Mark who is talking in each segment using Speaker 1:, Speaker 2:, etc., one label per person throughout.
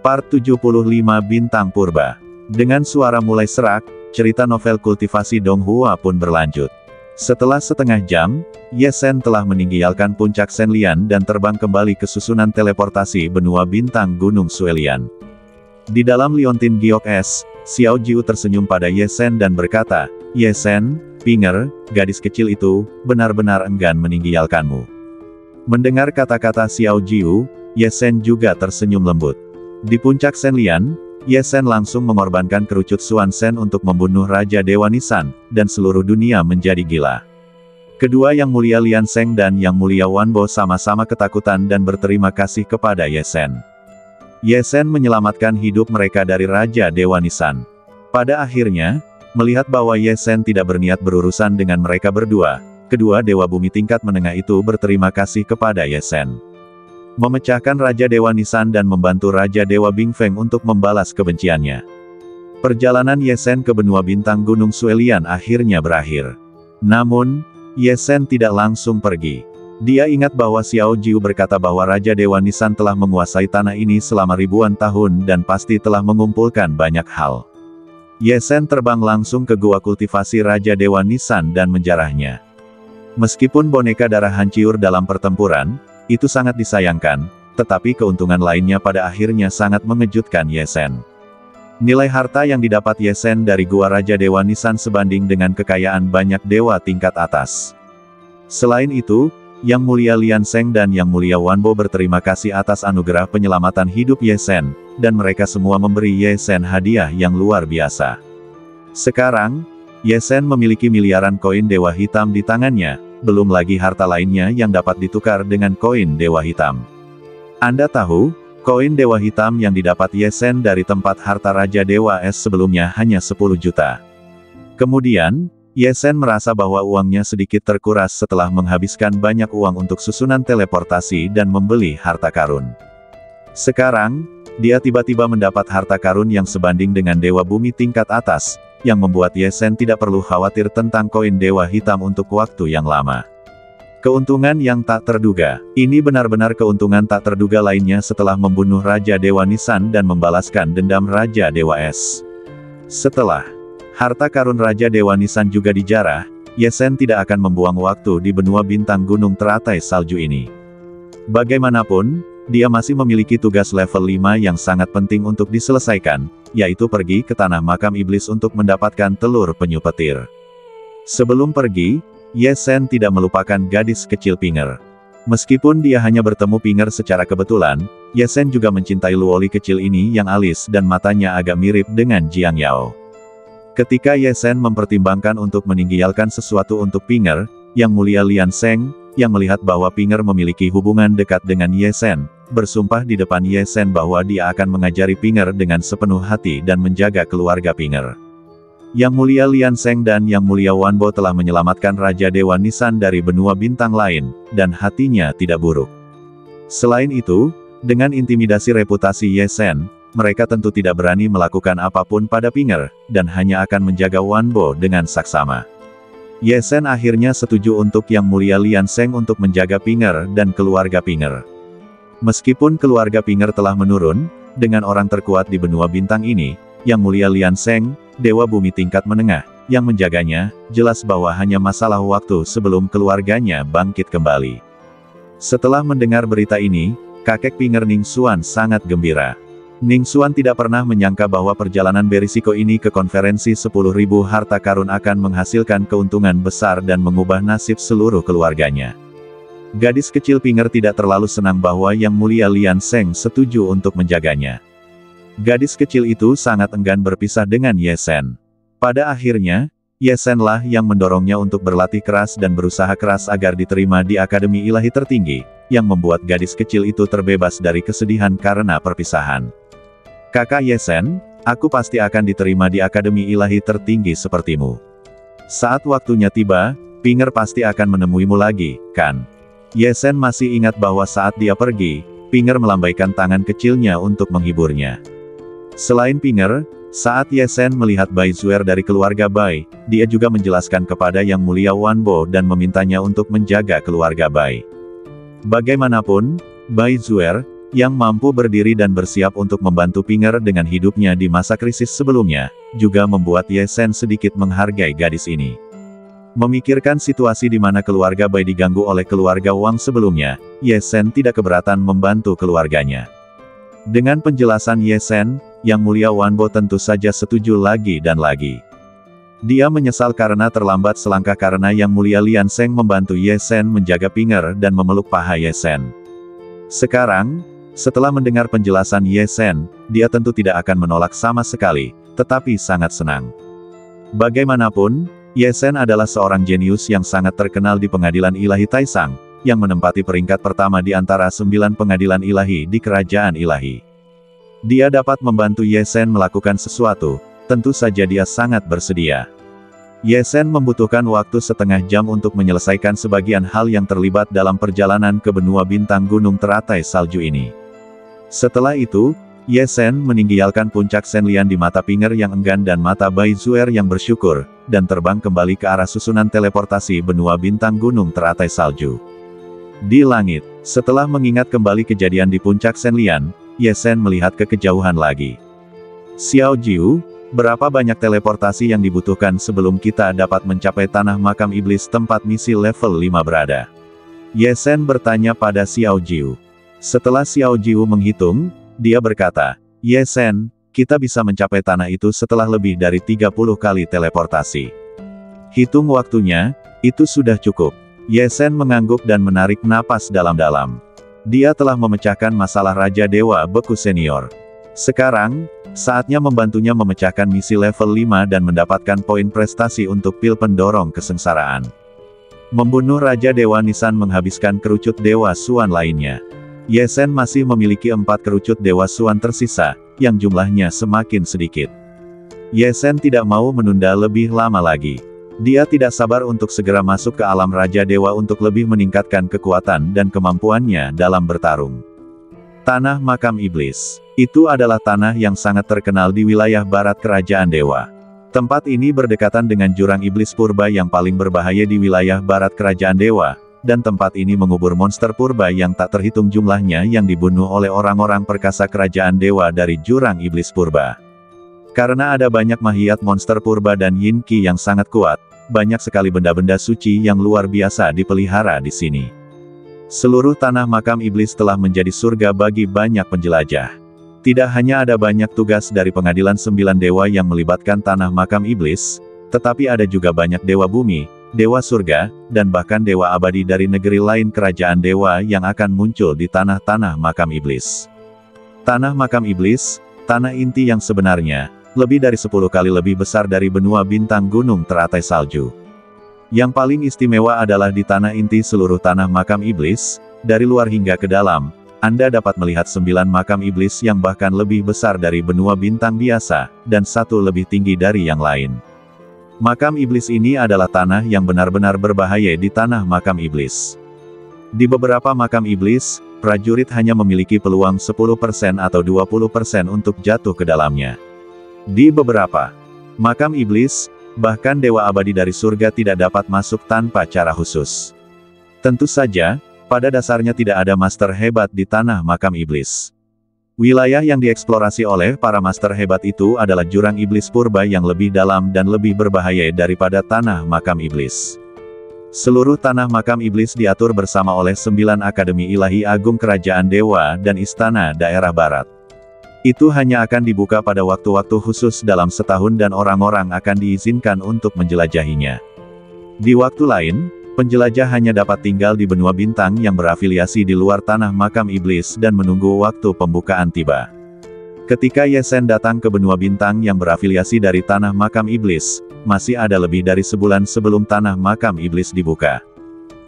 Speaker 1: Part 75 Bintang Purba. Dengan suara mulai serak, cerita novel kultivasi Donghua pun berlanjut. Setelah setengah jam, Ye Sen telah meninggalkan puncak Senlian dan terbang kembali ke susunan teleportasi benua bintang Gunung Suelian. Di dalam Liontin Giok S, Xiao Jiu tersenyum pada Ye Sen dan berkata, "Ye Sen, Pinger, gadis kecil itu, benar-benar enggan meninggalkanmu." Mendengar kata-kata Xiao Jiu, Ye Sen juga tersenyum lembut. Di puncak Senlian, Ye Sen langsung mengorbankan kerucut Xuan Sen untuk membunuh Raja Dewa Nisan, dan seluruh dunia menjadi gila. Kedua Yang Mulia Lian Sheng dan Yang Mulia Wanbo sama-sama ketakutan dan berterima kasih kepada Ye Sen. Ye Sen menyelamatkan hidup mereka dari Raja Dewa Nisan. Pada akhirnya, melihat bahwa Ye Sen tidak berniat berurusan dengan mereka berdua, kedua Dewa Bumi tingkat menengah itu berterima kasih kepada Ye Sen. Memecahkan Raja Dewa Nisan dan membantu Raja Dewa Bingfeng untuk membalas kebenciannya. Perjalanan Ye Sen ke benua bintang Gunung Suelian akhirnya berakhir. Namun, Ye Sen tidak langsung pergi. Dia ingat bahwa Xiao Jiu berkata bahwa Raja Dewa Nisan telah menguasai tanah ini selama ribuan tahun dan pasti telah mengumpulkan banyak hal. Ye Sen terbang langsung ke gua kultivasi Raja Dewa Nisan dan menjarahnya. Meskipun boneka darah hancur dalam pertempuran, itu sangat disayangkan, tetapi keuntungan lainnya pada akhirnya sangat mengejutkan Ye Sen. Nilai harta yang didapat Ye Sen dari gua Raja Dewa Nisan sebanding dengan kekayaan banyak dewa tingkat atas. Selain itu, Yang Mulia Lian Sheng dan Yang Mulia Wanbo berterima kasih atas anugerah penyelamatan hidup Ye Sen, dan mereka semua memberi Ye Sen hadiah yang luar biasa. Sekarang, Ye Sen memiliki miliaran koin Dewa Hitam di tangannya, belum lagi harta lainnya yang dapat ditukar dengan koin Dewa Hitam. Anda tahu, koin Dewa Hitam yang didapat Ye Sen dari tempat harta Raja Dewa Es sebelumnya hanya 10 juta. Kemudian, Ye Sen merasa bahwa uangnya sedikit terkuras setelah menghabiskan banyak uang untuk susunan teleportasi dan membeli harta karun. Sekarang, dia tiba-tiba mendapat harta karun yang sebanding dengan Dewa Bumi tingkat atas, yang membuat Ye Sen tidak perlu khawatir tentang koin Dewa Hitam untuk waktu yang lama. Keuntungan yang tak terduga. Ini benar-benar keuntungan tak terduga lainnya setelah membunuh Raja Dewa Nisan dan membalaskan dendam Raja Dewa Es. Setelah harta karun Raja Dewa Nisan juga dijarah, Ye Sen tidak akan membuang waktu di benua bintang gunung teratai salju ini. Bagaimanapun, dia masih memiliki tugas level 5 yang sangat penting untuk diselesaikan, yaitu pergi ke Tanah Makam Iblis untuk mendapatkan telur penyu petir. Sebelum pergi, Ye Sen tidak melupakan gadis kecil Pinger. Meskipun dia hanya bertemu Pinger secara kebetulan, Ye Sen juga mencintai Luoli kecil ini yang alis dan matanya agak mirip dengan Jiang Yao. Ketika Ye Sen mempertimbangkan untuk meninggalkan sesuatu untuk Pinger, Yang Mulia Lian Sheng, yang melihat bahwa Pinger memiliki hubungan dekat dengan Ye Sen, bersumpah di depan Ye Sen bahwa dia akan mengajari Pinger dengan sepenuh hati dan menjaga keluarga Pinger. Yang Mulia Lian Sheng dan Yang Mulia Wanbo telah menyelamatkan Raja Dewa Nisan dari benua bintang lain, dan hatinya tidak buruk. Selain itu, dengan intimidasi reputasi Ye Sen, mereka tentu tidak berani melakukan apapun pada Pinger, dan hanya akan menjaga Wanbo dengan saksama. Ye Sen akhirnya setuju untuk Yang Mulia Lian Sheng untuk menjaga Pinger dan keluarga Pinger. Meskipun keluarga Pinger telah menurun, dengan orang terkuat di benua bintang ini, Yang Mulia Lian Sheng, Dewa Bumi tingkat menengah, yang menjaganya, jelas bahwa hanya masalah waktu sebelum keluarganya bangkit kembali. Setelah mendengar berita ini, kakek Pinger Ning Xuan sangat gembira. Ning Xuan tidak pernah menyangka bahwa perjalanan berisiko ini ke konferensi 10.000 harta karun akan menghasilkan keuntungan besar dan mengubah nasib seluruh keluarganya. Gadis kecil Pinger tidak terlalu senang bahwa Yang Mulia Lian Sheng setuju untuk menjaganya. Gadis kecil itu sangat enggan berpisah dengan Ye Sen. Pada akhirnya, Ye Sen lah yang mendorongnya untuk berlatih keras dan berusaha keras agar diterima di Akademi Ilahi Tertinggi, yang membuat gadis kecil itu terbebas dari kesedihan karena perpisahan. "Kakak Ye Sen, aku pasti akan diterima di Akademi Ilahi Tertinggi sepertimu. Saat waktunya tiba, Pinger pasti akan menemuimu lagi, kan?" Ye Sen masih ingat bahwa saat dia pergi, Pinger melambaikan tangan kecilnya untuk menghiburnya. Selain Pinger, saat Ye Sen melihat Bai Zuer dari keluarga Bai, dia juga menjelaskan kepada Yang Mulia Wanbo dan memintanya untuk menjaga keluarga Bai. Bagaimanapun, Bai Zuer, yang mampu berdiri dan bersiap untuk membantu Pinger dengan hidupnya di masa krisis sebelumnya, juga membuat Ye Sen sedikit menghargai gadis ini. Memikirkan situasi di mana keluarga Bai diganggu oleh keluarga Wang sebelumnya, Ye Sen tidak keberatan membantu keluarganya. Dengan penjelasan Ye Sen, Yang Mulia Wanbo tentu saja setuju lagi dan lagi. Dia menyesal karena terlambat selangkah karena Yang Mulia Lian Seng membantu Ye Sen menjaga Pinger dan memeluk paha Ye Sen. Sekarang, setelah mendengar penjelasan Ye Sen, dia tentu tidak akan menolak sama sekali, tetapi sangat senang. Bagaimanapun, Ye Sen adalah seorang jenius yang sangat terkenal di pengadilan ilahi Taisang, yang menempati peringkat pertama di antara 9 pengadilan ilahi di kerajaan ilahi. Dia dapat membantu Ye Sen melakukan sesuatu, tentu saja dia sangat bersedia. Ye Sen membutuhkan waktu setengah jam untuk menyelesaikan sebagian hal yang terlibat dalam perjalanan ke benua bintang gunung teratai salju ini. Setelah itu, Ye Sen meninggalkan puncak Senlian di mata Pinger yang enggan dan mata Bai Zuer yang bersyukur, dan terbang kembali ke arah susunan teleportasi benua bintang gunung teratai salju. Di langit, setelah mengingat kembali kejadian di puncak Senlian, Ye Sen melihat ke kejauhan lagi. Xiao Jiu, berapa banyak teleportasi yang dibutuhkan sebelum kita dapat mencapai tanah makam iblis tempat misi level 5 berada? Ye Sen bertanya pada Xiao Jiu. Setelah Xiao Jiu menghitung, dia berkata, Ye Sen, kita bisa mencapai tanah itu setelah lebih dari 30 kali teleportasi. Hitung waktunya, itu sudah cukup. Ye Sen mengangguk dan menarik napas dalam-dalam. Dia telah memecahkan masalah Raja Dewa Beku Senior. Sekarang, saatnya membantunya memecahkan misi level 5 dan mendapatkan poin prestasi untuk pil pendorong kesengsaraan. Membunuh Raja Dewa Nisan menghabiskan kerucut Dewa Suan lainnya. Ye Sen masih memiliki 4 kerucut Dewa Suan tersisa, yang jumlahnya semakin sedikit. Ye Sen tidak mau menunda lebih lama lagi. Dia tidak sabar untuk segera masuk ke alam Raja Dewa untuk lebih meningkatkan kekuatan dan kemampuannya dalam bertarung. Tanah Makam Iblis. Itu adalah tanah yang sangat terkenal di wilayah barat Kerajaan Dewa. Tempat ini berdekatan dengan jurang iblis purba yang paling berbahaya di wilayah barat Kerajaan Dewa, dan tempat ini mengubur monster purba yang tak terhitung jumlahnya yang dibunuh oleh orang-orang perkasa Kerajaan Dewa dari jurang iblis purba. Karena ada banyak mahiat monster purba dan yin qi yang sangat kuat, banyak sekali benda-benda suci yang luar biasa dipelihara di sini. Seluruh tanah makam iblis telah menjadi surga bagi banyak penjelajah. Tidak hanya ada banyak tugas dari pengadilan 9 dewa yang melibatkan tanah makam iblis, tetapi ada juga banyak dewa bumi, dewa surga, dan bahkan dewa abadi dari negeri lain kerajaan dewa yang akan muncul di tanah-tanah makam iblis. Tanah makam iblis, tanah inti yang sebenarnya, lebih dari 10 kali lebih besar dari benua bintang gunung teratai salju. Yang paling istimewa adalah di tanah inti seluruh tanah makam iblis, dari luar hingga ke dalam, Anda dapat melihat 9 makam iblis yang bahkan lebih besar dari benua bintang biasa, dan 1 lebih tinggi dari yang lain. Makam iblis ini adalah tanah yang benar-benar berbahaya di tanah makam iblis. Di beberapa makam iblis, prajurit hanya memiliki peluang 10% atau 20% untuk jatuh ke dalamnya. Di beberapa makam iblis, bahkan dewa abadi dari surga tidak dapat masuk tanpa cara khusus. Tentu saja, pada dasarnya tidak ada master hebat di tanah makam iblis. Wilayah yang dieksplorasi oleh para master hebat itu adalah jurang iblis purba yang lebih dalam dan lebih berbahaya daripada tanah makam iblis. Seluruh tanah makam iblis diatur bersama oleh 9 Akademi Ilahi Agung Kerajaan Dewa dan Istana Daerah Barat. Itu hanya akan dibuka pada waktu-waktu khusus dalam setahun dan orang-orang akan diizinkan untuk menjelajahinya. Di waktu lain, penjelajah hanya dapat tinggal di benua bintang yang berafiliasi di luar tanah makam iblis dan menunggu waktu pembukaan tiba. Ketika Ye Sen datang ke benua bintang yang berafiliasi dari tanah makam iblis, masih ada lebih dari sebulan sebelum tanah makam iblis dibuka.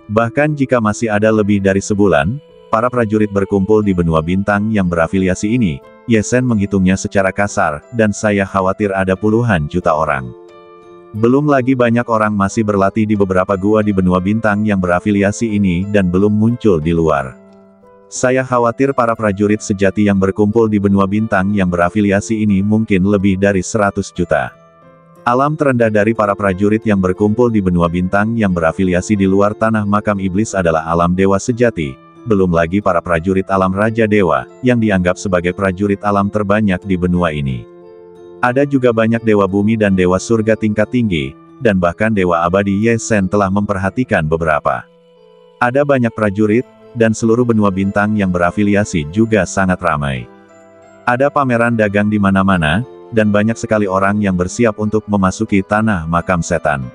Speaker 1: Bahkan jika masih ada lebih dari sebulan, para prajurit berkumpul di benua bintang yang berafiliasi ini. Ye Sen menghitungnya secara kasar, dan saya khawatir ada puluhan juta orang. Belum lagi banyak orang masih berlatih di beberapa gua di benua bintang yang berafiliasi ini dan belum muncul di luar. Saya khawatir para prajurit sejati yang berkumpul di benua bintang yang berafiliasi ini mungkin lebih dari 100 juta. Alam terendah dari para prajurit yang berkumpul di benua bintang yang berafiliasi di luar tanah makam iblis adalah alam dewa sejati, belum lagi para prajurit alam Raja Dewa, yang dianggap sebagai prajurit alam terbanyak di benua ini. Ada juga banyak dewa bumi dan dewa surga tingkat tinggi, dan bahkan dewa abadi Ye Sen telah memperhatikan beberapa. Ada banyak prajurit, dan seluruh benua bintang yang berafiliasi juga sangat ramai. Ada pameran dagang di mana-mana, dan banyak sekali orang yang bersiap untuk memasuki tanah makam setan.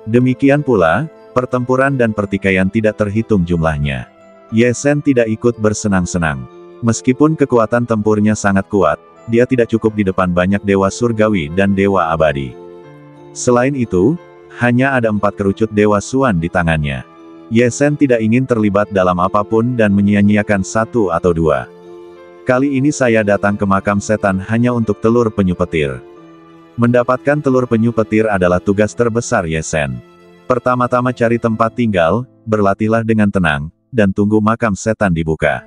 Speaker 1: Demikian pula, pertempuran dan pertikaian tidak terhitung jumlahnya. Ye Sen tidak ikut bersenang-senang. Meskipun kekuatan tempurnya sangat kuat, dia tidak cukup di depan banyak dewa surgawi dan dewa abadi. Selain itu, hanya ada 4 kerucut dewa Suan di tangannya. Ye Sen tidak ingin terlibat dalam apapun dan menyia-nyiakan 1 atau 2. Kali ini saya datang ke makam setan hanya untuk telur penyu petir. Mendapatkan telur penyu petir adalah tugas terbesar Ye Sen. Pertama-tama cari tempat tinggal, berlatihlah dengan tenang, dan tunggu makam setan dibuka.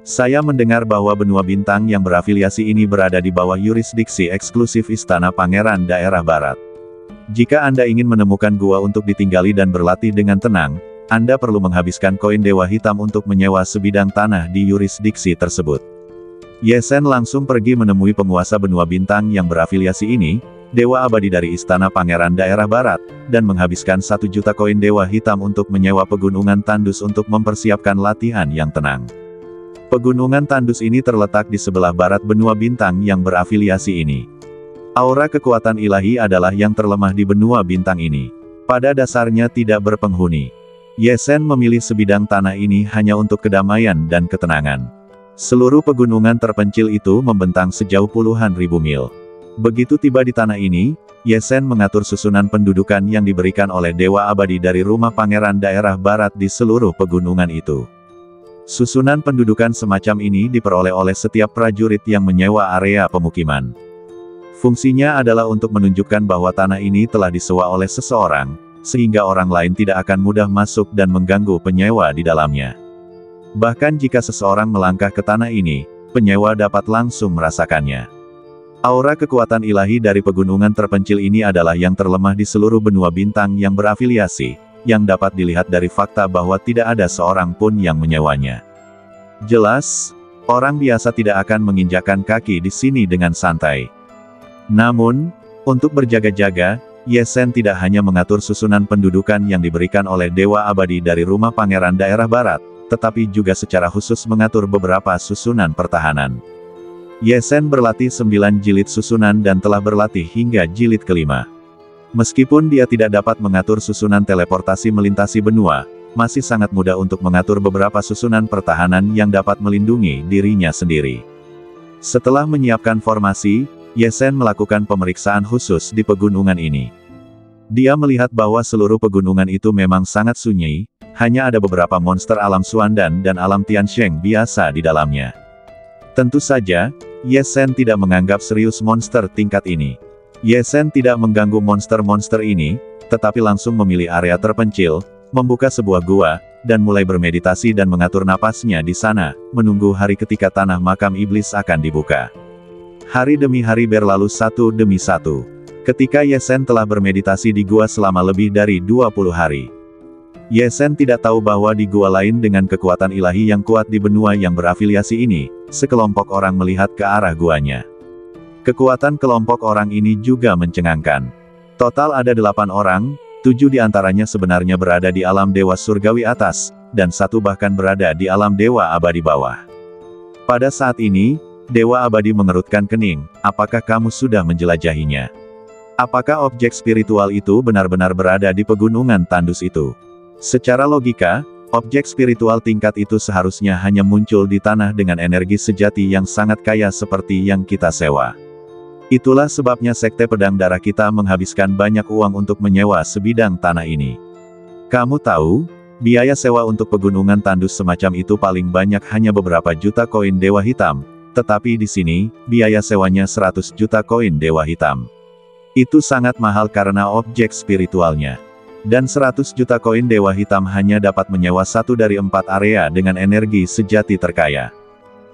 Speaker 1: Saya mendengar bahwa benua bintang yang berafiliasi ini berada di bawah yurisdiksi eksklusif Istana Pangeran Daerah Barat. Jika Anda ingin menemukan gua untuk ditinggali dan berlatih dengan tenang, Anda perlu menghabiskan koin Dewa Hitam untuk menyewa sebidang tanah di yurisdiksi tersebut. Ye Sen langsung pergi menemui penguasa benua bintang yang berafiliasi ini, Dewa Abadi dari Istana Pangeran Daerah Barat, dan menghabiskan 1 juta koin Dewa Hitam untuk menyewa pegunungan tandus untuk mempersiapkan latihan yang tenang. Pegunungan tandus ini terletak di sebelah barat benua bintang yang berafiliasi ini. Aura kekuatan ilahi adalah yang terlemah di benua bintang ini. Pada dasarnya tidak berpenghuni. Ye Sen memilih sebidang tanah ini hanya untuk kedamaian dan ketenangan. Seluruh pegunungan terpencil itu membentang sejauh puluhan ribu mil. Begitu tiba di tanah ini, Ye Sen mengatur susunan pendudukan yang diberikan oleh Dewa Abadi dari Rumah Pangeran Daerah Barat di seluruh pegunungan itu. Susunan pendudukan semacam ini diperoleh oleh setiap prajurit yang menyewa area pemukiman. Fungsinya adalah untuk menunjukkan bahwa tanah ini telah disewa oleh seseorang, sehingga orang lain tidak akan mudah masuk dan mengganggu penyewa di dalamnya. Bahkan jika seseorang melangkah ke tanah ini, penyewa dapat langsung merasakannya. Aura kekuatan ilahi dari pegunungan terpencil ini adalah yang terlemah di seluruh benua bintang yang berafiliasi, yang dapat dilihat dari fakta bahwa tidak ada seorang pun yang menyewanya. Jelas, orang biasa tidak akan menginjakkan kaki di sini dengan santai. Namun, untuk berjaga-jaga, Ye Sen tidak hanya mengatur susunan pendudukan yang diberikan oleh Dewa Abadi dari Rumah Pangeran Daerah Barat, tetapi juga secara khusus mengatur beberapa susunan pertahanan. Ye Sen berlatih 9 jilid susunan dan telah berlatih hingga jilid kelima. Meskipun dia tidak dapat mengatur susunan teleportasi melintasi benua, masih sangat mudah untuk mengatur beberapa susunan pertahanan yang dapat melindungi dirinya sendiri. Setelah menyiapkan formasi, Ye Sen melakukan pemeriksaan khusus di pegunungan ini. Dia melihat bahwa seluruh pegunungan itu memang sangat sunyi, hanya ada beberapa monster alam Suandan dan alam Tiansheng biasa di dalamnya. Tentu saja, Ye Sen tidak menganggap serius monster tingkat ini. Ye Sen tidak mengganggu monster-monster ini, tetapi langsung memilih area terpencil, membuka sebuah gua, dan mulai bermeditasi dan mengatur napasnya di sana, menunggu hari ketika tanah makam iblis akan dibuka. Hari demi hari berlalu satu demi satu. Ketika Ye Sen telah bermeditasi di gua selama lebih dari 20 hari. Ye Sen tidak tahu bahwa di gua lain dengan kekuatan ilahi yang kuat di benua yang berafiliasi ini, sekelompok orang melihat ke arah guanya. Kekuatan kelompok orang ini juga mencengangkan. Total ada 8 orang, 7 diantaranya sebenarnya berada di alam dewa surgawi atas, dan 1 bahkan berada di alam dewa abadi bawah. Pada saat ini, Dewa Abadi mengerutkan kening, apakah kamu sudah menjelajahinya? Apakah objek spiritual itu benar-benar berada di pegunungan tandus itu? Secara logika, objek spiritual tingkat itu seharusnya hanya muncul di tanah dengan energi sejati yang sangat kaya seperti yang kita sewa. Itulah sebabnya Sekte Pedang Darah kita menghabiskan banyak uang untuk menyewa sebidang tanah ini. Kamu tahu, biaya sewa untuk pegunungan tandus semacam itu paling banyak hanya beberapa juta koin Dewa Hitam, tetapi di sini, biaya sewanya 100 juta koin Dewa Hitam. Itu sangat mahal karena objek spiritualnya. Dan 100 juta koin Dewa Hitam hanya dapat menyewa 1 dari 4 area dengan energi sejati terkaya.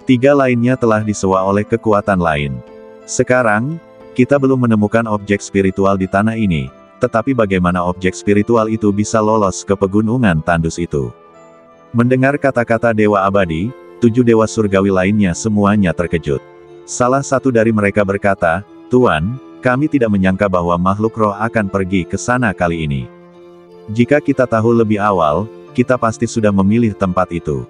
Speaker 1: 3 lainnya telah disewa oleh kekuatan lain. Sekarang, kita belum menemukan objek spiritual di tanah ini, tetapi bagaimana objek spiritual itu bisa lolos ke pegunungan tandus itu? Mendengar kata-kata Dewa Abadi, 7 dewa surgawi lainnya semuanya terkejut. Salah satu dari mereka berkata, "Tuan, kami tidak menyangka bahwa makhluk roh akan pergi ke sana kali ini. Jika kita tahu lebih awal, kita pasti sudah memilih tempat itu.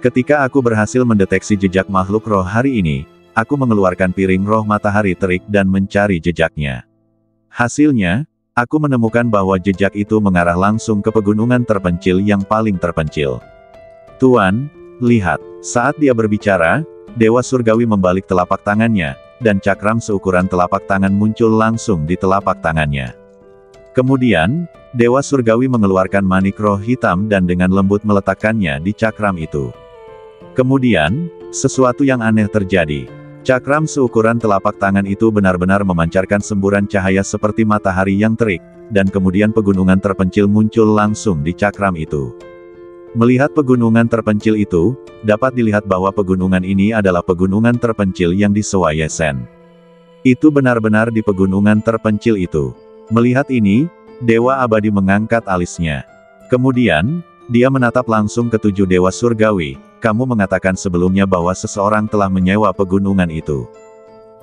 Speaker 1: Ketika aku berhasil mendeteksi jejak makhluk roh hari ini, aku mengeluarkan piring roh matahari terik dan mencari jejaknya. Hasilnya, aku menemukan bahwa jejak itu mengarah langsung ke pegunungan terpencil yang paling terpencil. Tuan, lihat." Saat dia berbicara, Dewa Surgawi membalik telapak tangannya, dan cakram seukuran telapak tangan muncul langsung di telapak tangannya. Kemudian, Dewa Surgawi mengeluarkan manik roh hitam dan dengan lembut meletakkannya di cakram itu. Kemudian, sesuatu yang aneh terjadi. Cakram seukuran telapak tangan itu benar-benar memancarkan semburan cahaya seperti matahari yang terik, dan kemudian pegunungan terpencil muncul langsung di cakram itu. Melihat pegunungan terpencil itu, dapat dilihat bahwa pegunungan ini adalah pegunungan terpencil yang disewa Yesen. Itu benar-benar di pegunungan terpencil itu. Melihat ini, Dewa Abadi mengangkat alisnya. Kemudian, dia menatap langsung ke 7 dewa surgawi. "Kamu mengatakan sebelumnya bahwa seseorang telah menyewa pegunungan itu."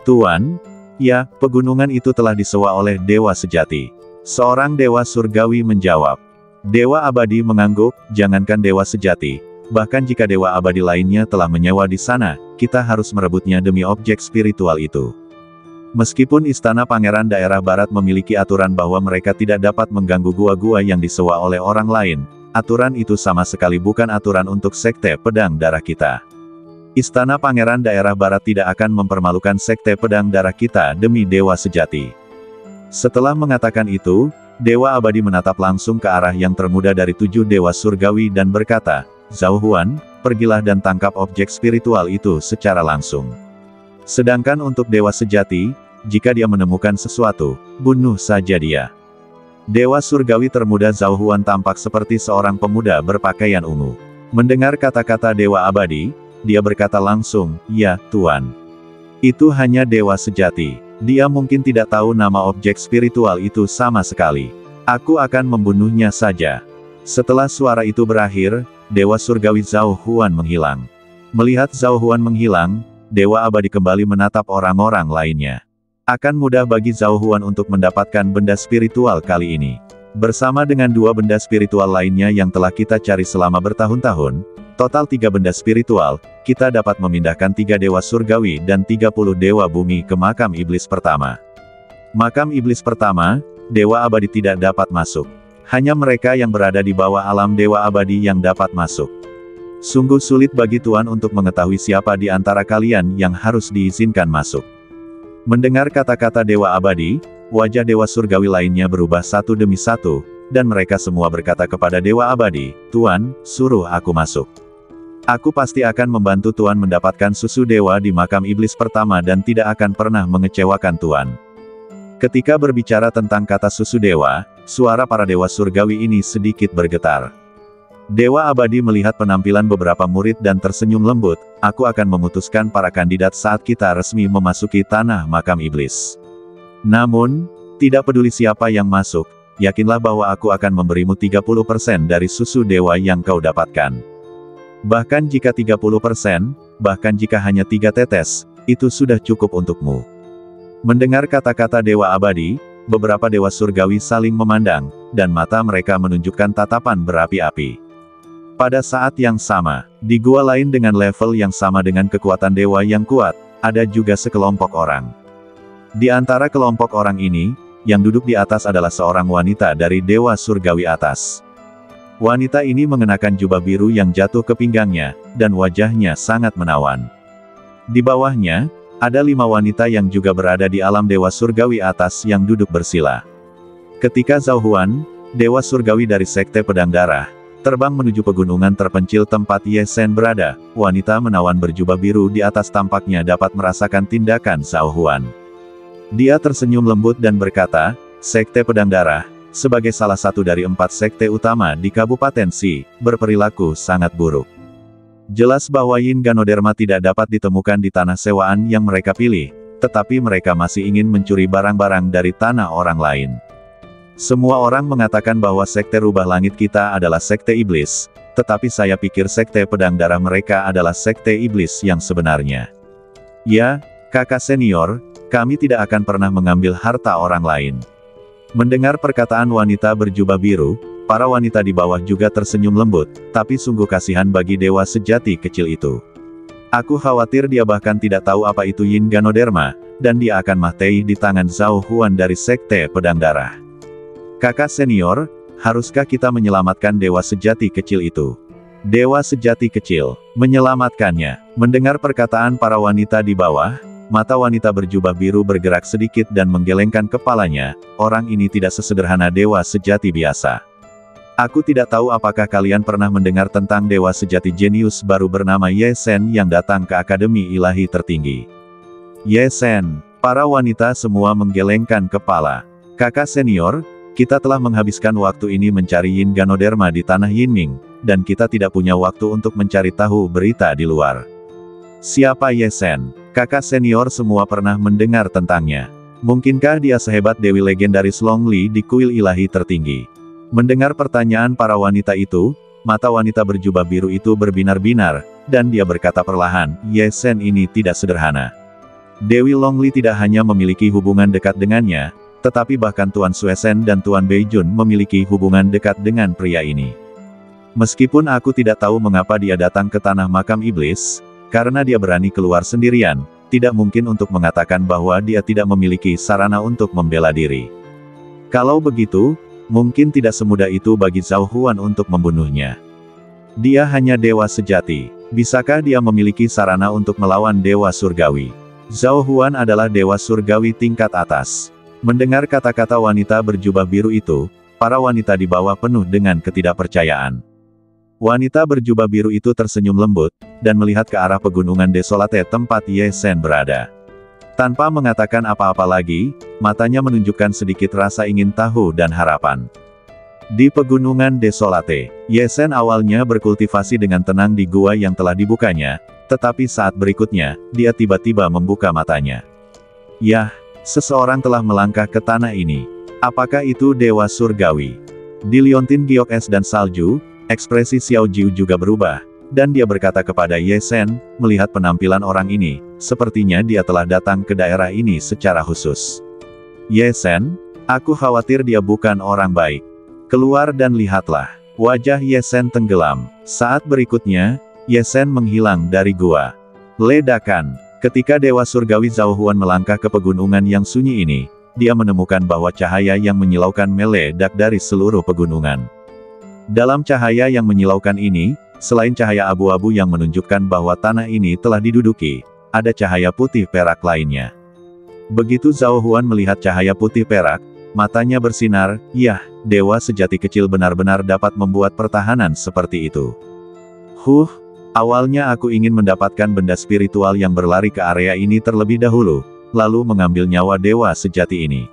Speaker 1: "Tuan, ya, pegunungan itu telah disewa oleh dewa sejati." Seorang dewa surgawi menjawab. Dewa Abadi mengangguk, "Jangankan dewa sejati, bahkan jika dewa abadi lainnya telah menyewa di sana, kita harus merebutnya demi objek spiritual itu. Meskipun Istana Pangeran Daerah Barat memiliki aturan bahwa mereka tidak dapat mengganggu gua-gua yang disewa oleh orang lain, aturan itu sama sekali bukan aturan untuk Sekte Pedang Darah kita. Istana Pangeran Daerah Barat tidak akan mempermalukan Sekte Pedang Darah kita demi dewa sejati." Setelah mengatakan itu, Dewa Abadi menatap langsung ke arah yang termuda dari 7 dewa surgawi dan berkata, "Zhao Huan, pergilah dan tangkap objek spiritual itu secara langsung. Sedangkan untuk dewa sejati, jika dia menemukan sesuatu, bunuh saja dia." Dewa surgawi termuda Zhao Huan tampak seperti seorang pemuda berpakaian ungu. Mendengar kata-kata Dewa Abadi, dia berkata langsung, "Ya, Tuan. Itu hanya dewa sejati. Dia mungkin tidak tahu nama objek spiritual itu sama sekali. Aku akan membunuhnya saja." Setelah suara itu berakhir, Dewa Surgawi Zhao Huan menghilang. Melihat Zhao Huan menghilang, Dewa Abadi kembali menatap orang-orang lainnya. Akan mudah bagi Zhao Huan untuk mendapatkan benda spiritual kali ini. Bersama dengan 2 benda spiritual lainnya yang telah kita cari selama bertahun-tahun, total 3 benda spiritual, kita dapat memindahkan 3 dewa surgawi dan 30 dewa bumi ke makam iblis pertama. Makam iblis pertama, Dewa Abadi tidak dapat masuk. Hanya mereka yang berada di bawah alam Dewa Abadi yang dapat masuk. Sungguh sulit bagi Tuan untuk mengetahui siapa di antara kalian yang harus diizinkan masuk. Mendengar kata-kata Dewa Abadi, wajah dewa surgawi lainnya berubah satu demi satu, dan mereka semua berkata kepada Dewa Abadi, "Tuan, suruh aku masuk. Aku pasti akan membantu Tuan mendapatkan susu dewa di makam iblis pertama dan tidak akan pernah mengecewakan Tuan." Ketika berbicara tentang kata susu dewa, suara para dewa surgawi ini sedikit bergetar. Dewa Abadi melihat penampilan beberapa murid dan tersenyum lembut, "Aku akan memutuskan para kandidat saat kita resmi memasuki tanah makam iblis. Namun, tidak peduli siapa yang masuk, yakinlah bahwa aku akan memberimu 30% dari susu dewa yang kau dapatkan. Bahkan jika 30%, bahkan jika hanya 3 tetes, itu sudah cukup untukmu." Mendengar kata-kata Dewa Abadi, beberapa dewa surgawi saling memandang, dan mata mereka menunjukkan tatapan berapi-api. Pada saat yang sama, di gua lain dengan level yang sama dengan kekuatan dewa yang kuat, ada juga sekelompok orang. Di antara kelompok orang ini, yang duduk di atas adalah seorang wanita dari dewa surgawi atas. Wanita ini mengenakan jubah biru yang jatuh ke pinggangnya, dan wajahnya sangat menawan. Di bawahnya, ada 5 wanita yang juga berada di alam dewa surgawi atas yang duduk bersila. Ketika Zhao Huan, dewa surgawi dari Sekte Pedang Darah, terbang menuju pegunungan terpencil tempat Ye Shen berada, wanita menawan berjubah biru di atas tampaknya dapat merasakan tindakan Zhao Huan. Dia tersenyum lembut dan berkata, "Sekte Pedang Darah, sebagai salah satu dari 4 sekte utama di Kabupaten Si, berperilaku sangat buruk. Jelas bahwa Yin Ganoderma tidak dapat ditemukan di tanah sewaan yang mereka pilih, tetapi mereka masih ingin mencuri barang-barang dari tanah orang lain. Semua orang mengatakan bahwa sekte rubah langit kita adalah sekte iblis, tetapi saya pikir sekte pedang darah mereka adalah sekte iblis yang sebenarnya. Ya, kakak senior, kami tidak akan pernah mengambil harta orang lain. Mendengar perkataan wanita berjubah biru, para wanita di bawah juga tersenyum lembut, tapi sungguh kasihan bagi dewa sejati kecil itu. Aku khawatir dia bahkan tidak tahu apa itu Yin Ganoderma, dan dia akan mati di tangan Zhao Huan dari sekte pedang darah. Kakak senior, haruskah kita menyelamatkan dewa sejati kecil itu? Dewa sejati kecil, menyelamatkannya. Mendengar perkataan para wanita di bawah, mata wanita berjubah biru bergerak sedikit dan menggelengkan kepalanya. Orang ini tidak sesederhana dewa sejati biasa. Aku tidak tahu apakah kalian pernah mendengar tentang dewa sejati jenius baru bernama Ye Shen yang datang ke Akademi Ilahi Tertinggi. Ye Shen, para wanita semua menggelengkan kepala. Kakak senior, kita telah menghabiskan waktu ini mencari Yin Ganoderma di tanah Yinming, dan kita tidak punya waktu untuk mencari tahu berita di luar. Siapa Ye Shen? Kakak senior semua pernah mendengar tentangnya. Mungkinkah dia sehebat dewi legendaris Long Li di kuil ilahi tertinggi? Mendengar pertanyaan para wanita itu, mata wanita berjubah biru itu berbinar-binar, dan dia berkata perlahan, Ye Shen ini tidak sederhana. Dewi Long Li tidak hanya memiliki hubungan dekat dengannya, tetapi bahkan Tuan Suesen dan Tuan Beijun memiliki hubungan dekat dengan pria ini. Meskipun aku tidak tahu mengapa dia datang ke tanah makam iblis, karena dia berani keluar sendirian, tidak mungkin untuk mengatakan bahwa dia tidak memiliki sarana untuk membela diri. Kalau begitu, mungkin tidak semudah itu bagi Zhao Huan untuk membunuhnya. Dia hanya dewa sejati. Bisakah dia memiliki sarana untuk melawan dewa surgawi? Zhao Huan adalah dewa surgawi tingkat atas. Mendengar kata-kata wanita berjubah biru itu, para wanita di bawah penuh dengan ketidakpercayaan. Wanita berjubah biru itu tersenyum lembut, dan melihat ke arah pegunungan desolate tempat Ye Shen berada. Tanpa mengatakan apa-apa lagi, matanya menunjukkan sedikit rasa ingin tahu dan harapan. Di pegunungan desolate, Ye Shen awalnya berkultivasi dengan tenang di gua yang telah dibukanya, tetapi saat berikutnya, dia tiba-tiba membuka matanya. Yah, seseorang telah melangkah ke tanah ini. Apakah itu dewa surgawi? Di liontin giok es dan salju, ekspresi Xiao Jiu juga berubah, dan dia berkata kepada Ye Shen, melihat penampilan orang ini, sepertinya dia telah datang ke daerah ini secara khusus. Ye Shen, aku khawatir dia bukan orang baik. Keluar dan lihatlah. Wajah Ye Shen tenggelam. Saat berikutnya, Ye Shen menghilang dari gua. Ledakan. Ketika Dewa Surgawi Zhao Huan melangkah ke pegunungan yang sunyi ini, dia menemukan bahwa cahaya yang menyilaukan meledak dari seluruh pegunungan. Dalam cahaya yang menyilaukan ini, selain cahaya abu-abu yang menunjukkan bahwa tanah ini telah diduduki, ada cahaya putih perak lainnya. Begitu Zhao Huan melihat cahaya putih perak, matanya bersinar, yah, dewa sejati kecil benar-benar dapat membuat pertahanan seperti itu. Awalnya aku ingin mendapatkan benda spiritual yang berlari ke area ini terlebih dahulu, lalu mengambil nyawa dewa sejati ini.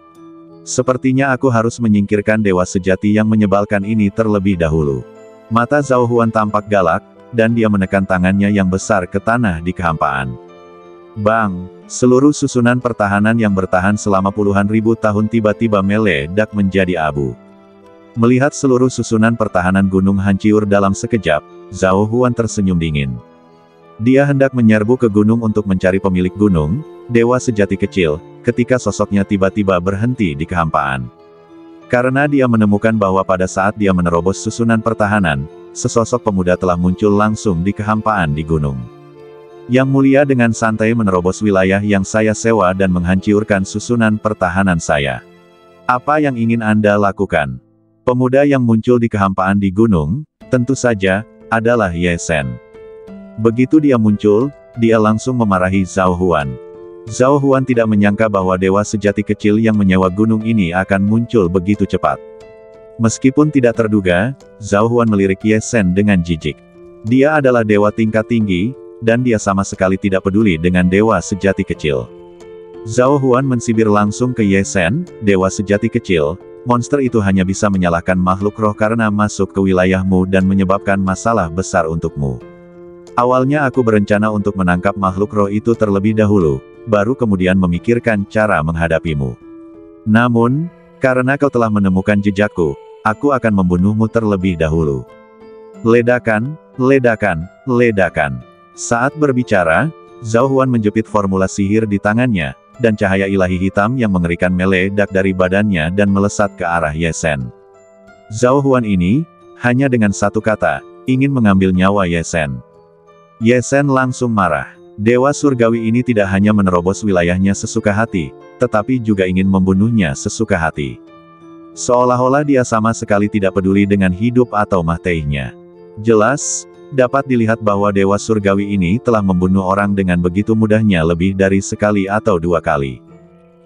Speaker 1: Sepertinya aku harus menyingkirkan dewa sejati yang menyebalkan ini terlebih dahulu. Mata Zhao Huan tampak galak, dan dia menekan tangannya yang besar ke tanah di kehampaan. Bang! Seluruh susunan pertahanan yang bertahan selama puluhan ribu tahun tiba-tiba meledak menjadi abu. Melihat seluruh susunan pertahanan gunung hancur dalam sekejap, Zhao Huan tersenyum dingin. Dia hendak menyerbu ke gunung untuk mencari pemilik gunung, dewa sejati kecil, ketika sosoknya tiba-tiba berhenti di kehampaan. Karena dia menemukan bahwa pada saat dia menerobos susunan pertahanan, sesosok pemuda telah muncul langsung di kehampaan di gunung. Yang mulia dengan santai menerobos wilayah yang saya sewa dan menghancurkan susunan pertahanan saya. Apa yang ingin Anda lakukan? Pemuda yang muncul di kehampaan di gunung, tentu saja, adalah Ye Shen. Begitu dia muncul, dia langsung memarahi Zhao Huan. Zhao Huan tidak menyangka bahwa dewa sejati kecil yang menyewa gunung ini akan muncul begitu cepat. Meskipun tidak terduga, Zhao Huan melirik Ye Shen dengan jijik. Dia adalah dewa tingkat tinggi, dan dia sama sekali tidak peduli dengan dewa sejati kecil. Zhao Huan mensibir langsung ke Ye Shen, dewa sejati kecil, monster itu hanya bisa menyalahkan makhluk roh karena masuk ke wilayahmu dan menyebabkan masalah besar untukmu. Awalnya aku berencana untuk menangkap makhluk roh itu terlebih dahulu, baru kemudian memikirkan cara menghadapimu. Namun, karena kau telah menemukan jejakku, aku akan membunuhmu terlebih dahulu. Ledakan, ledakan, ledakan. Saat berbicara, Zhao Huan menjepit formula sihir di tangannya, dan cahaya ilahi hitam yang mengerikan meledak dari badannya dan melesat ke arah Ye Shen. Zhao Huan ini, hanya dengan satu kata, ingin mengambil nyawa Ye Shen. Ye Shen langsung marah. Dewa surgawi ini tidak hanya menerobos wilayahnya sesuka hati, tetapi juga ingin membunuhnya sesuka hati. Seolah-olah dia sama sekali tidak peduli dengan hidup atau matinya. Jelas, dapat dilihat bahwa Dewa Surgawi ini telah membunuh orang dengan begitu mudahnya lebih dari sekali atau dua kali.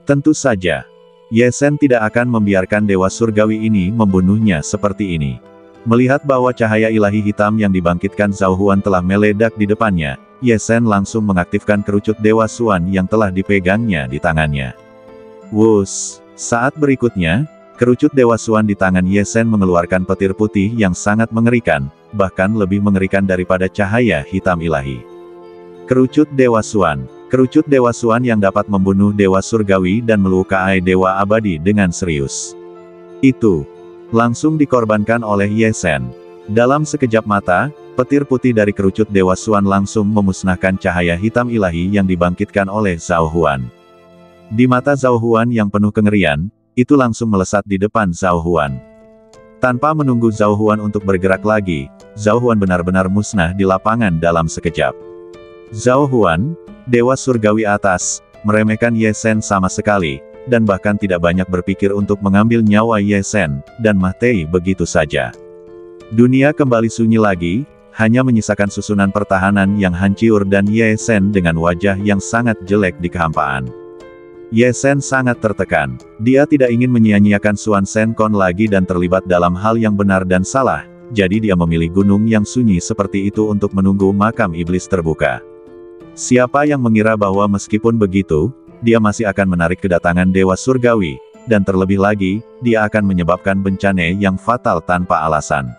Speaker 1: Tentu saja, Ye Shen tidak akan membiarkan Dewa Surgawi ini membunuhnya seperti ini. Melihat bahwa cahaya ilahi hitam yang dibangkitkan Zhao Huan telah meledak di depannya, Ye Shen langsung mengaktifkan kerucut Dewa Xuan yang telah dipegangnya di tangannya. Wus! Saat berikutnya, kerucut Dewa Xuan di tangan Ye Shen mengeluarkan petir putih yang sangat mengerikan, bahkan lebih mengerikan daripada cahaya hitam ilahi. Kerucut Dewa Xuan. Kerucut Dewa Xuan yang dapat membunuh Dewa Surgawi dan melukai Dewa Abadi dengan serius. Itu langsung dikorbankan oleh Ye Shen. Dalam sekejap mata, petir putih dari kerucut Dewa Xuan langsung memusnahkan cahaya hitam ilahi yang dibangkitkan oleh Zhao Huan. Di mata Zhao Huan yang penuh kengerian, itu langsung melesat di depan Zhao Huan. Tanpa menunggu Zhao Huan untuk bergerak lagi, Zhao Huan benar-benar musnah di lapangan dalam sekejap. Zhao Huan, Dewa Surgawi atas, meremehkan Ye Shen sama sekali, dan bahkan tidak banyak berpikir untuk mengambil nyawa Ye Shen, dan mati begitu saja. Dunia kembali sunyi lagi, hanya menyisakan susunan pertahanan yang hancur dan Ye Shen dengan wajah yang sangat jelek di kehampaan. Ye Shen sangat tertekan. Dia tidak ingin menyia-nyiakan Xuan Shen Kon lagi dan terlibat dalam hal yang benar dan salah, jadi dia memilih gunung yang sunyi seperti itu untuk menunggu makam iblis terbuka. Siapa yang mengira bahwa meskipun begitu, dia masih akan menarik kedatangan Dewa Surgawi, dan terlebih lagi, dia akan menyebabkan bencana yang fatal tanpa alasan.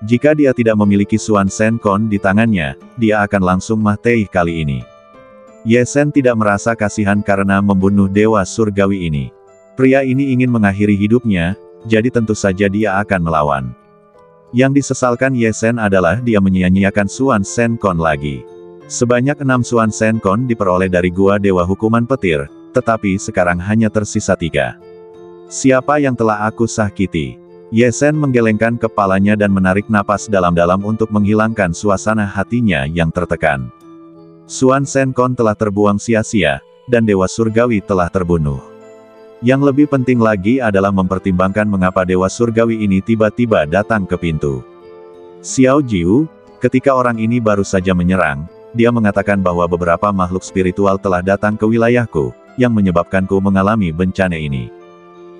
Speaker 1: Jika dia tidak memiliki Xuan Shen Kon di tangannya, dia akan langsung mati kali ini. Ye Shen tidak merasa kasihan karena membunuh Dewa Surgawi ini. Pria ini ingin mengakhiri hidupnya, jadi tentu saja dia akan melawan. Yang disesalkan Ye Shen adalah dia menyia-nyiakan Xuan Shen Kon lagi. Sebanyak 6 Xuan Shen Kon diperoleh dari Gua Dewa Hukuman Petir, tetapi sekarang hanya tersisa 3. Siapa yang telah aku sakiti? Ye Shen menggelengkan kepalanya dan menarik napas dalam-dalam untuk menghilangkan suasana hatinya yang tertekan. Xuan Shen Kon telah terbuang sia-sia, dan Dewa Surgawi telah terbunuh. Yang lebih penting lagi adalah mempertimbangkan mengapa Dewa Surgawi ini tiba-tiba datang ke pintu. Xiao Jiu, ketika orang ini baru saja menyerang, dia mengatakan bahwa beberapa makhluk spiritual telah datang ke wilayahku, yang menyebabkanku mengalami bencana ini.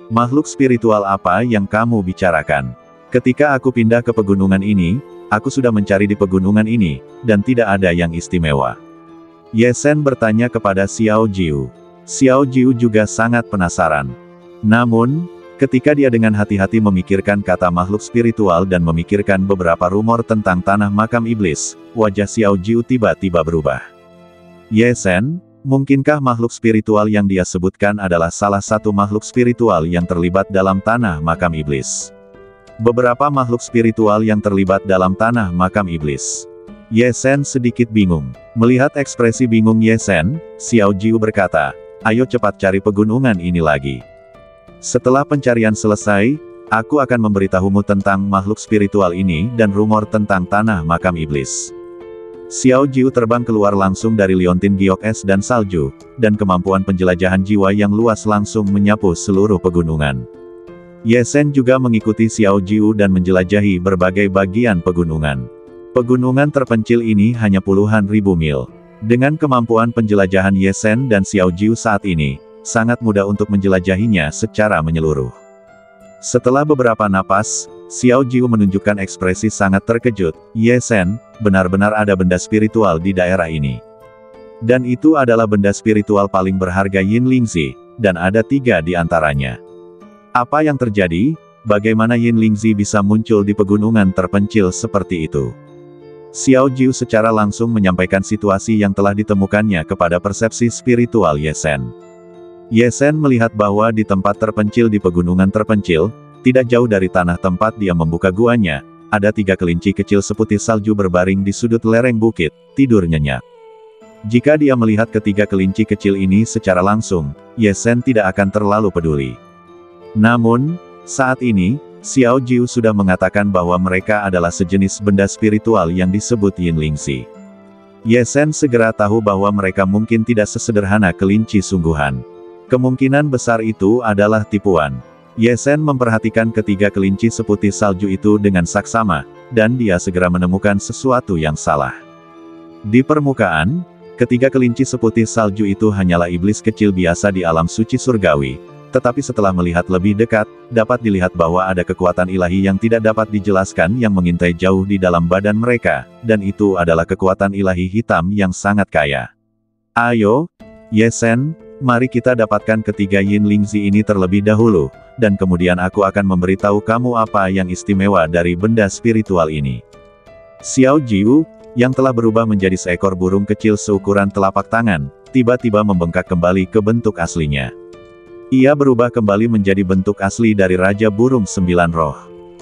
Speaker 1: Makhluk spiritual apa yang kamu bicarakan? Ketika aku pindah ke pegunungan ini, aku sudah mencari di pegunungan ini, dan tidak ada yang istimewa. Ye Shen bertanya kepada Xiao Jiu. Xiao Jiu juga sangat penasaran. Namun, ketika dia dengan hati-hati memikirkan kata makhluk spiritual dan memikirkan beberapa rumor tentang tanah makam iblis, wajah Xiao Jiu tiba-tiba berubah. Ye Shen, mungkinkah makhluk spiritual yang dia sebutkan adalah salah satu makhluk spiritual yang terlibat dalam tanah makam iblis? Beberapa makhluk spiritual yang terlibat dalam tanah makam iblis. Ye Shen sedikit bingung. Melihat ekspresi bingung Ye Shen, Xiao Jiu berkata, "Ayo cepat cari pegunungan ini lagi. Setelah pencarian selesai, aku akan memberitahumu tentang makhluk spiritual ini dan rumor tentang tanah makam iblis." Xiao Jiu terbang keluar langsung dari liontin giok es dan salju, dan kemampuan penjelajahan jiwa yang luas langsung menyapu seluruh pegunungan. Ye Shen juga mengikuti Xiao Jiu dan menjelajahi berbagai bagian pegunungan. Pegunungan terpencil ini hanya puluhan ribu mil. Dengan kemampuan penjelajahan Ye Shen dan Xiao Jiu saat ini, sangat mudah untuk menjelajahinya secara menyeluruh. Setelah beberapa napas, Xiao Jiu menunjukkan ekspresi sangat terkejut. Ye Shen, benar-benar ada benda spiritual di daerah ini. Dan itu adalah benda spiritual paling berharga Yin Lingzi, dan ada 3 di antaranya. Apa yang terjadi? Bagaimana Yin Lingzi bisa muncul di pegunungan terpencil seperti itu? Xiao Jiu secara langsung menyampaikan situasi yang telah ditemukannya kepada persepsi spiritual Ye Shen. Ye Shen melihat bahwa di tempat terpencil di pegunungan terpencil, tidak jauh dari tanah tempat dia membuka guanya, ada 3 kelinci kecil seputih salju berbaring di sudut lereng bukit, tidur nyenyak. Jika dia melihat ketiga kelinci kecil ini secara langsung, Ye Sen tidak akan terlalu peduli. Namun, saat ini, Xiao Jiu sudah mengatakan bahwa mereka adalah sejenis benda spiritual yang disebut Yin Lingxi. Ye Sen segera tahu bahwa mereka mungkin tidak sesederhana kelinci sungguhan. Kemungkinan besar itu adalah tipuan. Ye Sen memperhatikan ketiga kelinci seputih salju itu dengan saksama, dan dia segera menemukan sesuatu yang salah. Di permukaan, ketiga kelinci seputih salju itu hanyalah iblis kecil biasa di alam suci surgawi, tetapi setelah melihat lebih dekat, dapat dilihat bahwa ada kekuatan ilahi yang tidak dapat dijelaskan yang mengintai jauh di dalam badan mereka, dan itu adalah kekuatan ilahi hitam yang sangat kaya. Ayo, Ye Sen, mari kita dapatkan ketiga Yin Lingxi ini terlebih dahulu, dan kemudian aku akan memberitahu kamu apa yang istimewa dari benda spiritual ini. Xiao Jiu, yang telah berubah menjadi seekor burung kecil seukuran telapak tangan, tiba-tiba membengkak kembali ke bentuk aslinya. Ia berubah kembali menjadi bentuk asli dari Raja Burung 9 Roh.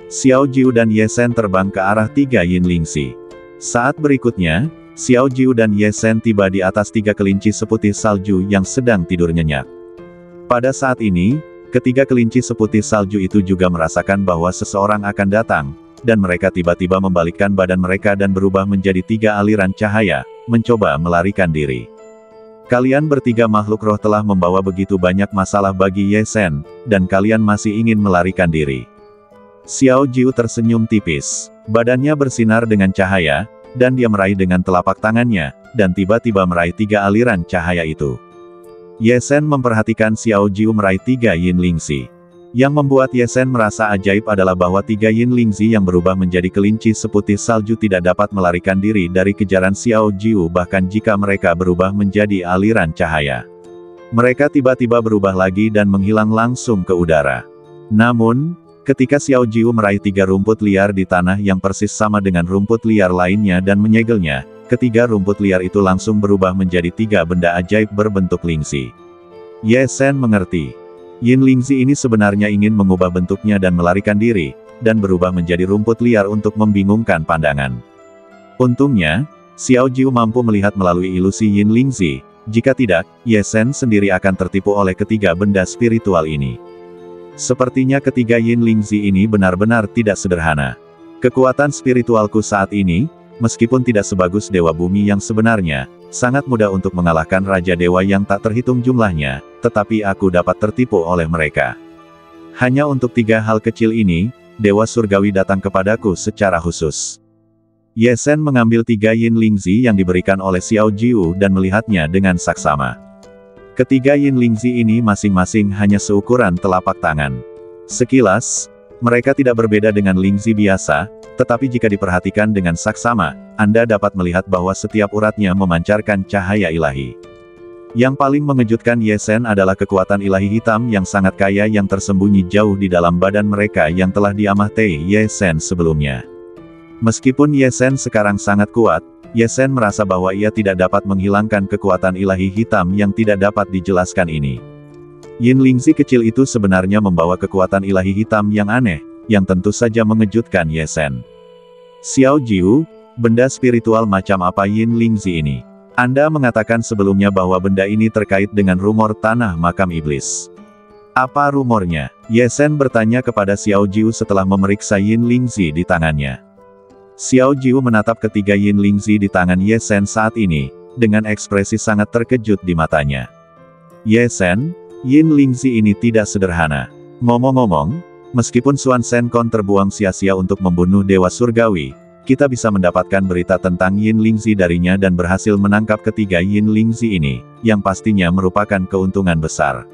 Speaker 1: Xiao Jiu dan Ye Sen terbang ke arah 3 Yin Lingxi. Saat berikutnya, Xiao Jiu dan Ye Sen tiba di atas 3 kelinci seputih salju yang sedang tidur nyenyak. Pada saat ini, ketiga kelinci seputih salju itu juga merasakan bahwa seseorang akan datang, dan mereka tiba-tiba membalikkan badan mereka dan berubah menjadi 3 aliran cahaya, mencoba melarikan diri. Kalian bertiga makhluk roh telah membawa begitu banyak masalah bagi Ye Sen, dan kalian masih ingin melarikan diri. Xiao Jiu tersenyum tipis. Badannya bersinar dengan cahaya, dan dia meraih dengan telapak tangannya, dan tiba-tiba meraih 3 aliran cahaya itu. Ye Sen memperhatikan Xiao Jiu meraih 3 Yin Lingxi. Yang membuat Ye Sen merasa ajaib adalah bahwa 3 Yin Lingxi yang berubah menjadi kelinci seputih salju tidak dapat melarikan diri dari kejaran Xiao Jiu bahkan jika mereka berubah menjadi aliran cahaya. Mereka tiba-tiba berubah lagi dan menghilang langsung ke udara. Namun, ketika Xiao Jiu meraih 3 rumput liar di tanah yang persis sama dengan rumput liar lainnya dan menyegelnya, ketiga rumput liar itu langsung berubah menjadi 3 benda ajaib berbentuk lingxi. Ye Sen mengerti. Yin Lingxi ini sebenarnya ingin mengubah bentuknya dan melarikan diri, dan berubah menjadi rumput liar untuk membingungkan pandangan. Untungnya, Xiao Jiu mampu melihat melalui ilusi Yin Lingxi, jika tidak, Ye Sen sendiri akan tertipu oleh ketiga benda spiritual ini. Sepertinya ketiga Yin Lingxi ini benar-benar tidak sederhana. Kekuatan spiritualku saat ini, meskipun tidak sebagus Dewa Bumi yang sebenarnya, sangat mudah untuk mengalahkan Raja Dewa yang tak terhitung jumlahnya, tetapi aku dapat tertipu oleh mereka. Hanya untuk 3 hal kecil ini, Dewa Surgawi datang kepadaku secara khusus. Ye Sen mengambil 3 Yin Lingxi yang diberikan oleh Xiao Jiu dan melihatnya dengan saksama. Ketiga Yin Lingxi ini masing-masing hanya seukuran telapak tangan. Sekilas, mereka tidak berbeda dengan Lingxi biasa, tetapi jika diperhatikan dengan saksama, Anda dapat melihat bahwa setiap uratnya memancarkan cahaya ilahi. Yang paling mengejutkan Ye Sen adalah kekuatan ilahi hitam yang sangat kaya yang tersembunyi jauh di dalam badan mereka yang telah diamati Ye Sen sebelumnya. Meskipun Ye Sen sekarang sangat kuat, Ye Sen merasa bahwa ia tidak dapat menghilangkan kekuatan ilahi hitam yang tidak dapat dijelaskan ini. Yin Lingxi kecil itu sebenarnya membawa kekuatan ilahi hitam yang aneh, yang tentu saja mengejutkan Ye Sen. Xiao Jiu, benda spiritual macam apa Yin Lingxi ini? Anda mengatakan sebelumnya bahwa benda ini terkait dengan rumor tanah makam iblis. Apa rumornya? Ye Sen bertanya kepada Xiao Jiu setelah memeriksa Yin Lingxi di tangannya. Xiao Jiu menatap ketiga Yin Lingxi di tangan Ye Sen saat ini, dengan ekspresi sangat terkejut di matanya. Ye Sen, Yin Lingxi ini tidak sederhana. Ngomong-ngomong, meskipun Xuan Shenkong terbuang sia-sia untuk membunuh Dewa Surgawi, kita bisa mendapatkan berita tentang Yin Lingxi darinya dan berhasil menangkap ketiga Yin Lingxi ini, yang pastinya merupakan keuntungan besar.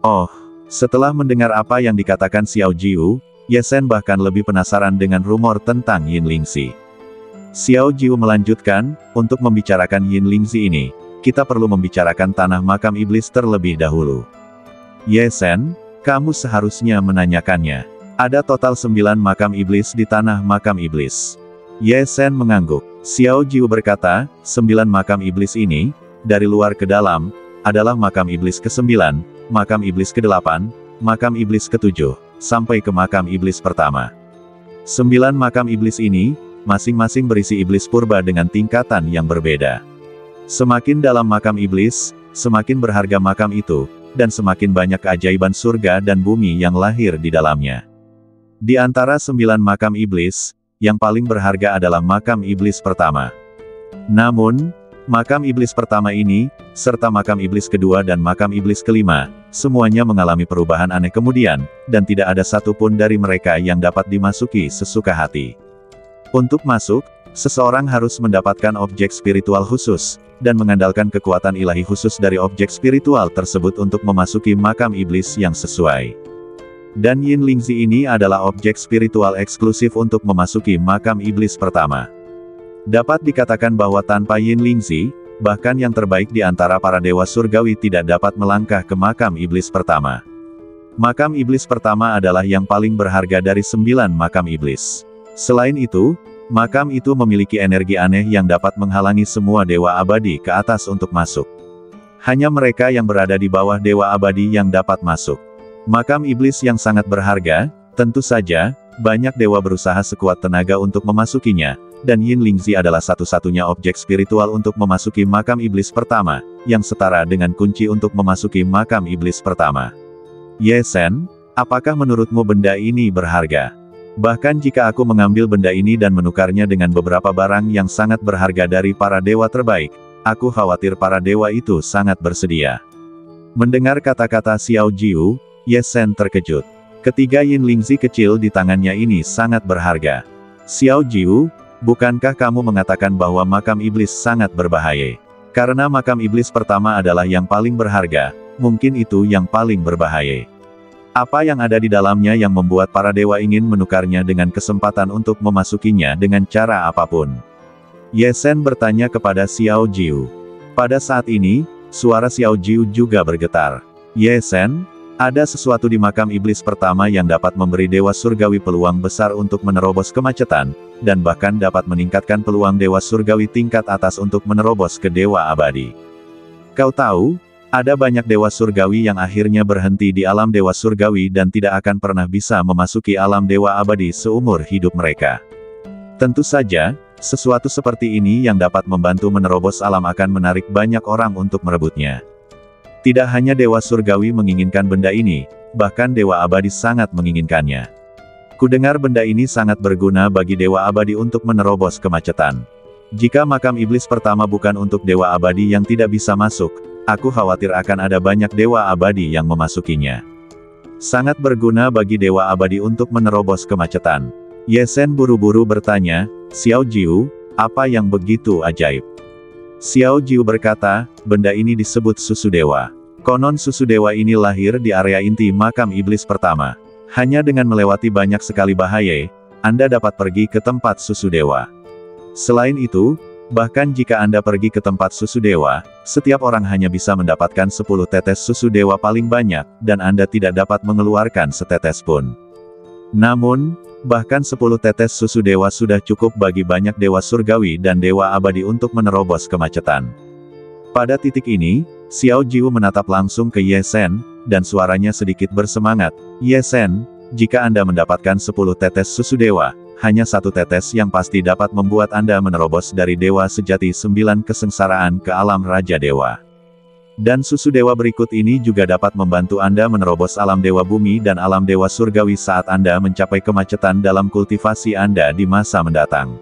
Speaker 1: Oh, setelah mendengar apa yang dikatakan Xiao Jiu, Ye Sen bahkan lebih penasaran dengan rumor tentang Yin Lingxi. Xiao Jiu melanjutkan, untuk membicarakan Yin Lingxi ini, kita perlu membicarakan tanah makam iblis terlebih dahulu. Ye Sen, kamu seharusnya menanyakannya. Ada total 9 makam iblis di tanah makam iblis. Ye Sen mengangguk. Xiao Jiu berkata, 9 makam iblis ini, dari luar ke dalam, adalah makam iblis ke-9, makam iblis ke-8, makam iblis ke-7, sampai ke makam iblis pertama. 9 makam iblis ini, masing-masing berisi iblis purba dengan tingkatan yang berbeda. Semakin dalam makam iblis, semakin berharga makam itu, dan semakin banyak keajaiban surga dan bumi yang lahir di dalamnya. Di antara 9 makam iblis, yang paling berharga adalah makam iblis pertama. Namun, makam iblis pertama ini, serta makam iblis kedua dan makam iblis kelima, semuanya mengalami perubahan aneh kemudian, dan tidak ada satupun dari mereka yang dapat dimasuki sesuka hati. Untuk masuk, seseorang harus mendapatkan objek spiritual khusus, dan mengandalkan kekuatan ilahi khusus dari objek spiritual tersebut untuk memasuki makam iblis yang sesuai. Dan Yin Lingzi ini adalah objek spiritual eksklusif untuk memasuki makam iblis pertama. Dapat dikatakan bahwa tanpa Yin Lingzi, bahkan yang terbaik di antara para dewa surgawi tidak dapat melangkah ke makam iblis pertama. Makam iblis pertama adalah yang paling berharga dari 9 makam iblis. Selain itu, makam itu memiliki energi aneh yang dapat menghalangi semua dewa abadi ke atas untuk masuk. Hanya mereka yang berada di bawah dewa abadi yang dapat masuk. Makam iblis yang sangat berharga, tentu saja, banyak dewa berusaha sekuat tenaga untuk memasukinya, dan Yin Lingzi adalah satu-satunya objek spiritual untuk memasuki makam iblis pertama, yang setara dengan kunci untuk memasuki makam iblis pertama. Ye Sen, apakah menurutmu benda ini berharga? Bahkan jika aku mengambil benda ini dan menukarnya dengan beberapa barang yang sangat berharga dari para dewa terbaik, aku khawatir para dewa itu sangat bersedia. Mendengar kata-kata Xiao Jiu, Ye Sen terkejut. Ketiga Yin Lingzi kecil di tangannya ini sangat berharga. Xiao Jiu, bukankah kamu mengatakan bahwa makam iblis sangat berbahaya? Karena makam iblis pertama adalah yang paling berharga, mungkin itu yang paling berbahaya. Apa yang ada di dalamnya yang membuat para dewa ingin menukarnya dengan kesempatan untuk memasukinya dengan cara apapun? Ye Sen bertanya kepada Xiao Jiu. Pada saat ini, suara Xiao Jiu juga bergetar. Ye Sen, ada sesuatu di makam iblis pertama yang dapat memberi dewa surgawi peluang besar untuk menerobos kemacetan, dan bahkan dapat meningkatkan peluang dewa surgawi tingkat atas untuk menerobos ke dewa abadi. Kau tahu, ada banyak dewa surgawi yang akhirnya berhenti di alam dewa surgawi dan tidak akan pernah bisa memasuki alam dewa abadi seumur hidup mereka. Tentu saja, sesuatu seperti ini yang dapat membantu menerobos alam akan menarik banyak orang untuk merebutnya. Tidak hanya dewa surgawi menginginkan benda ini, bahkan dewa abadi sangat menginginkannya. Kudengar benda ini sangat berguna bagi dewa abadi untuk menerobos kemacetan. Jika makam iblis pertama bukan untuk dewa abadi yang tidak bisa masuk, aku khawatir akan ada banyak dewa abadi yang memasukinya. Sangat berguna bagi dewa abadi untuk menerobos kemacetan. Ye Sen buru-buru bertanya, Xiao Jiu, apa yang begitu ajaib? Xiao Jiu berkata, benda ini disebut susu dewa. Konon susu dewa ini lahir di area inti makam iblis pertama. Hanya dengan melewati banyak sekali bahaya, Anda dapat pergi ke tempat susu dewa. Selain itu, bahkan jika Anda pergi ke tempat susu dewa, setiap orang hanya bisa mendapatkan 10 tetes susu dewa paling banyak, dan Anda tidak dapat mengeluarkan setetes pun. Namun, bahkan 10 tetes susu dewa sudah cukup bagi banyak dewa surgawi dan dewa abadi untuk menerobos kemacetan. Pada titik ini, Xiao Jiu menatap langsung ke Ye Sen, dan suaranya sedikit bersemangat, Ye Sen, jika Anda mendapatkan 10 tetes susu dewa, hanya 1 tetes yang pasti dapat membuat Anda menerobos dari dewa sejati 9 kesengsaraan ke alam Raja Dewa. Dan susu dewa berikut ini juga dapat membantu Anda menerobos alam dewa bumi dan alam dewa surgawi saat Anda mencapai kemacetan dalam kultivasi Anda di masa mendatang.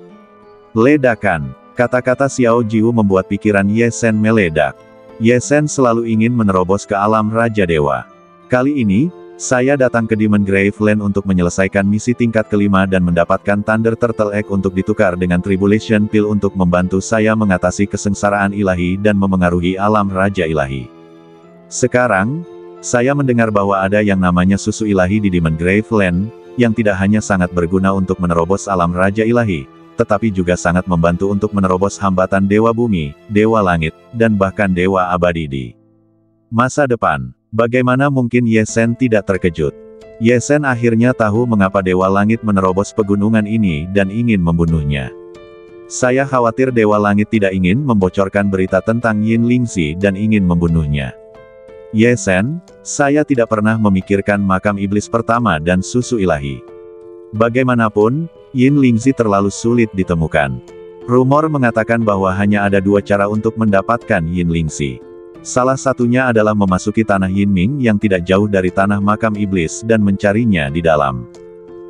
Speaker 1: Ledakan. Kata-kata Xiao Jiu membuat pikiran Ye Sen meledak. Ye Sen selalu ingin menerobos ke alam Raja Dewa. Kali ini, saya datang ke Demon Graveland untuk menyelesaikan misi tingkat kelima dan mendapatkan Thunder Turtle Egg untuk ditukar dengan Tribulation Pill untuk membantu saya mengatasi kesengsaraan ilahi dan memengaruhi alam Raja Ilahi. Sekarang, saya mendengar bahwa ada yang namanya susu ilahi di Demon Graveland, yang tidak hanya sangat berguna untuk menerobos alam Raja Ilahi, tetapi juga sangat membantu untuk menerobos hambatan Dewa Bumi, Dewa Langit, dan bahkan Dewa Abadi di masa depan. Bagaimana mungkin Ye Sen tidak terkejut? Ye Sen akhirnya tahu mengapa Dewa Langit menerobos pegunungan ini dan ingin membunuhnya. Saya khawatir Dewa Langit tidak ingin membocorkan berita tentang Yin Lingzi dan ingin membunuhnya. Ye Sen, saya tidak pernah memikirkan makam iblis pertama dan susu ilahi. Bagaimanapun, Yin Lingzi terlalu sulit ditemukan. Rumor mengatakan bahwa hanya ada dua cara untuk mendapatkan Yin Lingzi. Salah satunya adalah memasuki tanah Yinming yang tidak jauh dari tanah makam iblis dan mencarinya di dalam.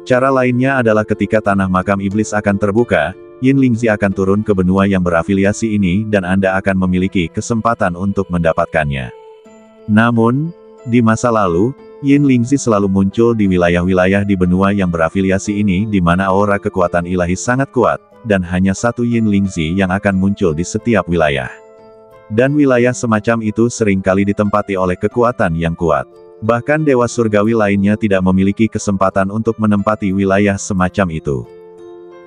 Speaker 1: Cara lainnya adalah ketika tanah makam iblis akan terbuka, Yin Lingzi akan turun ke benua yang berafiliasi ini dan Anda akan memiliki kesempatan untuk mendapatkannya. Namun, di masa lalu, Yin Lingzi selalu muncul di wilayah-wilayah di benua yang berafiliasi ini di mana aura kekuatan ilahi sangat kuat, dan hanya satu Yin Lingzi yang akan muncul di setiap wilayah. Dan wilayah semacam itu seringkali ditempati oleh kekuatan yang kuat. Bahkan dewa surgawi lainnya tidak memiliki kesempatan untuk menempati wilayah semacam itu.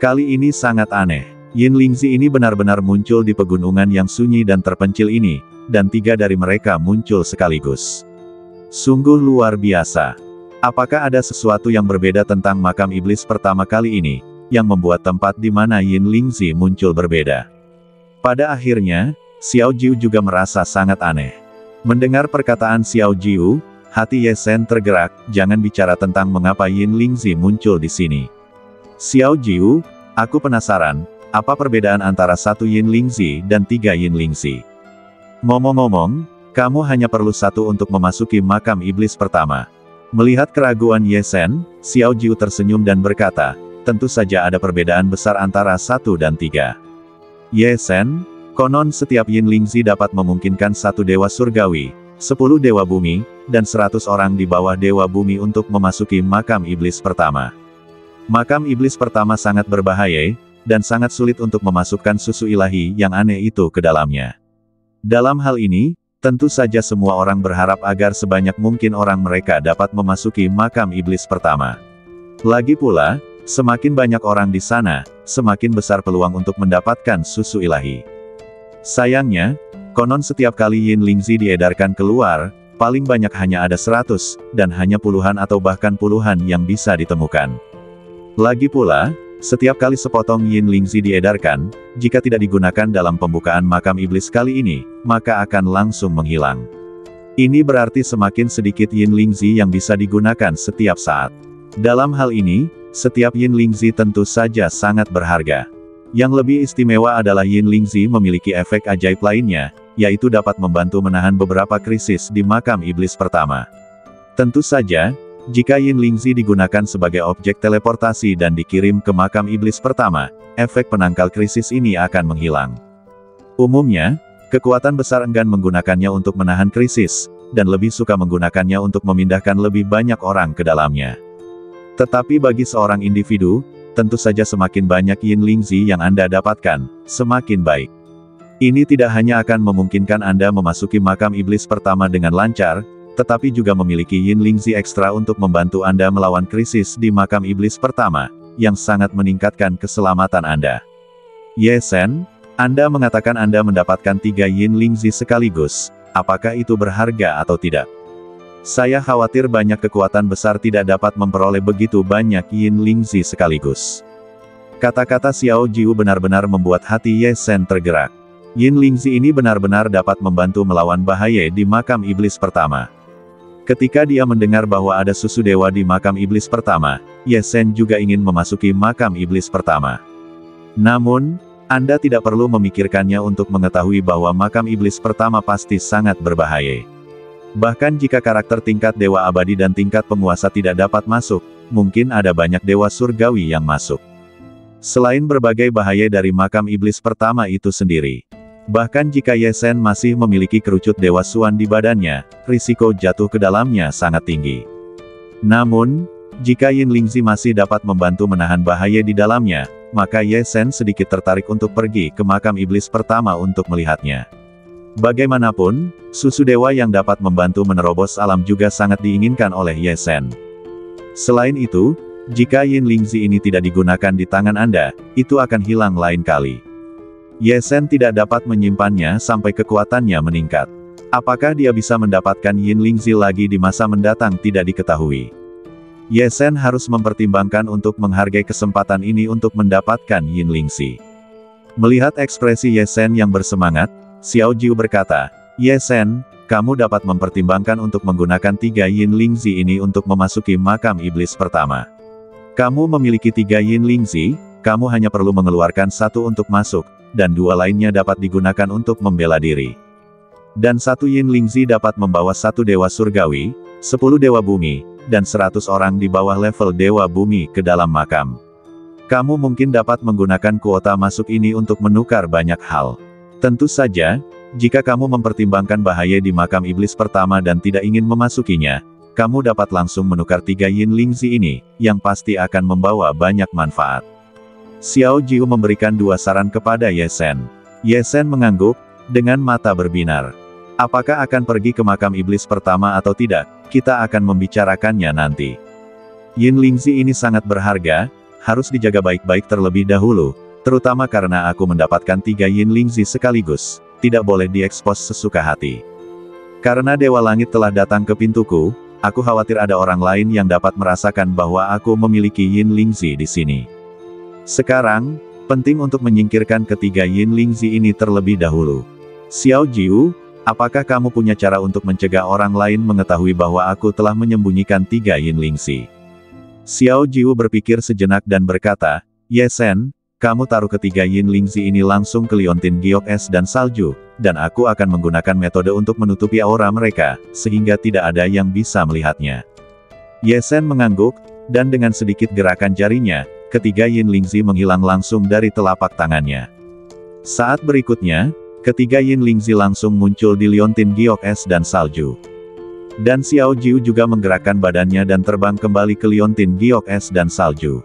Speaker 1: Kali ini sangat aneh. Yin Lingzi ini benar-benar muncul di pegunungan yang sunyi dan terpencil ini, dan tiga dari mereka muncul sekaligus. Sungguh luar biasa. Apakah ada sesuatu yang berbeda tentang makam iblis pertama kali ini, yang membuat tempat di mana Yin Lingzi muncul berbeda? Pada akhirnya, Xiao Jiu juga merasa sangat aneh. Mendengar perkataan Xiao Jiu, hati Ye Sen tergerak. Jangan bicara tentang mengapa Yin Lingzi muncul di sini. Xiao Jiu, aku penasaran, apa perbedaan antara satu Yin Lingzi dan tiga Yin Lingzi? Ngomong-ngomong, kamu hanya perlu satu untuk memasuki makam iblis pertama. Melihat keraguan Ye Sen, Xiao Jiu tersenyum dan berkata, tentu saja ada perbedaan besar antara satu dan tiga. Ye Sen, konon setiap Yin Lingzi dapat memungkinkan satu dewa surgawi, 10 dewa bumi, dan 100 orang di bawah dewa bumi untuk memasuki makam iblis pertama. Makam iblis pertama sangat berbahaya, dan sangat sulit untuk memasukkan susu ilahi yang aneh itu ke dalamnya. Dalam hal ini, tentu saja semua orang berharap agar sebanyak mungkin orang mereka dapat memasuki makam iblis pertama. Lagi pula, semakin banyak orang di sana, semakin besar peluang untuk mendapatkan susu ilahi. Sayangnya, konon setiap kali Yin Lingzi diedarkan keluar, paling banyak hanya ada 100, dan hanya puluhan atau bahkan puluhan yang bisa ditemukan. Lagi pula, setiap kali sepotong Yin Lingzi diedarkan, jika tidak digunakan dalam pembukaan makam iblis kali ini, maka akan langsung menghilang. Ini berarti semakin sedikit Yin Lingzi yang bisa digunakan setiap saat. Dalam hal ini, setiap Yin Lingzi tentu saja sangat berharga. Yang lebih istimewa adalah Yin Lingzi memiliki efek ajaib lainnya, yaitu dapat membantu menahan beberapa krisis di makam iblis pertama. Tentu saja, jika Yin Lingzi digunakan sebagai objek teleportasi dan dikirim ke makam iblis pertama, efek penangkal krisis ini akan menghilang. Umumnya, kekuatan besar enggan menggunakannya untuk menahan krisis, dan lebih suka menggunakannya untuk memindahkan lebih banyak orang ke dalamnya. Tetapi bagi seorang individu, tentu saja semakin banyak Yin Lingzi yang Anda dapatkan, semakin baik. Ini tidak hanya akan memungkinkan Anda memasuki makam iblis pertama dengan lancar, tetapi juga memiliki Yin Lingzi ekstra untuk membantu Anda melawan krisis di makam iblis pertama, yang sangat meningkatkan keselamatan Anda. Ye Sen, Anda mengatakan Anda mendapatkan 3 Yin Lingzi sekaligus, apakah itu berharga atau tidak? Saya khawatir banyak kekuatan besar tidak dapat memperoleh begitu banyak Yin Lingzi sekaligus. Kata-kata Xiao Jiu benar-benar membuat hati Ye Sen tergerak. Yin Lingzi ini benar-benar dapat membantu melawan bahaya di makam iblis pertama. Ketika dia mendengar bahwa ada susu dewa di makam iblis pertama, Ye Sen juga ingin memasuki makam iblis pertama. Namun, Anda tidak perlu memikirkannya untuk mengetahui bahwa makam iblis pertama pasti sangat berbahaya. Bahkan jika karakter tingkat dewa abadi dan tingkat penguasa tidak dapat masuk, mungkin ada banyak dewa surgawi yang masuk. Selain berbagai bahaya dari makam iblis pertama itu sendiri. Bahkan jika Ye Sen masih memiliki kerucut Dewa Suan di badannya, risiko jatuh ke dalamnya sangat tinggi. Namun, jika Yin Lingzi masih dapat membantu menahan bahaya di dalamnya, maka Ye Sen sedikit tertarik untuk pergi ke makam iblis pertama untuk melihatnya. Bagaimanapun, susu dewa yang dapat membantu menerobos alam juga sangat diinginkan oleh Ye Sen. Selain itu, jika Yin Lingzi ini tidak digunakan di tangan Anda, itu akan hilang lain kali. Ye Sen tidak dapat menyimpannya sampai kekuatannya meningkat. Apakah dia bisa mendapatkan Yin Lingzi lagi di masa mendatang tidak diketahui. Ye Sen harus mempertimbangkan untuk menghargai kesempatan ini untuk mendapatkan Yin Lingzi. Melihat ekspresi Ye Sen yang bersemangat, Xiao Jiu berkata, Ye Sen, kamu dapat mempertimbangkan untuk menggunakan 3 Yin Lingzi ini untuk memasuki makam iblis pertama. Kamu memiliki 3 Yin Lingzi, kamu hanya perlu mengeluarkan 1 untuk masuk, dan 2 lainnya dapat digunakan untuk membela diri. Dan 1 Yin Lingzi dapat membawa 1 dewa surgawi, 10 dewa bumi, dan 100 orang di bawah level dewa bumi ke dalam makam. Kamu mungkin dapat menggunakan kuota masuk ini untuk menukar banyak hal. Tentu saja, jika kamu mempertimbangkan bahaya di makam iblis pertama dan tidak ingin memasukinya, kamu dapat langsung menukar 3 Yin Lingzi ini, yang pasti akan membawa banyak manfaat. Xiao Jiu memberikan 2 saran kepada Ye Shen. Ye Shen mengangguk, dengan mata berbinar. Apakah akan pergi ke makam iblis pertama atau tidak, kita akan membicarakannya nanti. Yin Lingzi ini sangat berharga, harus dijaga baik-baik terlebih dahulu, terutama karena aku mendapatkan 3 Yin Lingzi sekaligus, tidak boleh diekspos sesuka hati. Karena Dewa Langit telah datang ke pintuku, aku khawatir ada orang lain yang dapat merasakan bahwa aku memiliki Yin Lingzi di sini. Sekarang, penting untuk menyingkirkan ketiga Yin Lingzi ini terlebih dahulu. Xiao Jiu, apakah kamu punya cara untuk mencegah orang lain mengetahui bahwa aku telah menyembunyikan 3 Yin Lingzi? Xiao Jiu berpikir sejenak dan berkata, Ye Shen, kamu taruh ketiga Yin Lingzi ini langsung ke liontin giok es dan salju, dan aku akan menggunakan metode untuk menutupi aura mereka, sehingga tidak ada yang bisa melihatnya. Ye Shen mengangguk, dan dengan sedikit gerakan jarinya, ketiga Yin Lingzi menghilang langsung dari telapak tangannya. Saat berikutnya, ketiga Yin Lingzi langsung muncul di liontin giok es dan salju. Dan Xiao Jiu juga menggerakkan badannya dan terbang kembali ke liontin giok es dan salju.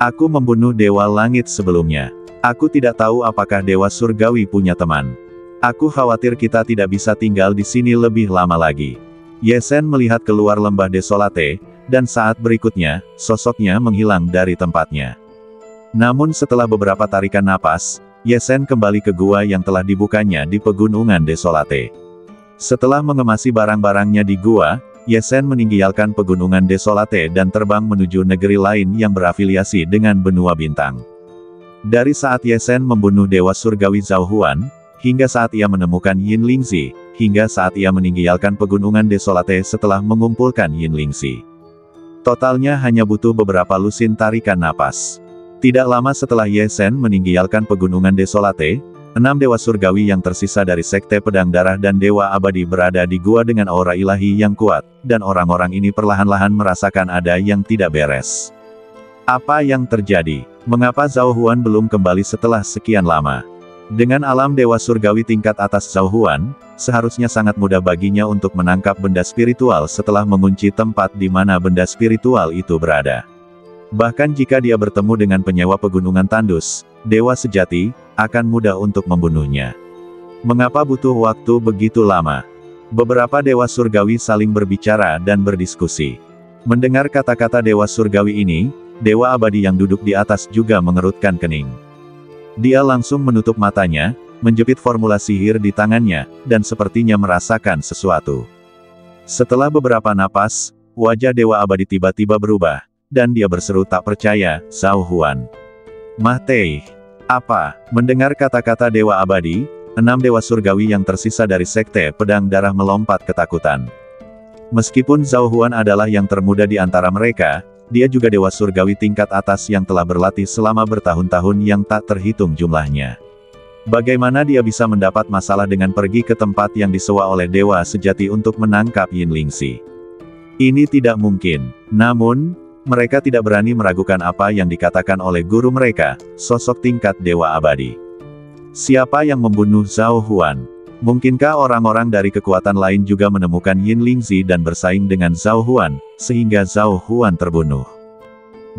Speaker 1: Aku membunuh Dewa Langit sebelumnya. Aku tidak tahu apakah Dewa Surgawi punya teman. Aku khawatir kita tidak bisa tinggal di sini lebih lama lagi. Ye Shen melihat keluar lembah desolate, dan saat berikutnya, sosoknya menghilang dari tempatnya. Namun setelah beberapa tarikan napas, Ye Shen kembali ke gua yang telah dibukanya di pegunungan desolate. Setelah mengemasi barang-barangnya di gua, Ye Shen meninggalkan pegunungan desolate dan terbang menuju negeri lain yang berafiliasi dengan benua bintang. Dari saat Ye Shen membunuh Dewa Surgawi Zhao Huan, hingga saat ia menemukan Yin Lingzi, hingga saat ia meninggalkan pegunungan desolate setelah mengumpulkan Yin Lingzi. Totalnya hanya butuh beberapa lusin tarikan napas. Tidak lama setelah Ye Shen meninggalkan pegunungan desolate, 6 Dewa Surgawi yang tersisa dari Sekte Pedang Darah dan Dewa Abadi berada di gua dengan aura ilahi yang kuat, dan orang-orang ini perlahan-lahan merasakan ada yang tidak beres. Apa yang terjadi? Mengapa Zhao Huan belum kembali setelah sekian lama? Dengan alam Dewa Surgawi tingkat atas Zhao Huan, seharusnya sangat mudah baginya untuk menangkap benda spiritual setelah mengunci tempat di mana benda spiritual itu berada. Bahkan jika dia bertemu dengan penyewa pegunungan tandus, dewa sejati, akan mudah untuk membunuhnya. Mengapa butuh waktu begitu lama? Beberapa dewa surgawi saling berbicara dan berdiskusi. Mendengar kata-kata dewa surgawi ini, dewa abadi yang duduk di atas juga mengerutkan kening. Dia langsung menutup matanya, menjepit formula sihir di tangannya, dan sepertinya merasakan sesuatu. Setelah beberapa napas, wajah dewa abadi tiba-tiba berubah, dan dia berseru tak percaya, Zhao Huan. Mah Tei. Apa? Mendengar kata-kata dewa abadi, 6 dewa surgawi yang tersisa dari Sekte Pedang Darah melompat ketakutan. Meskipun Zhao Huan adalah yang termuda di antara mereka, dia juga dewa surgawi tingkat atas yang telah berlatih selama bertahun-tahun yang tak terhitung jumlahnya. Bagaimana dia bisa mendapat masalah dengan pergi ke tempat yang disewa oleh dewa sejati untuk menangkap Yin Lingzi? Ini tidak mungkin. Namun, mereka tidak berani meragukan apa yang dikatakan oleh guru mereka, sosok tingkat dewa abadi. Siapa yang membunuh Zhao Huan? Mungkinkah orang-orang dari kekuatan lain juga menemukan Yin Lingzi dan bersaing dengan Zhao Huan, sehingga Zhao Huan terbunuh?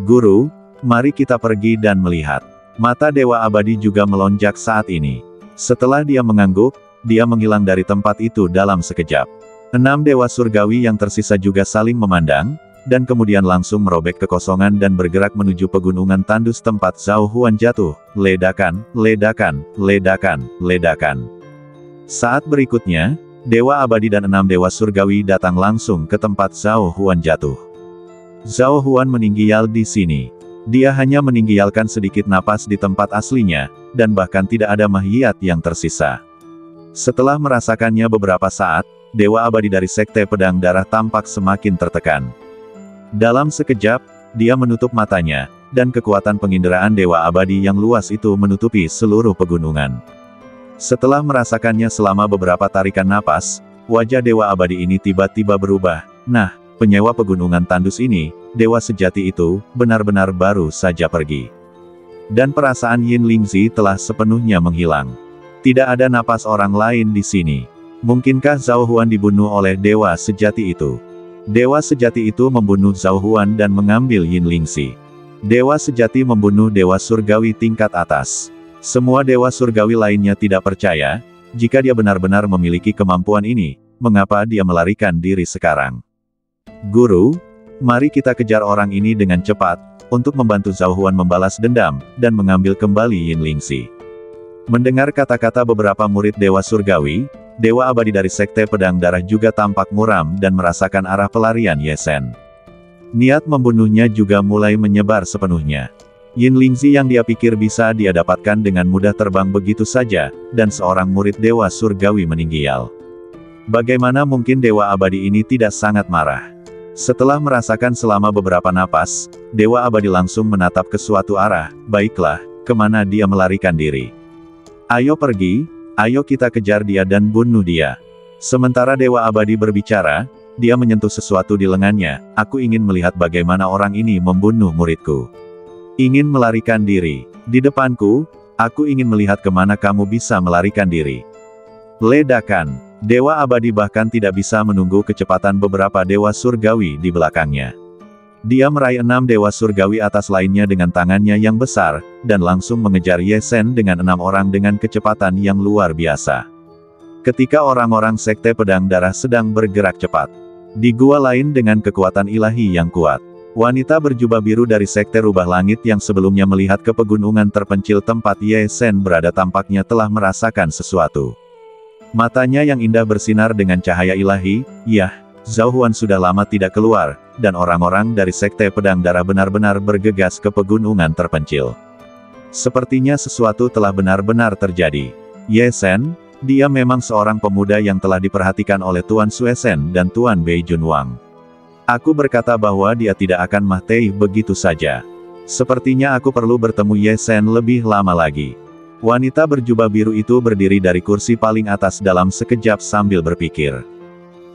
Speaker 1: Guru, mari kita pergi dan melihat. Mata dewa abadi juga melonjak saat ini. Setelah dia mengangguk, dia menghilang dari tempat itu dalam sekejap. 6 dewa surgawi yang tersisa juga saling memandang, dan kemudian langsung merobek kekosongan dan bergerak menuju pegunungan tandus tempat Zhao Huan jatuh. Ledakan, ledakan, ledakan, ledakan. Saat berikutnya, Dewa Abadi dan 6 Dewa Surgawi datang langsung ke tempat Zhao Huan jatuh. Zhao Huan meninggal di sini. Dia hanya meninggalkan sedikit napas di tempat aslinya, dan bahkan tidak ada mahiyat yang tersisa. Setelah merasakannya beberapa saat, Dewa Abadi dari Sekte Pedang Darah tampak semakin tertekan. Dalam sekejap, dia menutup matanya, dan kekuatan penginderaan Dewa Abadi yang luas itu menutupi seluruh pegunungan. Setelah merasakannya selama beberapa tarikan napas, wajah Dewa Abadi ini tiba-tiba berubah. Nah, penyewa pegunungan tandus ini, dewa sejati itu, benar-benar baru saja pergi. Dan perasaan Yin Lingzi telah sepenuhnya menghilang. Tidak ada napas orang lain di sini. Mungkinkah Zhao Huan dibunuh oleh dewa sejati itu? Dewa sejati itu membunuh Zhao Huan dan mengambil Yin Lingzi. Dewa sejati membunuh dewa surgawi tingkat atas. Semua dewa surgawi lainnya tidak percaya, jika dia benar-benar memiliki kemampuan ini, mengapa dia melarikan diri sekarang? Guru, mari kita kejar orang ini dengan cepat, untuk membantu Zhao Huan membalas dendam, dan mengambil kembali Yin Lingzi. Mendengar kata-kata beberapa murid dewa surgawi, Dewa Abadi dari Sekte Pedang Darah juga tampak muram dan merasakan arah pelarian Ye Zhen. Niat membunuhnya juga mulai menyebar sepenuhnya. Yin Lingzi yang dia pikir bisa dia dapatkan dengan mudah terbang begitu saja, dan seorang murid Dewa Surgawi meninggal. Bagaimana mungkin Dewa Abadi ini tidak sangat marah? Setelah merasakan selama beberapa napas, Dewa Abadi langsung menatap ke suatu arah. Baiklah, kemana dia melarikan diri? Ayo pergi. Ayo kita kejar dia dan bunuh dia. Sementara Dewa Abadi berbicara, dia menyentuh sesuatu di lengannya. Aku ingin melihat bagaimana orang ini membunuh muridku. Ingin melarikan diri. Di depanku, aku ingin melihat kemana kamu bisa melarikan diri. Ledakan. Dewa Abadi bahkan tidak bisa menunggu kecepatan beberapa dewa surgawi di belakangnya. Dia meraih 6 dewa surgawi atas lainnya dengan tangannya yang besar, dan langsung mengejar Ye Zhen dengan 6 orang dengan kecepatan yang luar biasa. Ketika orang-orang Sekte Pedang Darah sedang bergerak cepat. Di gua lain dengan kekuatan ilahi yang kuat. Wanita berjubah biru dari Sekte Rubah Langit yang sebelumnya melihat ke pegunungan terpencil tempat Ye Zhen berada tampaknya telah merasakan sesuatu. Matanya yang indah bersinar dengan cahaya ilahi. Yah, Zhao Huan sudah lama tidak keluar, dan orang-orang dari Sekte Pedang Darah benar-benar bergegas ke pegunungan terpencil. Sepertinya sesuatu telah benar-benar terjadi. Ye Zhen, dia memang seorang pemuda yang telah diperhatikan oleh Tuan Xue Zhen dan Tuan Bei Junwang. Aku berkata bahwa dia tidak akan mati begitu saja. Sepertinya aku perlu bertemu Ye Zhen lebih lama lagi. Wanita berjubah biru itu berdiri dari kursi paling atas dalam sekejap sambil berpikir.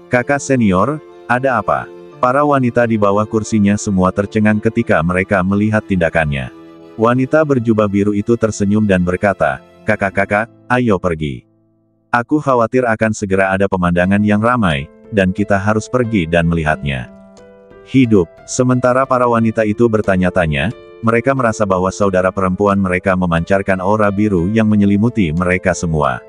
Speaker 1: Kakak senior, ada apa? Para wanita di bawah kursinya semua tercengang ketika mereka melihat tindakannya. Wanita berjubah biru itu tersenyum dan berkata, kakak-kakak, ayo pergi. Aku khawatir akan segera ada pemandangan yang ramai, dan kita harus pergi dan melihatnya. Hidup. Sementara para wanita itu bertanya-tanya, mereka merasa bahwa saudara perempuan mereka memancarkan aura biru yang menyelimuti mereka semua.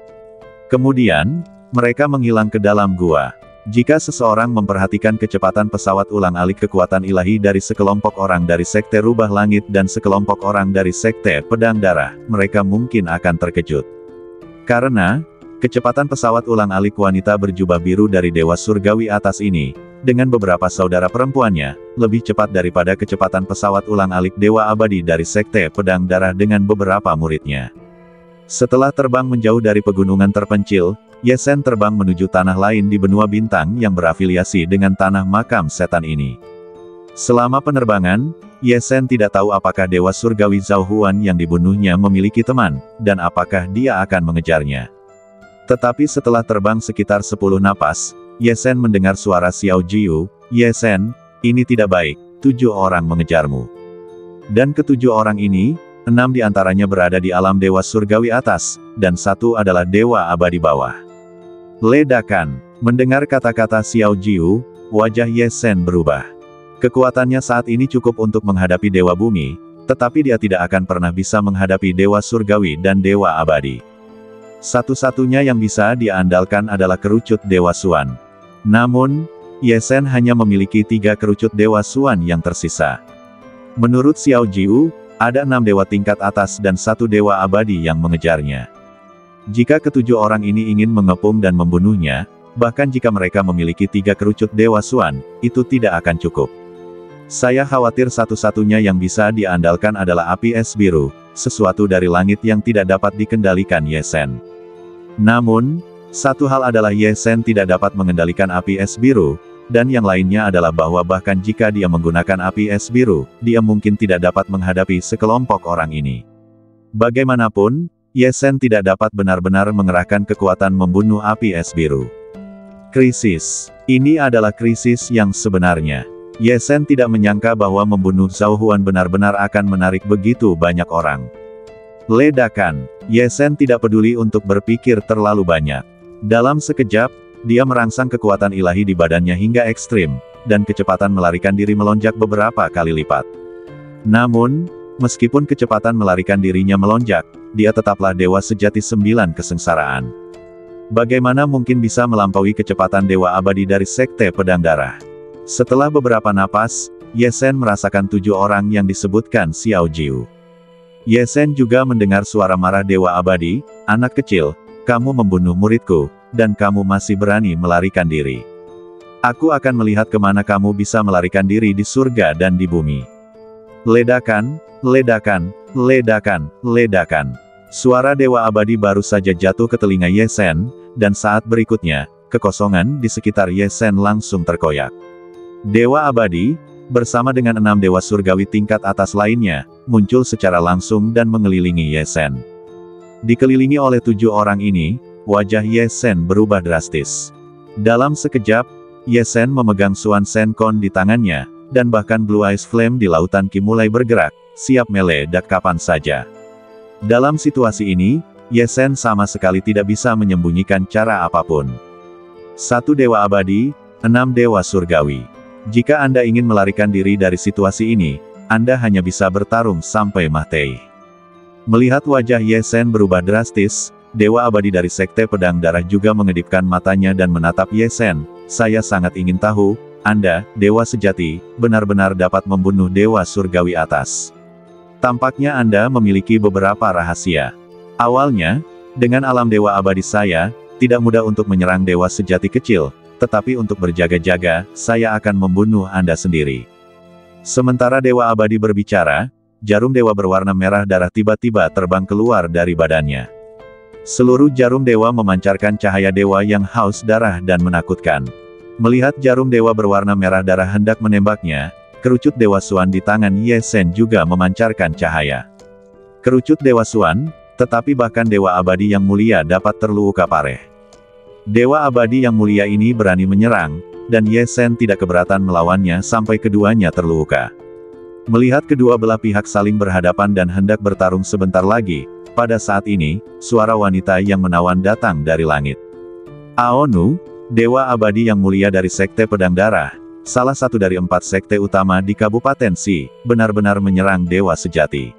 Speaker 1: Kemudian, mereka menghilang ke dalam gua. Jika seseorang memperhatikan kecepatan pesawat ulang-alik kekuatan ilahi dari sekelompok orang dari Sekte Rubah Langit dan sekelompok orang dari Sekte Pedang Darah, mereka mungkin akan terkejut. Karena, kecepatan pesawat ulang-alik wanita berjubah biru dari Dewa Surgawi atas ini, dengan beberapa saudara perempuannya, lebih cepat daripada kecepatan pesawat ulang-alik Dewa Abadi dari Sekte Pedang Darah dengan beberapa muridnya. Setelah terbang menjauh dari pegunungan terpencil, Ye Zhen terbang menuju tanah lain di benua bintang yang berafiliasi dengan tanah makam setan ini. Selama penerbangan, Ye Zhen tidak tahu apakah Dewa Surgawi Zhao Huan yang dibunuhnya memiliki teman, dan apakah dia akan mengejarnya. Tetapi setelah terbang sekitar 10 napas, Ye Zhen mendengar suara Xiao Jiu. Ye Zhen, ini tidak baik, 7 orang mengejarmu. Dan ketujuh orang ini, 6 diantaranya berada di alam Dewa Surgawi atas, dan 1 adalah Dewa Abadi bawah. Ledakan. Mendengar kata-kata Xiao Jiu, wajah Ye Zhen berubah. Kekuatannya saat ini cukup untuk menghadapi Dewa Bumi, tetapi dia tidak akan pernah bisa menghadapi Dewa Surgawi dan Dewa Abadi. Satu-satunya yang bisa dia andalkan adalah kerucut Dewa Xuan. Namun, Ye Zhen hanya memiliki 3 kerucut Dewa Xuan yang tersisa. Menurut Xiao Jiu, ada 6 dewa tingkat atas dan 1 Dewa Abadi yang mengejarnya. Jika ketujuh orang ini ingin mengepung dan membunuhnya, bahkan jika mereka memiliki 3 kerucut Dewa Xuan, itu tidak akan cukup. Saya khawatir satu-satunya yang bisa diandalkan adalah api es biru, sesuatu dari langit yang tidak dapat dikendalikan Ye Zhen. Namun, satu hal adalah Ye Zhen tidak dapat mengendalikan api es biru, dan yang lainnya adalah bahwa bahkan jika dia menggunakan api es biru, dia mungkin tidak dapat menghadapi sekelompok orang ini. Bagaimanapun, Ye Sen tidak dapat benar-benar mengerahkan kekuatan membunuh api es biru. Krisis. Ini adalah krisis yang sebenarnya. Ye Sen tidak menyangka bahwa membunuh Zhao Huan benar-benar akan menarik begitu banyak orang. Ledakan. Ye Sen tidak peduli untuk berpikir terlalu banyak. Dalam sekejap, dia merangsang kekuatan ilahi di badannya hingga ekstrim, dan kecepatan melarikan diri melonjak beberapa kali lipat. Namun, meskipun kecepatan melarikan dirinya melonjak, dia tetaplah dewa sejati 9 kesengsaraan. Bagaimana mungkin bisa melampaui kecepatan dewa abadi dari Sekte Pedang Darah? Setelah beberapa napas, Ye Sen merasakan 7 orang yang disebutkan Xiao Jiu. Ye Sen juga mendengar suara marah dewa abadi, "Anak kecil, kamu membunuh muridku, dan kamu masih berani melarikan diri. Aku akan melihat kemana kamu bisa melarikan diri di surga dan di bumi." Ledakan, ledakan, ledakan, ledakan. Suara dewa abadi baru saja jatuh ke telinga Ye Sen, dan saat berikutnya, kekosongan di sekitar Ye Sen langsung terkoyak. Dewa abadi, bersama dengan 6 dewa surgawi tingkat atas lainnya, muncul secara langsung dan mengelilingi Ye Sen. Dikelilingi oleh 7 orang ini, wajah Ye Sen berubah drastis. Dalam sekejap, Ye Sen memegang Xuan Shen Kon di tangannya, dan bahkan Blue Ice Flame di lautan Qi mulai bergerak, siap meledak kapan saja. Dalam situasi ini, Ye Sen sama sekali tidak bisa menyembunyikan cara apapun. 1 dewa abadi, 6 dewa surgawi. Jika Anda ingin melarikan diri dari situasi ini, Anda hanya bisa bertarung sampai mati. Melihat wajah Ye Sen berubah drastis, dewa abadi dari Sekte Pedang Darah juga mengedipkan matanya dan menatap Ye Sen. "Saya sangat ingin tahu, Anda, dewa sejati, benar-benar dapat membunuh dewa surgawi atas. Tampaknya Anda memiliki beberapa rahasia. Awalnya, dengan alam dewa abadi saya, tidak mudah untuk menyerang dewa sejati kecil, tetapi untuk berjaga-jaga, saya akan membunuh Anda sendiri." Sementara dewa abadi berbicara, jarum dewa berwarna merah darah tiba-tiba terbang keluar dari badannya. Seluruh jarum dewa memancarkan cahaya dewa yang haus darah dan menakutkan. Melihat jarum dewa berwarna merah darah hendak menembaknya, kerucut dewa Xuan di tangan Ye Sen juga memancarkan cahaya. Kerucut dewa Xuan, tetapi bahkan dewa abadi yang mulia dapat terluka parah. Dewa abadi yang mulia ini berani menyerang, dan Ye Sen tidak keberatan melawannya sampai keduanya terluka. Melihat kedua belah pihak saling berhadapan dan hendak bertarung sebentar lagi, pada saat ini, suara wanita yang menawan datang dari langit. Aonu, dewa abadi yang mulia dari Sekte Pedang Darah, salah satu dari 4 sekte utama di Kabupaten Xi, benar-benar menyerang dewa sejati.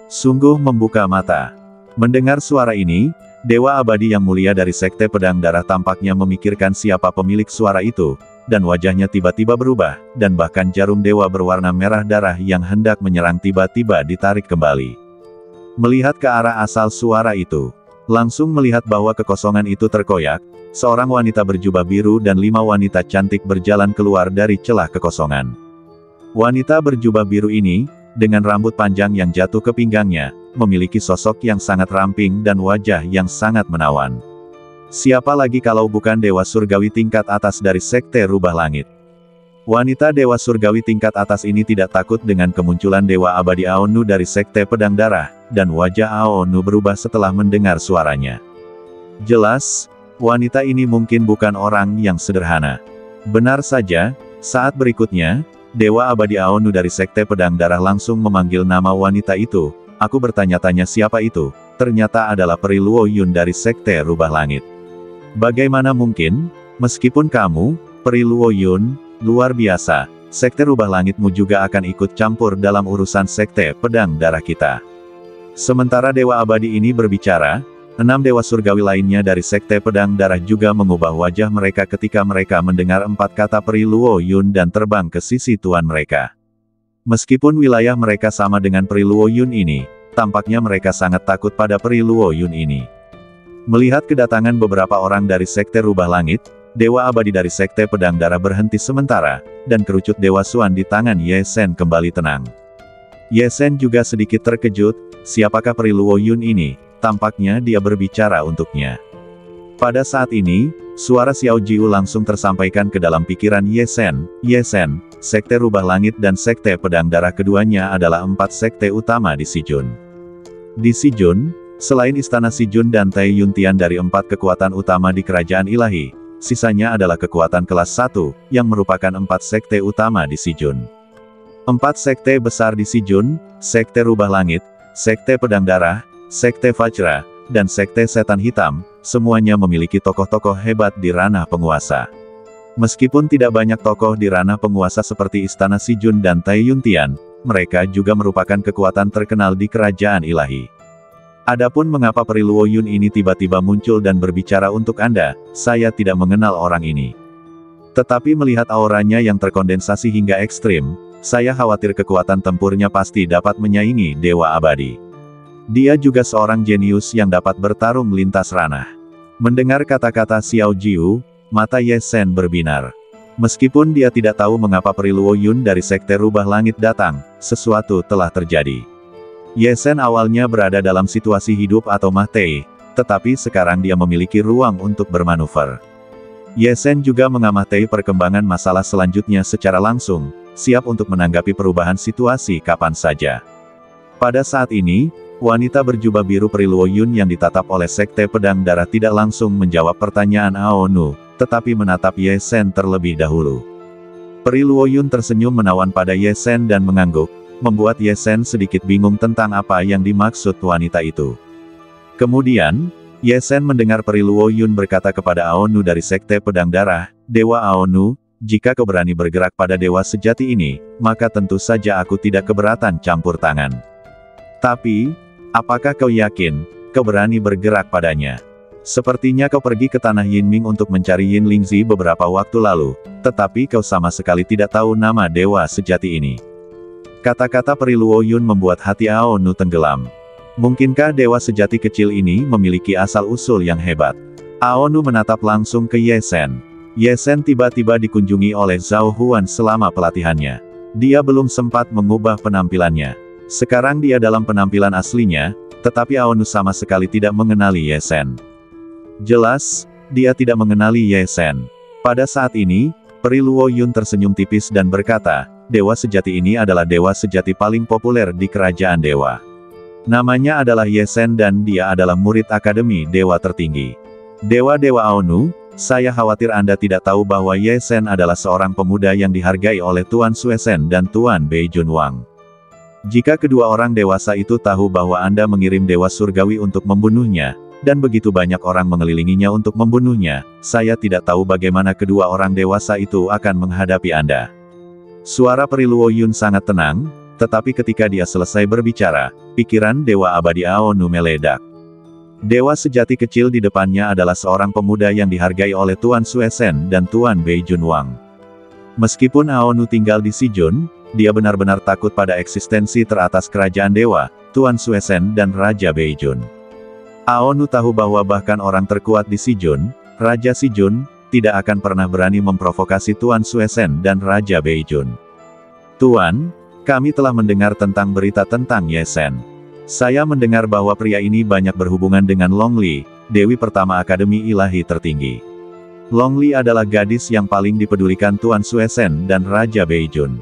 Speaker 1: Sungguh membuka mata. Mendengar suara ini, dewa abadi yang mulia dari Sekte Pedang Darah tampaknya memikirkan siapa pemilik suara itu, dan wajahnya tiba-tiba berubah, dan bahkan jarum dewa berwarna merah darah yang hendak menyerang tiba-tiba ditarik kembali. Melihat ke arah asal suara itu, langsung melihat bahwa kekosongan itu terkoyak, seorang wanita berjubah biru dan 5 wanita cantik berjalan keluar dari celah kekosongan. Wanita berjubah biru ini, dengan rambut panjang yang jatuh ke pinggangnya, memiliki sosok yang sangat ramping dan wajah yang sangat menawan. Siapa lagi kalau bukan dewa surgawi tingkat atas dari Sekte Rubah Langit? Wanita dewa surgawi tingkat atas ini tidak takut dengan kemunculan dewa abadi Aonu dari Sekte Pedang Darah, dan wajah Aonu berubah setelah mendengar suaranya. Jelas, wanita ini mungkin bukan orang yang sederhana. Benar saja, saat berikutnya, dewa abadi Aonu dari Sekte Pedang Darah langsung memanggil nama wanita itu. Aku bertanya-tanya siapa itu, ternyata adalah Peri Luo Yun dari Sekte Rubah Langit. Bagaimana mungkin, meskipun kamu, Peri Luo Yun, luar biasa, Sekte Rubah Langitmu juga akan ikut campur dalam urusan Sekte Pedang Darah kita. Sementara dewa abadi ini berbicara, 6 dewa surgawi lainnya dari Sekte Pedang Darah juga mengubah wajah mereka ketika mereka mendengar 4 kata Peri Luo Yun dan terbang ke sisi tuan mereka. Meskipun wilayah mereka sama dengan Peri Luo Yun ini, tampaknya mereka sangat takut pada Peri Luo Yun ini. Melihat kedatangan beberapa orang dari Sekte Rubah Langit, dewa abadi dari Sekte Pedang Darah berhenti sementara, dan kerucut dewa Xuan di tangan Ye Sen kembali tenang. Ye Sen juga sedikit terkejut, siapakah Peri Luo Yun ini, tampaknya dia berbicara untuknya. Pada saat ini, suara Xiao Jiu langsung tersampaikan ke dalam pikiran Ye Sen. Ye Sen, Sekte Rubah Langit dan Sekte Pedang Darah keduanya adalah 4 sekte utama di Shijun. Di Shijun, selain istana Shijun dan Tai Yuntian dari 4 kekuatan utama di kerajaan ilahi, sisanya adalah kekuatan kelas 1, yang merupakan 4 sekte utama di Shijun. 4 sekte besar di Shijun, Sekte Rubah Langit, Sekte Pedang Darah, Sekte Vajra, dan Sekte Setan Hitam, semuanya memiliki tokoh-tokoh hebat di ranah penguasa. Meskipun tidak banyak tokoh di ranah penguasa seperti Istana Shijun dan Tai Yuntian, mereka juga merupakan kekuatan terkenal di kerajaan ilahi. Adapun mengapa Peri Luo Yun ini tiba-tiba muncul dan berbicara untuk Anda, saya tidak mengenal orang ini. Tetapi melihat auranya yang terkondensasi hingga ekstrim, saya khawatir kekuatan tempurnya pasti dapat menyaingi Dewa Abadi. Dia juga seorang jenius yang dapat bertarung lintas ranah. Mendengar kata-kata Xiao Jiu, mata Ye Sen berbinar. Meskipun dia tidak tahu mengapa Peri Luo Yun dari Sekte Rubah Langit datang, sesuatu telah terjadi. Ye Sen awalnya berada dalam situasi hidup atau mati, tetapi sekarang dia memiliki ruang untuk bermanuver. Ye Sen juga mengamati perkembangan masalah selanjutnya secara langsung, siap untuk menanggapi perubahan situasi kapan saja. Pada saat ini, wanita berjubah biru Peri Luo Yun yang ditatap oleh Sekte Pedang Darah tidak langsung menjawab pertanyaan Aonu, tetapi menatap Ye Sen terlebih dahulu. Peri Luo Yun tersenyum menawan pada Ye Sen dan mengangguk, membuat Ye Sen sedikit bingung tentang apa yang dimaksud wanita itu. Kemudian, Ye Sen mendengar Peri Luo Yun berkata kepada Aonu dari Sekte Pedang Darah, "Dewa Aonu, jika kau berani bergerak pada dewa sejati ini, maka tentu saja aku tidak keberatan campur tangan. Tapi, apakah kau yakin, kau berani bergerak padanya? Sepertinya kau pergi ke tanah Yinming untuk mencari Yin Lingzi beberapa waktu lalu, tetapi kau sama sekali tidak tahu nama dewa sejati ini." Kata-kata Peri Luo Yun membuat hati Aonu tenggelam. Mungkinkah dewa sejati kecil ini memiliki asal-usul yang hebat? Aonu menatap langsung ke Ye Sen. Ye Sen tiba-tiba dikunjungi oleh Zhao Huan selama pelatihannya. Dia belum sempat mengubah penampilannya. Sekarang dia dalam penampilan aslinya, tetapi Aonu sama sekali tidak mengenali Ye Sen. Jelas, dia tidak mengenali Ye Sen. Pada saat ini, Peri Luo Yun tersenyum tipis dan berkata, "Dewa sejati ini adalah dewa sejati paling populer di kerajaan dewa. Namanya adalah Ye Sen dan dia adalah murid Akademi Dewa Tertinggi. Dewa-dewa Aonu, saya khawatir Anda tidak tahu bahwa Ye Sen adalah seorang pemuda yang dihargai oleh Tuan Sue Sen dan Tuan Bei Junwang. Jika kedua orang dewasa itu tahu bahwa Anda mengirim dewa surgawi untuk membunuhnya, dan begitu banyak orang mengelilinginya untuk membunuhnya, saya tidak tahu bagaimana kedua orang dewasa itu akan menghadapi Anda." Suara Peri Luo Yun sangat tenang, tetapi ketika dia selesai berbicara, pikiran Dewa Abadi Aonu meledak. Dewa sejati kecil di depannya adalah seorang pemuda yang dihargai oleh Tuan Sue Sen dan Tuan Bei Junwang. Meskipun Aonu tinggal di Shijun, dia benar-benar takut pada eksistensi teratas kerajaan dewa, Tuan Sue Sen dan Raja Bei Jun. Aonu tahu bahwa bahkan orang terkuat di Shijun, Raja Shijun, tidak akan pernah berani memprovokasi Tuan Sue Sen dan Raja Bei Jun. "Tuan, kami telah mendengar tentang berita tentang Ye Sen. Saya mendengar bahwa pria ini banyak berhubungan dengan Long Li, Dewi pertama Akademi Ilahi Tertinggi. Long Li adalah gadis yang paling dipedulikan Tuan Sue Sen dan Raja Bei Jun.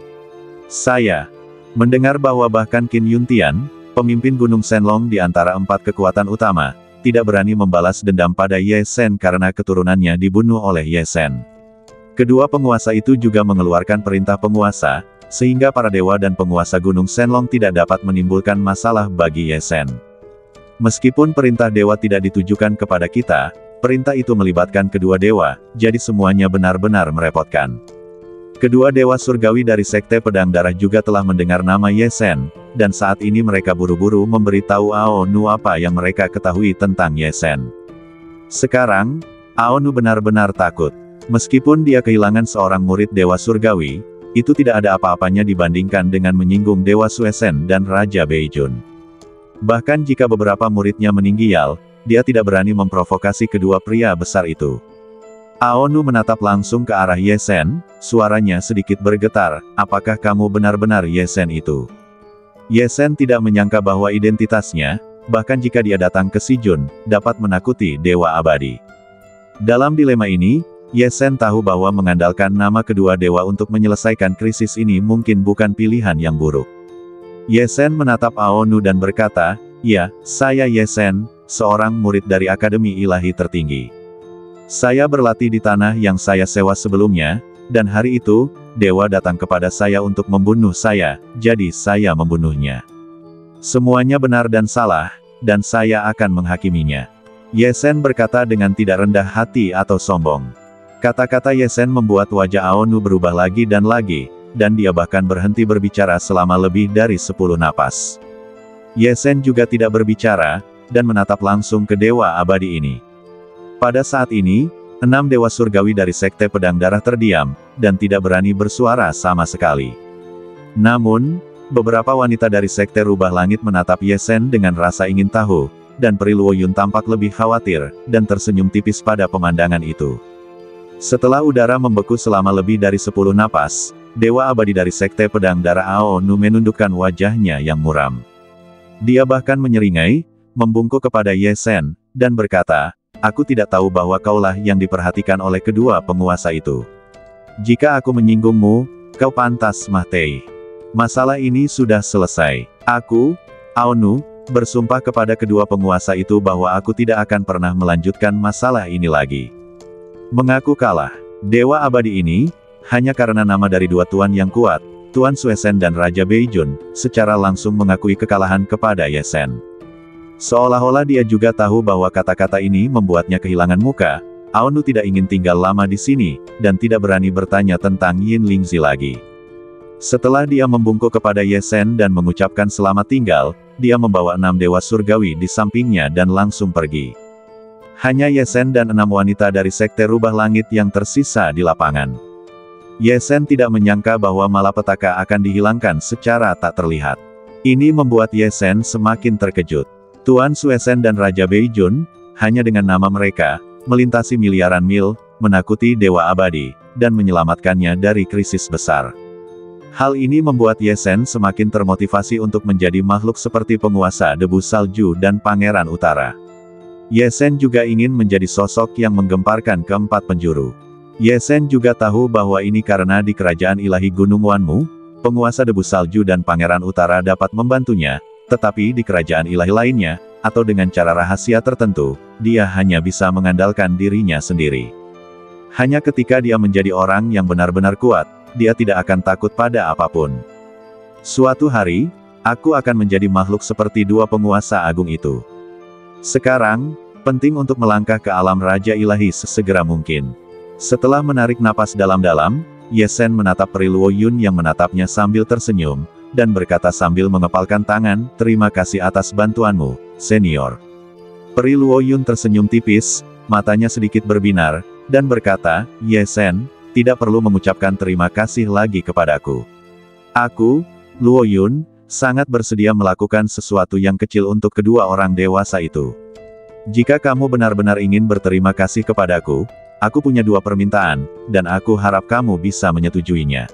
Speaker 1: Saya mendengar bahwa bahkan Qin Yuntian, pemimpin Gunung Shenlong di antara 4 kekuatan utama, tidak berani membalas dendam pada Ye Sen karena keturunannya dibunuh oleh Ye Sen. Kedua penguasa itu juga mengeluarkan perintah penguasa, sehingga para dewa dan penguasa Gunung Shenlong tidak dapat menimbulkan masalah bagi Ye Sen. Meskipun perintah dewa tidak ditujukan kepada kita, perintah itu melibatkan kedua dewa, jadi semuanya benar-benar merepotkan. Kedua dewa surgawi dari Sekte Pedang Darah juga telah mendengar nama Ye Sen, dan saat ini mereka buru-buru memberitahu Aonu apa yang mereka ketahui tentang Ye Sen. Sekarang, Aonu benar-benar takut. Meskipun dia kehilangan seorang murid dewa surgawi, itu tidak ada apa-apanya dibandingkan dengan menyinggung Dewa Sue Sen dan Raja Bei Jun. Bahkan jika beberapa muridnya meninggal, dia tidak berani memprovokasi kedua pria besar itu. Aonu menatap langsung ke arah Ye Sen, suaranya sedikit bergetar, "Apakah kamu benar-benar Ye Sen itu?" Ye Sen tidak menyangka bahwa identitasnya, bahkan jika dia datang ke Shijun, dapat menakuti Dewa Abadi. Dalam dilema ini, Ye Shen tahu bahwa mengandalkan nama kedua dewa untuk menyelesaikan krisis ini mungkin bukan pilihan yang buruk. Ye Shen menatap Aonu dan berkata, "Ya, saya Ye Shen, seorang murid dari Akademi Ilahi Tertinggi. Saya berlatih di tanah yang saya sewa sebelumnya, dan hari itu, dewa datang kepada saya untuk membunuh saya, jadi saya membunuhnya. Semuanya benar dan salah, dan saya akan menghakiminya." Ye Shen berkata dengan tidak rendah hati atau sombong. Kata-kata Ye Shen membuat wajah Aonu berubah lagi, dan dia bahkan berhenti berbicara selama lebih dari 10 napas. Ye Shen juga tidak berbicara, dan menatap langsung ke dewa abadi ini. Pada saat ini, 6 dewa surgawi dari Sekte Pedang Darah terdiam, dan tidak berani bersuara sama sekali. Namun, beberapa wanita dari Sekte Rubah Langit menatap Ye Shen dengan rasa ingin tahu, dan Peri Luo Yun tampak lebih khawatir, dan tersenyum tipis pada pemandangan itu. Setelah udara membeku selama lebih dari 10 napas, dewa abadi dari Sekte Pedang Darah Aonu menundukkan wajahnya yang muram. Dia bahkan menyeringai, membungkuk kepada Ye Shen, dan berkata, "Aku tidak tahu bahwa kaulah yang diperhatikan oleh kedua penguasa itu. Jika aku menyinggungmu, kau pantas mati. Masalah ini sudah selesai. Aku, Aonu, bersumpah kepada kedua penguasa itu bahwa aku tidak akan pernah melanjutkan masalah ini lagi." Mengaku kalah. Dewa abadi ini, hanya karena nama dari dua tuan yang kuat, Tuan Suesen dan Raja Beijun, secara langsung mengakui kekalahan kepada Ye Shen. Seolah-olah dia juga tahu bahwa kata-kata ini membuatnya kehilangan muka. Aonu tidak ingin tinggal lama di sini, dan tidak berani bertanya tentang Yin Lingzi lagi. Setelah dia membungkuk kepada Ye Shen dan mengucapkan selamat tinggal, dia membawa 6 dewa surgawi di sampingnya dan langsung pergi. Hanya Ye Shen dan 6 wanita dari Sekte Rubah Langit yang tersisa di lapangan. Ye Shen tidak menyangka bahwa malapetaka akan dihilangkan secara tak terlihat. Ini membuat Ye Shen semakin terkejut. Tuan Suesen dan Raja Beijun, hanya dengan nama mereka, melintasi miliaran mil, menakuti dewa abadi, dan menyelamatkannya dari krisis besar. Hal ini membuat Ye Shen semakin termotivasi untuk menjadi makhluk seperti penguasa debu salju dan pangeran utara. Ye Shen juga ingin menjadi sosok yang menggemparkan keempat penjuru. Ye Shen juga tahu bahwa ini karena di kerajaan ilahi Gunung Wanmu, penguasa debu salju dan pangeran utara dapat membantunya, tetapi di kerajaan ilahi lainnya, atau dengan cara rahasia tertentu, dia hanya bisa mengandalkan dirinya sendiri. Hanya ketika dia menjadi orang yang benar-benar kuat, dia tidak akan takut pada apapun. Suatu hari, aku akan menjadi makhluk seperti dua penguasa agung itu. Sekarang, penting untuk melangkah ke alam Raja Ilahi sesegera mungkin. Setelah menarik napas dalam-dalam, Ye Shen menatap Peri Luo Yun yang menatapnya sambil tersenyum, dan berkata sambil mengepalkan tangan, "Terima kasih atas bantuanmu, senior." Peri Luo Yun tersenyum tipis, matanya sedikit berbinar, dan berkata, "Ye Shen, tidak perlu mengucapkan terima kasih lagi kepadaku. Aku, Luo Yun, sangat bersedia melakukan sesuatu yang kecil untuk kedua orang dewasa itu. Jika kamu benar-benar ingin berterima kasih kepadaku, aku punya 2 permintaan, dan aku harap kamu bisa menyetujuinya."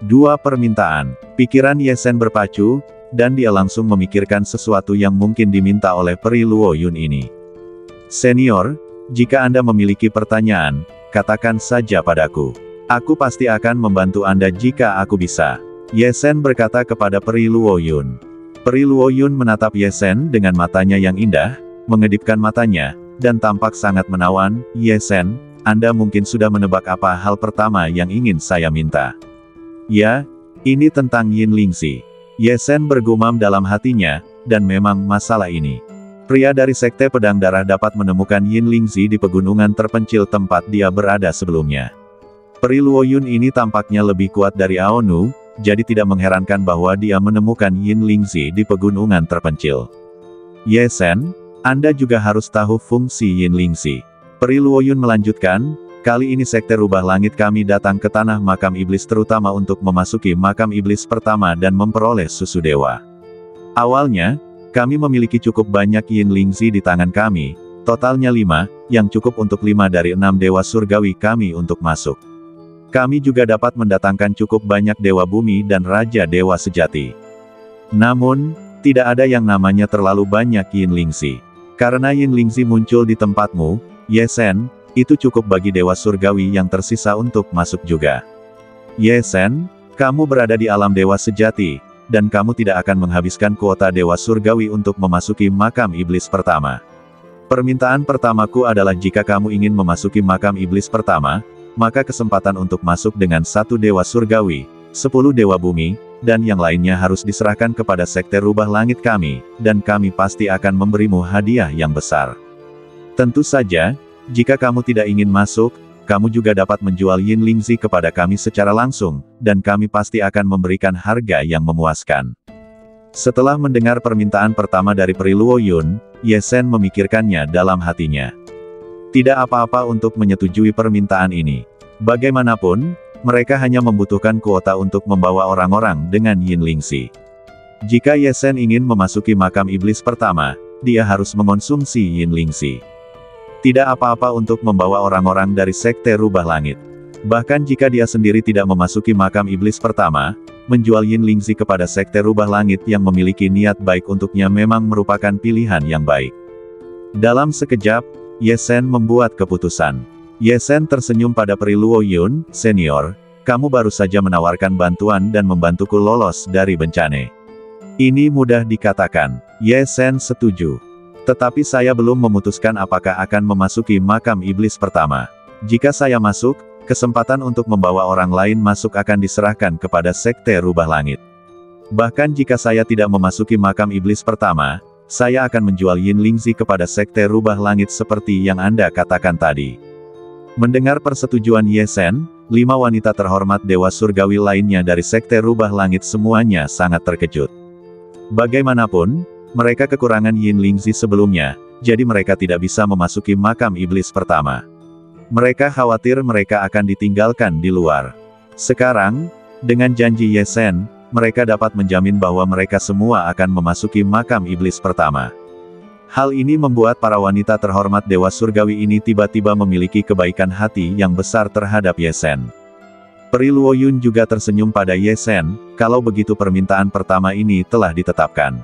Speaker 1: 2 permintaan. Pikiran Ye Shen berpacu, dan dia langsung memikirkan sesuatu yang mungkin diminta oleh Peri Luo Yun ini. "Senior, jika Anda memiliki pertanyaan, katakan saja padaku. Aku pasti akan membantu Anda jika aku bisa." Ye Shen berkata kepada Peri Luo Yun. Peri Luo Yun menatap Ye Shen dengan matanya yang indah, mengedipkan matanya, dan tampak sangat menawan. "Ye Shen, Anda mungkin sudah menebak apa hal pertama yang ingin saya minta." "Ya, ini tentang Yin Lingzi." Ye Shen bergumam dalam hatinya, dan memang masalah ini. Pria dari Sekte Pedang Darah dapat menemukan Yin Lingzi di pegunungan terpencil tempat dia berada sebelumnya. Peri Luo Yun ini tampaknya lebih kuat dari Aonu, jadi tidak mengherankan bahwa dia menemukan Yin Lingzi di pegunungan terpencil. "Ye Shen, Anda juga harus tahu fungsi Yin Lingzi." Peri Luo Yun melanjutkan, "Kali ini Sekte Rubah Langit kami datang ke tanah makam iblis terutama untuk memasuki makam iblis pertama dan memperoleh susu dewa. Awalnya, kami memiliki cukup banyak Yin Lingzi di tangan kami, totalnya 5, yang cukup untuk 5 dari 6 dewa surgawi kami untuk masuk. Kami juga dapat mendatangkan cukup banyak dewa bumi dan raja dewa sejati. Namun, tidak ada yang namanya terlalu banyak Yin Lingzi. Karena Yin Lingzi muncul di tempatmu, Ye Shen, itu cukup bagi Dewa Surgawi yang tersisa untuk masuk juga. Ye Sen, kamu berada di alam Dewa Sejati, dan kamu tidak akan menghabiskan kuota Dewa Surgawi untuk memasuki makam iblis pertama. Permintaan pertamaku adalah jika kamu ingin memasuki makam iblis pertama, maka kesempatan untuk masuk dengan 1 Dewa Surgawi, 10 Dewa Bumi, dan yang lainnya harus diserahkan kepada Sekte Rubah Langit kami, dan kami pasti akan memberimu hadiah yang besar. Tentu saja, jika kamu tidak ingin masuk, kamu juga dapat menjual Yin Lingzi kepada kami secara langsung, dan kami pasti akan memberikan harga yang memuaskan. Setelah mendengar permintaan pertama dari Peri Luo Yun, Ye Sen memikirkannya dalam hatinya. Tidak apa-apa untuk menyetujui permintaan ini. Bagaimanapun, mereka hanya membutuhkan kuota untuk membawa orang-orang dengan Yin Lingzi. Jika Ye Sen ingin memasuki makam iblis pertama, dia harus mengonsumsi Yin Lingzi. Tidak apa-apa untuk membawa orang-orang dari Sekte Rubah Langit. Bahkan jika dia sendiri tidak memasuki makam iblis pertama, menjual Yin Lingzi kepada Sekte Rubah Langit yang memiliki niat baik untuknya memang merupakan pilihan yang baik. Dalam sekejap, Ye Sen membuat keputusan. Ye Sen tersenyum pada Peri Luo Yun, "Senior, kamu baru saja menawarkan bantuan dan membantuku lolos dari bencana. Ini mudah dikatakan." Ye Sen setuju. Tetapi saya belum memutuskan apakah akan memasuki makam iblis pertama. Jika saya masuk, kesempatan untuk membawa orang lain masuk akan diserahkan kepada Sekte Rubah Langit. Bahkan jika saya tidak memasuki makam iblis pertama, saya akan menjual Yin Lingzi kepada Sekte Rubah Langit seperti yang Anda katakan tadi. Mendengar persetujuan Ye Sen, 5 wanita terhormat Dewa Surgawi lainnya dari Sekte Rubah Langit semuanya sangat terkejut. Bagaimanapun, mereka kekurangan Yin Lingzi sebelumnya, jadi mereka tidak bisa memasuki makam iblis pertama. Mereka khawatir mereka akan ditinggalkan di luar. Sekarang, dengan janji Ye Sen, mereka dapat menjamin bahwa mereka semua akan memasuki makam iblis pertama. Hal ini membuat para wanita terhormat Dewa Surgawi ini tiba-tiba memiliki kebaikan hati yang besar terhadap Ye Sen. Peri Luo Yun juga tersenyum pada Ye Sen, kalau begitu permintaan pertama ini telah ditetapkan.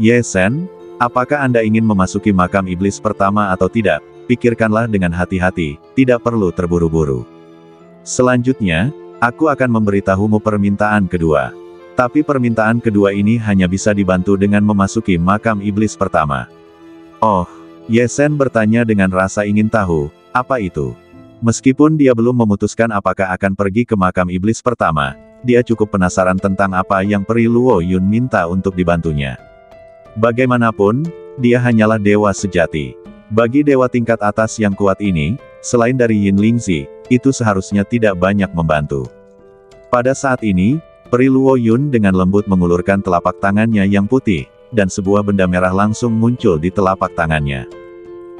Speaker 1: Ye Sen, apakah Anda ingin memasuki makam iblis pertama atau tidak? Pikirkanlah dengan hati-hati, tidak perlu terburu-buru. Selanjutnya, aku akan memberitahumu permintaan kedua. Tapi permintaan kedua ini hanya bisa dibantu dengan memasuki makam iblis pertama. Oh, Ye Sen bertanya dengan rasa ingin tahu, apa itu? Meskipun dia belum memutuskan apakah akan pergi ke makam iblis pertama, dia cukup penasaran tentang apa yang Peri Luo Yun minta untuk dibantunya. Bagaimanapun, dia hanyalah dewa sejati. Bagi dewa tingkat atas yang kuat ini, selain dari Yin Lingzi, itu seharusnya tidak banyak membantu. Pada saat ini, Peri Luo Yun dengan lembut mengulurkan telapak tangannya yang putih, dan sebuah benda merah langsung muncul di telapak tangannya.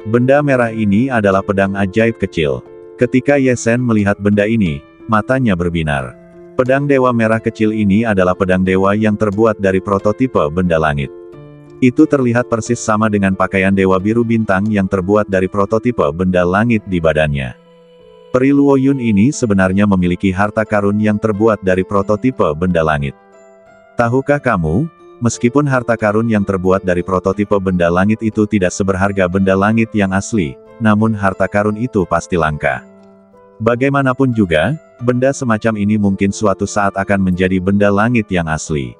Speaker 1: Benda merah ini adalah pedang ajaib kecil. Ketika Ye Sen melihat benda ini, matanya berbinar. Pedang dewa merah kecil ini adalah pedang dewa yang terbuat dari prototipe benda langit. Itu terlihat persis sama dengan pakaian dewa biru bintang yang terbuat dari prototipe benda langit di badannya. Peri Luo Yun ini sebenarnya memiliki harta karun yang terbuat dari prototipe benda langit. Tahukah kamu, meskipun harta karun yang terbuat dari prototipe benda langit itu tidak seberharga benda langit yang asli, namun harta karun itu pasti langka. Bagaimanapun juga, benda semacam ini mungkin suatu saat akan menjadi benda langit yang asli.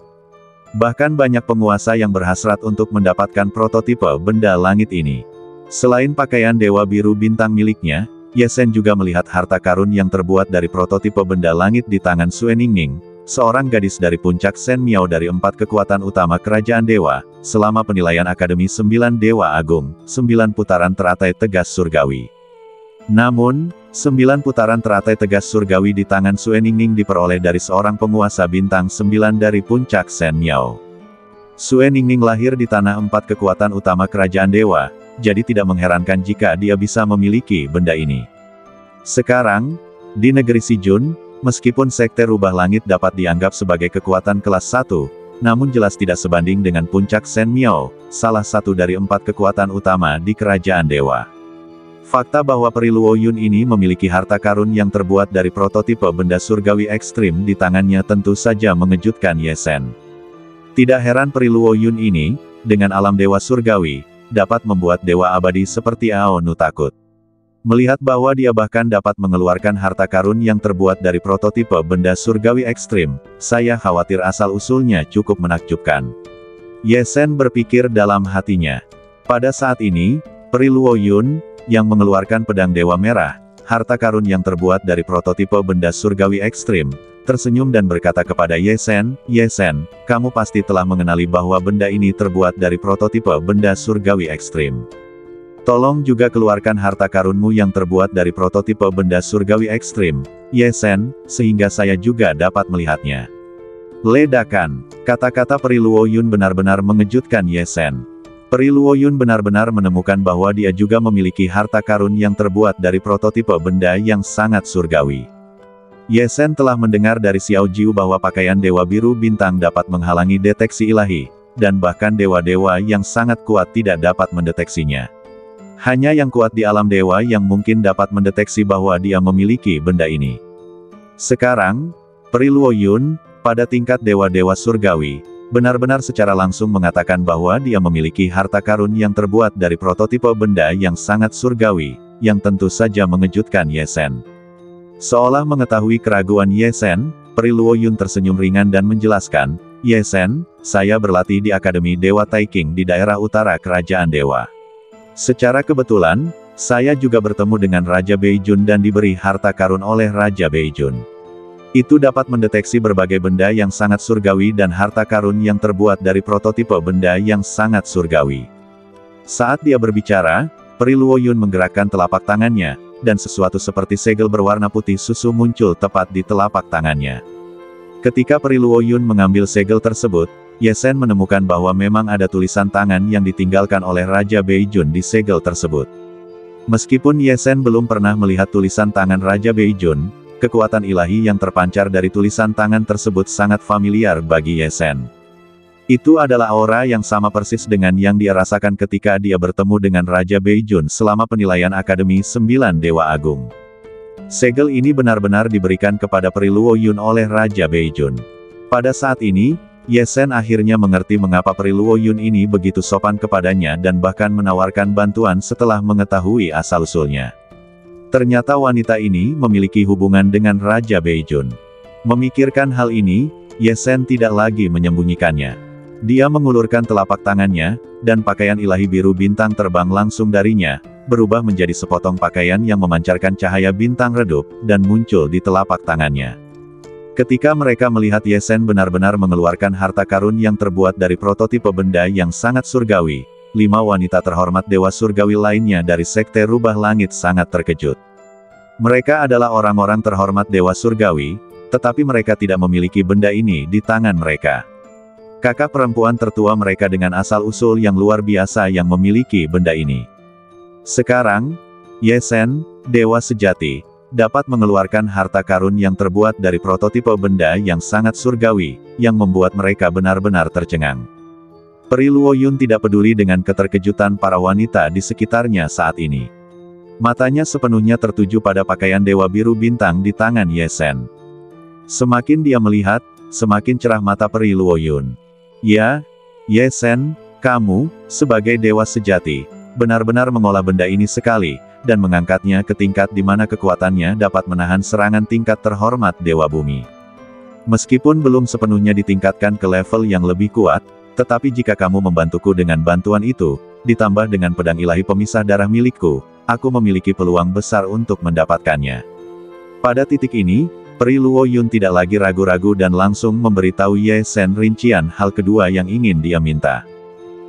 Speaker 1: Bahkan banyak penguasa yang berhasrat untuk mendapatkan prototipe benda langit ini. Selain pakaian dewa biru bintang miliknya, Ye Sen juga melihat harta karun yang terbuat dari prototipe benda langit di tangan Sue Ningning, seorang gadis dari puncak Sen Miao dari 4 kekuatan utama kerajaan dewa, selama penilaian Akademi 9 Dewa Agung, 9 putaran teratai tegas surgawi. Namun, 9 putaran teratai tegas surgawi di tangan Sue Ningning diperoleh dari seorang penguasa bintang 9 dari puncak Sen Miao. Sue Ningning lahir di tanah 4 kekuatan utama kerajaan dewa, jadi tidak mengherankan jika dia bisa memiliki benda ini. Sekarang, di negeri Sijun, meskipun Sekte Rubah Langit dapat dianggap sebagai kekuatan kelas 1, namun jelas tidak sebanding dengan puncak Sen Miao, salah satu dari 4 kekuatan utama di kerajaan dewa. Fakta bahwa Peri Luo Yun ini memiliki harta karun yang terbuat dari prototipe benda surgawi ekstrim di tangannya tentu saja mengejutkan Ye Sen. Tidak heran Peri Luo Yun ini, dengan alam dewa surgawi, dapat membuat dewa abadi seperti Aonu takut. Melihat bahwa dia bahkan dapat mengeluarkan harta karun yang terbuat dari prototipe benda surgawi ekstrim, saya khawatir asal-usulnya cukup menakjubkan. Ye Sen berpikir dalam hatinya. Pada saat ini, Peri Luo Yun, yang mengeluarkan pedang Dewa Merah, harta karun yang terbuat dari prototipe benda surgawi ekstrim, tersenyum dan berkata kepada Ye Sen, "Ye Sen, kamu pasti telah mengenali bahwa benda ini terbuat dari prototipe benda surgawi ekstrim. Tolong juga keluarkan harta karunmu yang terbuat dari prototipe benda surgawi ekstrim, Ye Sen, sehingga saya juga dapat melihatnya." Ledakan. Kata-kata Peri Luo Yun benar-benar mengejutkan Ye Sen. Peri Luo Yun benar-benar menemukan bahwa dia juga memiliki harta karun yang terbuat dari prototipe benda yang sangat surgawi. Ye Sen telah mendengar dari Xiao Jiu bahwa pakaian Dewa Biru Bintang dapat menghalangi deteksi ilahi, dan bahkan dewa-dewa yang sangat kuat tidak dapat mendeteksinya. Hanya yang kuat di alam dewa yang mungkin dapat mendeteksi bahwa dia memiliki benda ini. Sekarang, Peri Luo Yun, pada tingkat dewa-dewa surgawi, benar-benar secara langsung mengatakan bahwa dia memiliki harta karun yang terbuat dari prototipe benda yang sangat surgawi, yang tentu saja mengejutkan Ye Sen. Seolah mengetahui keraguan Ye Sen, Peri Luo Yun tersenyum ringan dan menjelaskan, "Ye Sen, saya berlatih di Akademi Dewa Taiking di daerah utara Kerajaan Dewa. Secara kebetulan, saya juga bertemu dengan Raja Beijun dan diberi harta karun oleh Raja Beijun. Itu dapat mendeteksi berbagai benda yang sangat surgawi dan harta karun yang terbuat dari prototipe benda yang sangat surgawi." Saat dia berbicara, Peri Luo Yun menggerakkan telapak tangannya, dan sesuatu seperti segel berwarna putih susu muncul tepat di telapak tangannya. Ketika Peri Luo Yun mengambil segel tersebut, Ye Sen menemukan bahwa memang ada tulisan tangan yang ditinggalkan oleh Raja Beijun di segel tersebut. Meskipun Ye Sen belum pernah melihat tulisan tangan Raja Beijun, kekuatan ilahi yang terpancar dari tulisan tangan tersebut sangat familiar bagi Ye Sen. Itu adalah aura yang sama persis dengan yang dia rasakan ketika dia bertemu dengan Raja Beijun selama penilaian Akademi 9 Dewa Agung. Segel ini benar-benar diberikan kepada Peri Luo Yun oleh Raja Beijun. Pada saat ini, Ye Sen akhirnya mengerti mengapa Peri Luo Yun ini begitu sopan kepadanya dan bahkan menawarkan bantuan setelah mengetahui asal-usulnya. Ternyata wanita ini memiliki hubungan dengan Raja Beijun. Memikirkan hal ini, Ye Sen tidak lagi menyembunyikannya. Dia mengulurkan telapak tangannya, dan pakaian ilahi biru bintang terbang langsung darinya, berubah menjadi sepotong pakaian yang memancarkan cahaya bintang redup, dan muncul di telapak tangannya. Ketika mereka melihat Ye Sen benar-benar mengeluarkan harta karun yang terbuat dari prototipe benda yang sangat surgawi, 5 wanita terhormat dewa surgawi lainnya dari Sekte Rubah Langit sangat terkejut. Mereka adalah orang-orang terhormat dewa surgawi, tetapi mereka tidak memiliki benda ini di tangan mereka. Kakak perempuan tertua mereka dengan asal-usul yang luar biasa yang memiliki benda ini. Sekarang, Ye Sen, dewa sejati, dapat mengeluarkan harta karun yang terbuat dari prototipe benda yang sangat surgawi, yang membuat mereka benar-benar tercengang. Peri Luo Yun tidak peduli dengan keterkejutan para wanita di sekitarnya saat ini. Matanya sepenuhnya tertuju pada pakaian Dewa Biru Bintang di tangan Ye Sen. Semakin dia melihat, semakin cerah mata Peri Luo Yun. "Ya, Ye Sen, kamu, sebagai dewa sejati, benar-benar mengolah benda ini sekali, dan mengangkatnya ke tingkat di mana kekuatannya dapat menahan serangan tingkat terhormat Dewa Bumi. Meskipun belum sepenuhnya ditingkatkan ke level yang lebih kuat, tetapi jika kamu membantuku dengan bantuan itu, ditambah dengan pedang ilahi pemisah darah milikku, aku memiliki peluang besar untuk mendapatkannya." Pada titik ini, Peri Luo Yun tidak lagi ragu-ragu dan langsung memberitahu Ye Sen rincian hal kedua yang ingin dia minta.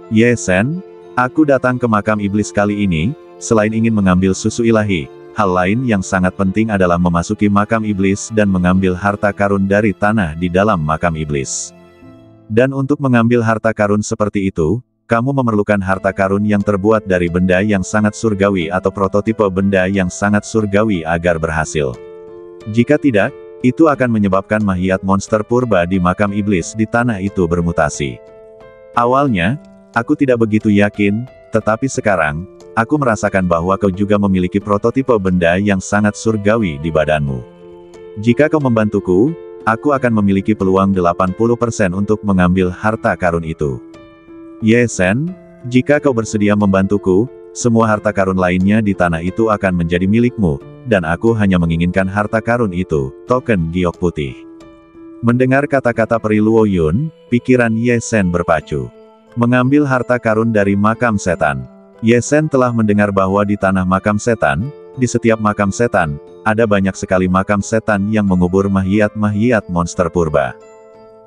Speaker 1: "Ye Sen, aku datang ke makam iblis kali ini, selain ingin mengambil susu ilahi, hal lain yang sangat penting adalah memasuki makam iblis dan mengambil harta karun dari tanah di dalam makam iblis. Dan untuk mengambil harta karun seperti itu, kamu memerlukan harta karun yang terbuat dari benda yang sangat surgawi atau prototipe benda yang sangat surgawi agar berhasil. Jika tidak, itu akan menyebabkan mahiat monster purba di makam iblis di tanah itu bermutasi. Awalnya, aku tidak begitu yakin, tetapi sekarang, aku merasakan bahwa kau juga memiliki prototipe benda yang sangat surgawi di badanmu. Jika kau membantuku, aku akan memiliki peluang 80% untuk mengambil harta karun itu. Ye Sen, jika kau bersedia membantuku, semua harta karun lainnya di tanah itu akan menjadi milikmu, dan aku hanya menginginkan harta karun itu, token giok putih. Mendengar kata-kata peri Luo Yun, pikiran Ye Sen berpacu. Mengambil harta karun dari makam setan. Ye Sen telah mendengar bahwa di tanah makam setan, di setiap makam setan, ada banyak sekali makam setan yang mengubur mahiat-mahiat monster purba.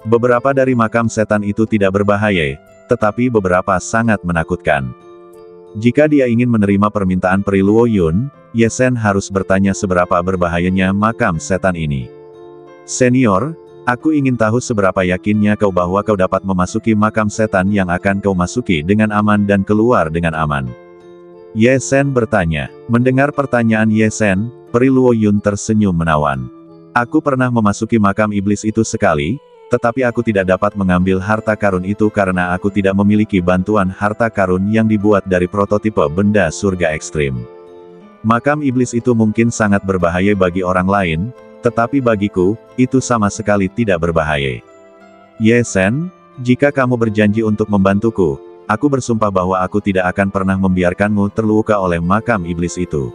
Speaker 1: Beberapa dari makam setan itu tidak berbahaya, tetapi beberapa sangat menakutkan. Jika dia ingin menerima permintaan peri Luo Yun, Ye Sen harus bertanya seberapa berbahayanya makam setan ini. Senior, aku ingin tahu seberapa yakinnya kau bahwa kau dapat memasuki makam setan yang akan kau masuki dengan aman dan keluar dengan aman. Ye Sen bertanya. Mendengar pertanyaan Ye Sen, peri Luo Yun tersenyum menawan. Aku pernah memasuki makam iblis itu sekali, tetapi aku tidak dapat mengambil harta karun itu karena aku tidak memiliki bantuan harta karun yang dibuat dari prototipe benda surga ekstrim. Makam iblis itu mungkin sangat berbahaya bagi orang lain, tetapi bagiku, itu sama sekali tidak berbahaya. Ye Sen, jika kamu berjanji untuk membantuku, aku bersumpah bahwa aku tidak akan pernah membiarkanmu terluka oleh makam iblis itu.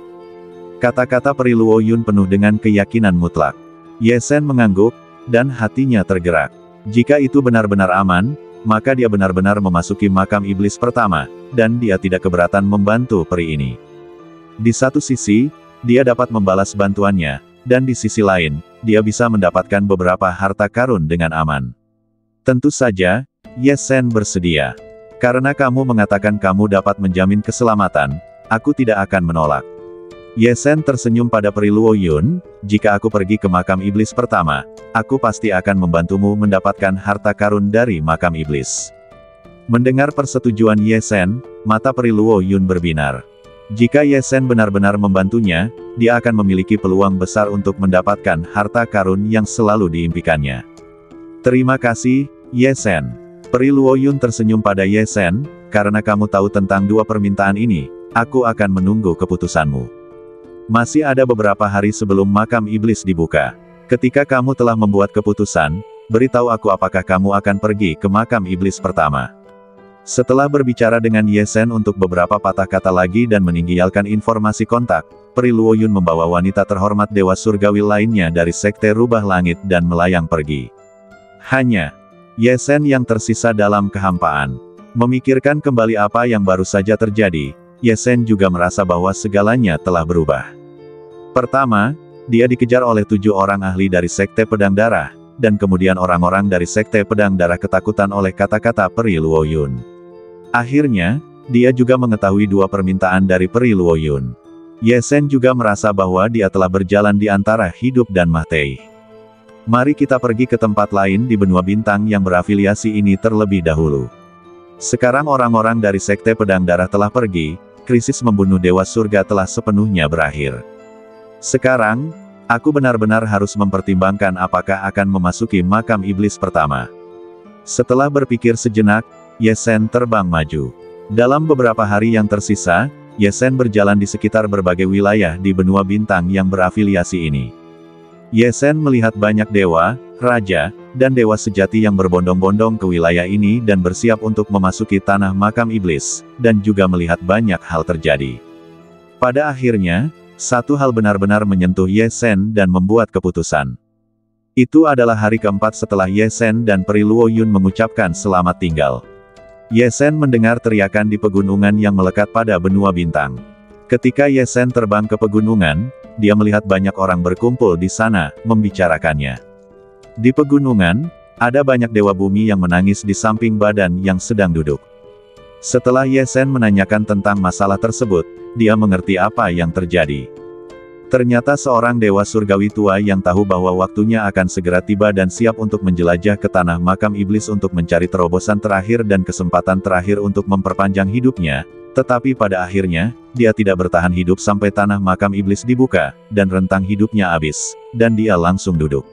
Speaker 1: Kata-kata peri Luo Yun penuh dengan keyakinan mutlak. Ye Sen mengangguk, dan hatinya tergerak. Jika itu benar-benar aman, maka dia benar-benar memasuki makam iblis pertama, dan dia tidak keberatan membantu peri ini. Di satu sisi, dia dapat membalas bantuannya, dan di sisi lain, dia bisa mendapatkan beberapa harta karun dengan aman. Tentu saja, Ye Sen bersedia. Karena kamu mengatakan kamu dapat menjamin keselamatan, aku tidak akan menolak. Ye Sen tersenyum pada peri Luo Yun, jika aku pergi ke makam iblis pertama, aku pasti akan membantumu mendapatkan harta karun dari makam iblis. Mendengar persetujuan Ye Sen, mata peri Luo Yun berbinar. Jika Ye Sen benar-benar membantunya, dia akan memiliki peluang besar untuk mendapatkan harta karun yang selalu diimpikannya. Terima kasih, Ye Sen. Peri Luo Yun tersenyum pada Ye Sen, karena kamu tahu tentang dua permintaan ini, aku akan menunggu keputusanmu. Masih ada beberapa hari sebelum makam iblis dibuka. Ketika kamu telah membuat keputusan, beritahu aku apakah kamu akan pergi ke makam iblis pertama. Setelah berbicara dengan Ye Sen untuk beberapa patah kata lagi dan meninggalkan informasi kontak, peri Luo Yun membawa wanita terhormat dewa surgawi lainnya dari sekte rubah langit dan melayang pergi. Hanya Ye Sen yang tersisa dalam kehampaan. Memikirkan kembali apa yang baru saja terjadi, Ye Sen juga merasa bahwa segalanya telah berubah. Pertama, dia dikejar oleh 7 orang ahli dari sekte pedang darah, dan kemudian orang-orang dari sekte pedang darah ketakutan oleh kata-kata peri Luo Yun. Akhirnya, dia juga mengetahui dua permintaan dari peri Luo Yun. Ye Sen juga merasa bahwa dia telah berjalan di antara hidup dan mati. Mari kita pergi ke tempat lain di benua bintang yang berafiliasi ini terlebih dahulu. Sekarang orang-orang dari sekte pedang darah telah pergi, krisis membunuh dewa surga telah sepenuhnya berakhir. Sekarang, aku benar-benar harus mempertimbangkan apakah akan memasuki makam iblis pertama. Setelah berpikir sejenak, Ye Sen terbang maju. Dalam beberapa hari yang tersisa, Ye Sen berjalan di sekitar berbagai wilayah di benua bintang yang berafiliasi ini. Ye Sen melihat banyak dewa, raja, dan dewa sejati yang berbondong-bondong ke wilayah ini dan bersiap untuk memasuki tanah makam iblis, dan juga melihat banyak hal terjadi. Pada akhirnya, satu hal benar-benar menyentuh Ye Sen dan membuat keputusan. Itu adalah hari keempat setelah Ye Sen dan peri Luo Yun mengucapkan selamat tinggal. Ye Sen mendengar teriakan di pegunungan yang melekat pada benua bintang. Ketika Ye Sen terbang ke pegunungan, dia melihat banyak orang berkumpul di sana, membicarakannya. Di pegunungan, ada banyak dewa bumi yang menangis di samping badan yang sedang duduk. Setelah Ye Sen menanyakan tentang masalah tersebut, dia mengerti apa yang terjadi. Ternyata seorang dewa surgawi tua yang tahu bahwa waktunya akan segera tiba dan siap untuk menjelajah ke tanah makam iblis untuk mencari terobosan terakhir dan kesempatan terakhir untuk memperpanjang hidupnya, tetapi pada akhirnya, dia tidak bertahan hidup sampai tanah makam iblis dibuka, dan rentang hidupnya habis, dan dia langsung duduk.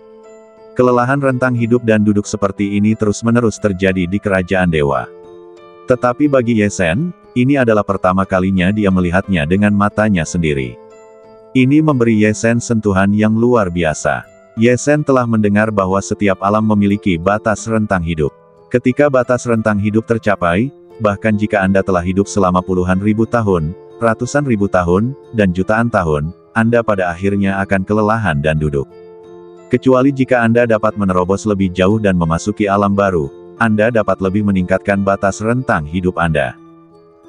Speaker 1: Kelelahan rentang hidup dan duduk seperti ini terus-menerus terjadi di kerajaan dewa. Tetapi bagi Ye Sen, ini adalah pertama kalinya dia melihatnya dengan matanya sendiri. Ini memberi Ye Sen sentuhan yang luar biasa. Ye Sen telah mendengar bahwa setiap alam memiliki batas rentang hidup. Ketika batas rentang hidup tercapai, bahkan jika Anda telah hidup selama puluhan ribu tahun, ratusan ribu tahun, dan jutaan tahun, Anda pada akhirnya akan kelelahan dan duduk. Kecuali jika Anda dapat menerobos lebih jauh dan memasuki alam baru, Anda dapat lebih meningkatkan batas rentang hidup Anda.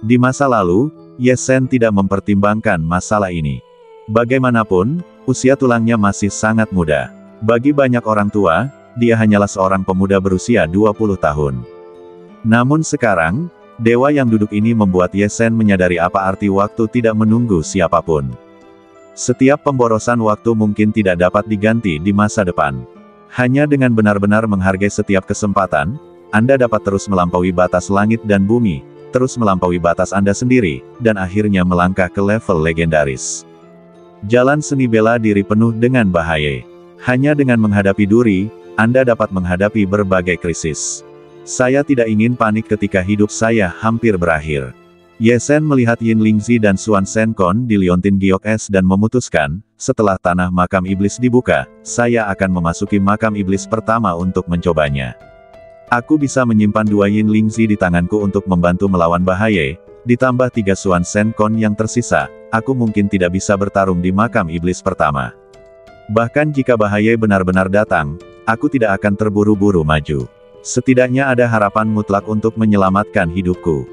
Speaker 1: Di masa lalu, Ye Zhen tidak mempertimbangkan masalah ini. Bagaimanapun, usia tulangnya masih sangat muda. Bagi banyak orang tua, dia hanyalah seorang pemuda berusia 20 tahun. Namun sekarang, dewa yang duduk ini membuat Ye Zhen menyadari apa arti waktu tidak menunggu siapapun. Setiap pemborosan waktu mungkin tidak dapat diganti di masa depan. Hanya dengan benar-benar menghargai setiap kesempatan, Anda dapat terus melampaui batas langit dan bumi, terus melampaui batas Anda sendiri, dan akhirnya melangkah ke level legendaris. Jalan seni bela diri penuh dengan bahaya. Hanya dengan menghadapi duri, Anda dapat menghadapi berbagai krisis. Saya tidak ingin panik ketika hidup saya hampir berakhir. Ye Zhen melihat Yin Lingzi dan Xuan Shenkon di Liontin Giok S dan memutuskan, setelah tanah makam iblis dibuka, saya akan memasuki makam iblis pertama untuk mencobanya. Aku bisa menyimpan 2 Yin Lingzi di tanganku untuk membantu melawan bahaya, ditambah 3 Xuan Shenkon yang tersisa, aku mungkin tidak bisa bertarung di makam iblis pertama. Bahkan jika bahaya benar-benar datang, aku tidak akan terburu-buru maju. Setidaknya ada harapan mutlak untuk menyelamatkan hidupku.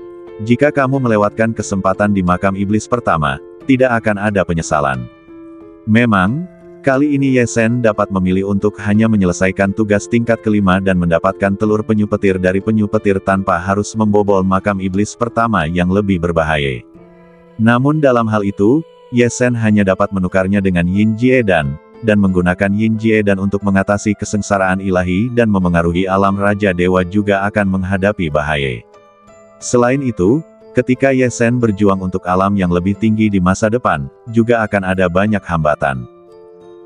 Speaker 1: Jika kamu melewatkan kesempatan di makam iblis pertama, tidak akan ada penyesalan. Memang, kali ini Ye Zhen dapat memilih untuk hanya menyelesaikan tugas tingkat kelima dan mendapatkan telur penyu petir dari penyu petir tanpa harus membobol makam iblis pertama yang lebih berbahaya. Namun dalam hal itu, Ye Zhen hanya dapat menukarnya dengan Yin Jiedan, dan menggunakan Yin Jiedan untuk mengatasi kesengsaraan ilahi dan memengaruhi alam Raja Dewa juga akan menghadapi bahaya. Selain itu, ketika Ye Zhen berjuang untuk alam yang lebih tinggi di masa depan, juga akan ada banyak hambatan.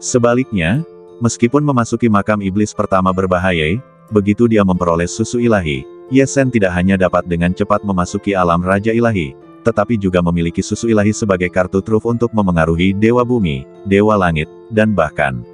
Speaker 1: Sebaliknya, meskipun memasuki makam iblis pertama berbahaya, begitu dia memperoleh susu ilahi, Ye Zhen tidak hanya dapat dengan cepat memasuki alam Raja Ilahi, tetapi juga memiliki susu ilahi sebagai kartu truf untuk memengaruhi Dewa Bumi, Dewa Langit, dan bahkan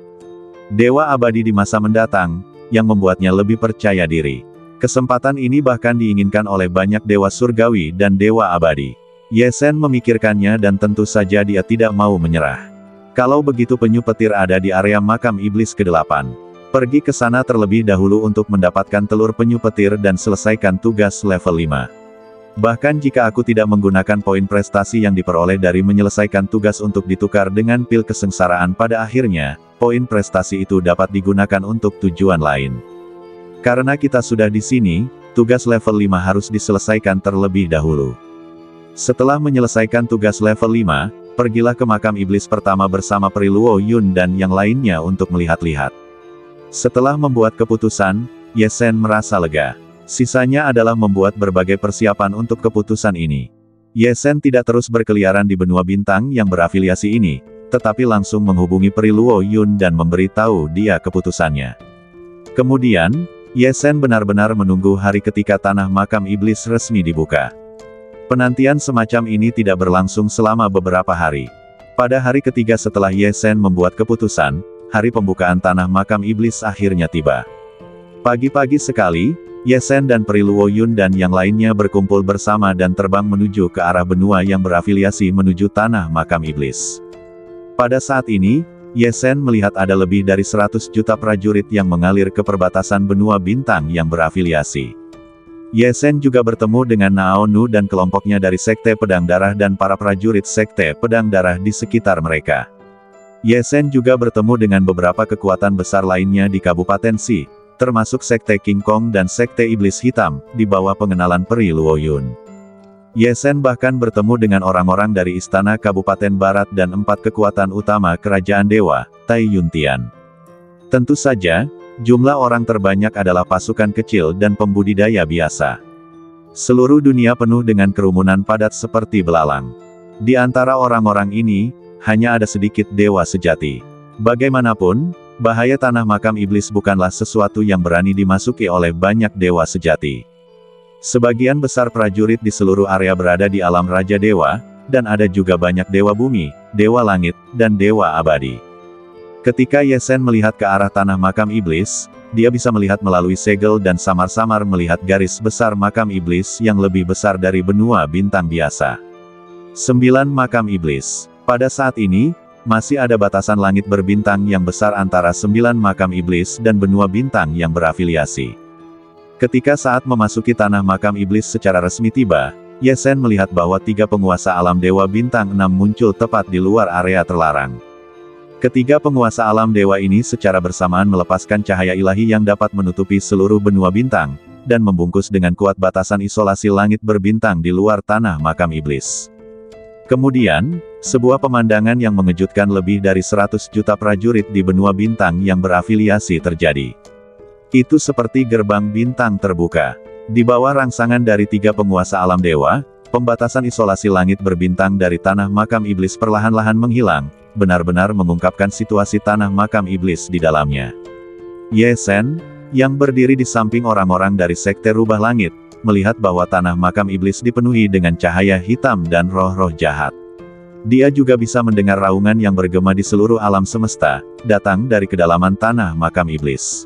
Speaker 1: Dewa Abadi di masa mendatang, yang membuatnya lebih percaya diri. Kesempatan ini bahkan diinginkan oleh banyak Dewa Surgawi dan Dewa Abadi. Ye Zhen memikirkannya dan tentu saja dia tidak mau menyerah. Kalau begitu penyu petir ada di area makam iblis ke-8. Pergi ke sana terlebih dahulu untuk mendapatkan telur penyu petir dan selesaikan tugas level 5. Bahkan jika aku tidak menggunakan poin prestasi yang diperoleh dari menyelesaikan tugas untuk ditukar dengan pil kesengsaraan pada akhirnya, poin prestasi itu dapat digunakan untuk tujuan lain. Karena kita sudah di sini, tugas level 5 harus diselesaikan terlebih dahulu. Setelah menyelesaikan tugas level 5, pergilah ke makam iblis pertama bersama Peri Luo Yun dan yang lainnya untuk melihat-lihat. Setelah membuat keputusan, Ye Zhen merasa lega. Sisanya adalah membuat berbagai persiapan untuk keputusan ini. Ye Zhen tidak terus berkeliaran di benua bintang yang berafiliasi ini, tetapi langsung menghubungi Peri Luo Yun dan memberitahu dia keputusannya. Kemudian, Ye Zhen benar-benar menunggu hari ketika tanah makam iblis resmi dibuka. Penantian semacam ini tidak berlangsung selama beberapa hari. Pada hari ketiga setelah Ye Zhen membuat keputusan, hari pembukaan tanah makam iblis akhirnya tiba. Pagi-pagi sekali, Ye Zhen dan Peri Luo Yun dan yang lainnya berkumpul bersama dan terbang menuju ke arah benua yang berafiliasi menuju tanah makam iblis. Pada saat ini, Ye Zhen melihat ada lebih dari 100 juta prajurit yang mengalir ke perbatasan benua bintang yang berafiliasi. Ye Zhen juga bertemu dengan Nao Nu dan kelompoknya dari Sekte Pedang Darah dan para prajurit Sekte Pedang Darah di sekitar mereka. Ye Zhen juga bertemu dengan beberapa kekuatan besar lainnya di Kabupaten Si, termasuk Sekte King Kong dan Sekte Iblis Hitam, di bawah pengenalan Peri Luo Yun. Ye Zhen bahkan bertemu dengan orang-orang dari Istana Kabupaten Barat dan 4 kekuatan utama Kerajaan Dewa, Tai Yuntian. Tentu saja, jumlah orang terbanyak adalah pasukan kecil dan pembudidaya biasa. Seluruh dunia penuh dengan kerumunan padat seperti belalang. Di antara orang-orang ini, hanya ada sedikit dewa sejati. Bagaimanapun, bahaya tanah makam iblis bukanlah sesuatu yang berani dimasuki oleh banyak dewa sejati. Sebagian besar prajurit di seluruh area berada di alam Raja Dewa, dan ada juga banyak Dewa Bumi, Dewa Langit, dan Dewa Abadi. Ketika Ye Zhen melihat ke arah tanah makam iblis, dia bisa melihat melalui segel dan samar-samar melihat garis besar makam iblis yang lebih besar dari benua bintang biasa. 9 Makam Iblis. Pada saat ini, masih ada batasan langit berbintang yang besar antara 9 makam iblis dan benua bintang yang berafiliasi. Ketika saat memasuki tanah makam iblis secara resmi tiba, Ye Zhen melihat bahwa 3 penguasa alam dewa bintang 6 muncul tepat di luar area terlarang. Ketiga penguasa alam dewa ini secara bersamaan melepaskan cahaya ilahi yang dapat menutupi seluruh benua bintang, dan membungkus dengan kuat batasan isolasi langit berbintang di luar tanah makam iblis. Kemudian, sebuah pemandangan yang mengejutkan lebih dari 100 juta prajurit di benua bintang yang berafiliasi terjadi. Itu seperti gerbang bintang terbuka. Di bawah rangsangan dari 3 penguasa alam dewa, pembatasan isolasi langit berbintang dari tanah makam iblis perlahan-lahan menghilang, benar-benar mengungkapkan situasi tanah makam iblis di dalamnya. Ye Zhen, yang berdiri di samping orang-orang dari sekte rubah langit, melihat bahwa tanah makam iblis dipenuhi dengan cahaya hitam dan roh-roh jahat. Dia juga bisa mendengar raungan yang bergema di seluruh alam semesta, datang dari kedalaman tanah makam iblis.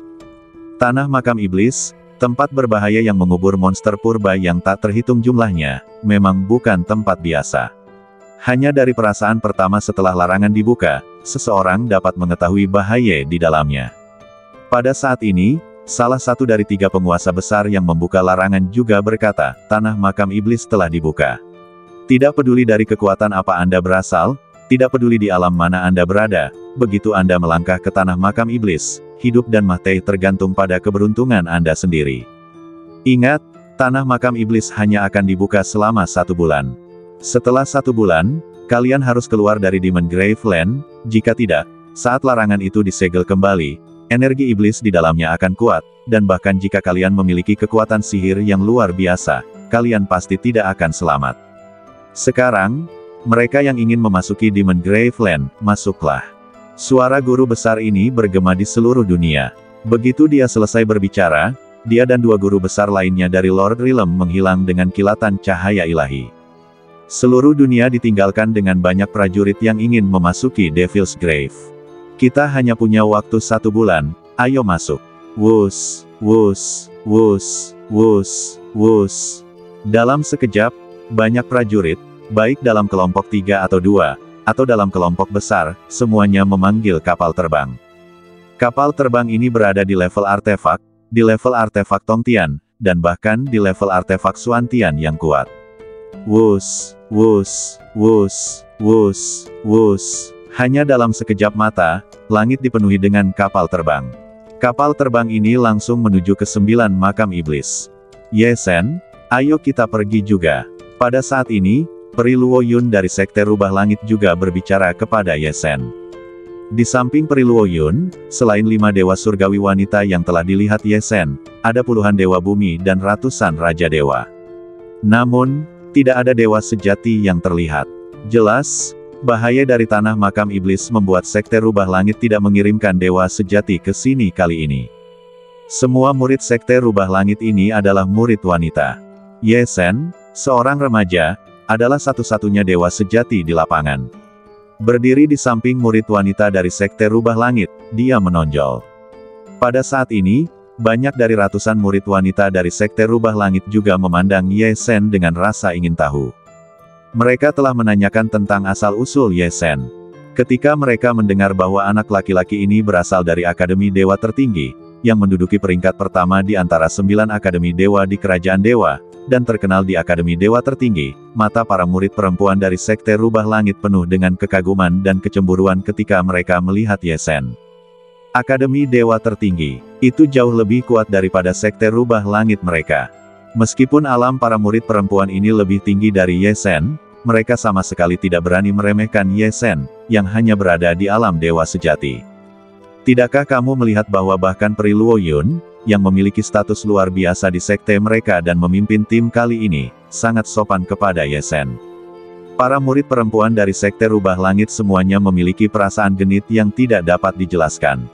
Speaker 1: Tanah makam iblis, tempat berbahaya yang mengubur monster purba yang tak terhitung jumlahnya, memang bukan tempat biasa. Hanya dari perasaan pertama setelah larangan dibuka, seseorang dapat mengetahui bahaya di dalamnya. Pada saat ini, salah satu dari 3 penguasa besar yang membuka larangan juga berkata, tanah makam iblis telah dibuka. Tidak peduli dari kekuatan apa Anda berasal, tidak peduli di alam mana Anda berada, begitu Anda melangkah ke tanah makam iblis, hidup dan mati tergantung pada keberuntungan Anda sendiri. Ingat, tanah makam iblis hanya akan dibuka selama 1 bulan. Setelah 1 bulan, kalian harus keluar dari Demon Graveland, jika tidak, saat larangan itu disegel kembali, energi iblis di dalamnya akan kuat, dan bahkan jika kalian memiliki kekuatan sihir yang luar biasa, kalian pasti tidak akan selamat. Sekarang, mereka yang ingin memasuki Demon Graveland, masuklah. Suara guru besar ini bergema di seluruh dunia. Begitu dia selesai berbicara, dia dan 2 guru besar lainnya dari Lord Realm menghilang dengan kilatan cahaya ilahi. Seluruh dunia ditinggalkan dengan banyak prajurit yang ingin memasuki Devil's Grave. Kita hanya punya waktu 1 bulan, ayo masuk. Wus, wus, wus, wus, wus. Dalam sekejap, banyak prajurit, baik dalam kelompok 3 atau 2, atau dalam kelompok besar, semuanya memanggil kapal terbang. Kapal terbang ini berada di level artefak Tongtian, dan bahkan di level artefak Xuantian yang kuat. Wus, wus, wus, wus, wus. Hanya dalam sekejap mata, langit dipenuhi dengan kapal terbang. Kapal terbang ini langsung menuju ke 9 makam iblis. Ye Zhen, ayo kita pergi juga. Pada saat ini, Peri Luo Yun dari Sekte Rubah Langit juga berbicara kepada Ye Zhen. Di samping Peri Luo Yun, selain 5 dewa surgawi wanita yang telah dilihat Ye Zhen, ada puluhan dewa bumi dan ratusan raja dewa. Namun, tidak ada dewa sejati yang terlihat. Jelas, bahaya dari tanah makam iblis membuat Sekte Rubah Langit tidak mengirimkan dewa sejati ke sini kali ini. Semua murid Sekte Rubah Langit ini adalah murid wanita. Ye Zhen, seorang remaja, adalah satu-satunya dewa sejati di lapangan. Berdiri di samping murid wanita dari Sekte Rubah Langit, dia menonjol. Pada saat ini, banyak dari ratusan murid wanita dari Sekte Rubah Langit juga memandang Ye Zhen dengan rasa ingin tahu. Mereka telah menanyakan tentang asal-usul Ye Zhen. Ketika mereka mendengar bahwa anak laki-laki ini berasal dari Akademi Dewa Tertinggi, yang menduduki peringkat pertama di antara 9 Akademi Dewa di Kerajaan Dewa, dan terkenal di Akademi Dewa Tertinggi, mata para murid perempuan dari Sekte Rubah Langit penuh dengan kekaguman dan kecemburuan ketika mereka melihat Ye Zhen. Akademi Dewa Tertinggi, itu jauh lebih kuat daripada Sekte Rubah Langit mereka. Meskipun alam para murid perempuan ini lebih tinggi dari Ye Zhen, mereka sama sekali tidak berani meremehkan Ye Zhen, yang hanya berada di alam dewa sejati. Tidakkah kamu melihat bahwa bahkan Peri Luo Yun, yang memiliki status luar biasa di sekte mereka dan memimpin tim kali ini, sangat sopan kepada Ye Zhen. Para murid perempuan dari Sekte Rubah Langit semuanya memiliki perasaan genit yang tidak dapat dijelaskan.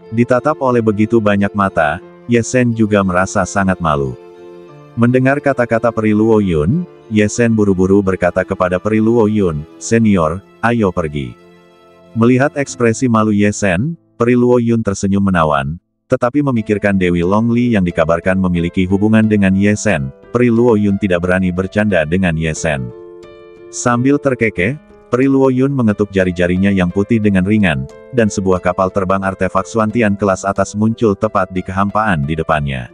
Speaker 1: Ditatap oleh begitu banyak mata, Ye Zhen juga merasa sangat malu. Mendengar kata-kata Peri Luo Yun, Ye Zhen buru-buru berkata kepada Peri Luo Yun, "Senior, ayo pergi." Melihat ekspresi malu Ye Zhen, Peri Luo Yun tersenyum menawan. Tetapi memikirkan Dewi Longli yang dikabarkan memiliki hubungan dengan Ye Zhen, Peri Luo Yun tidak berani bercanda dengan Ye Zhen. Sambil terkekeh, Peri Luo Yun mengetuk jari-jarinya yang putih dengan ringan, dan sebuah kapal terbang artefak Xuantian kelas atas muncul tepat di kehampaan di depannya.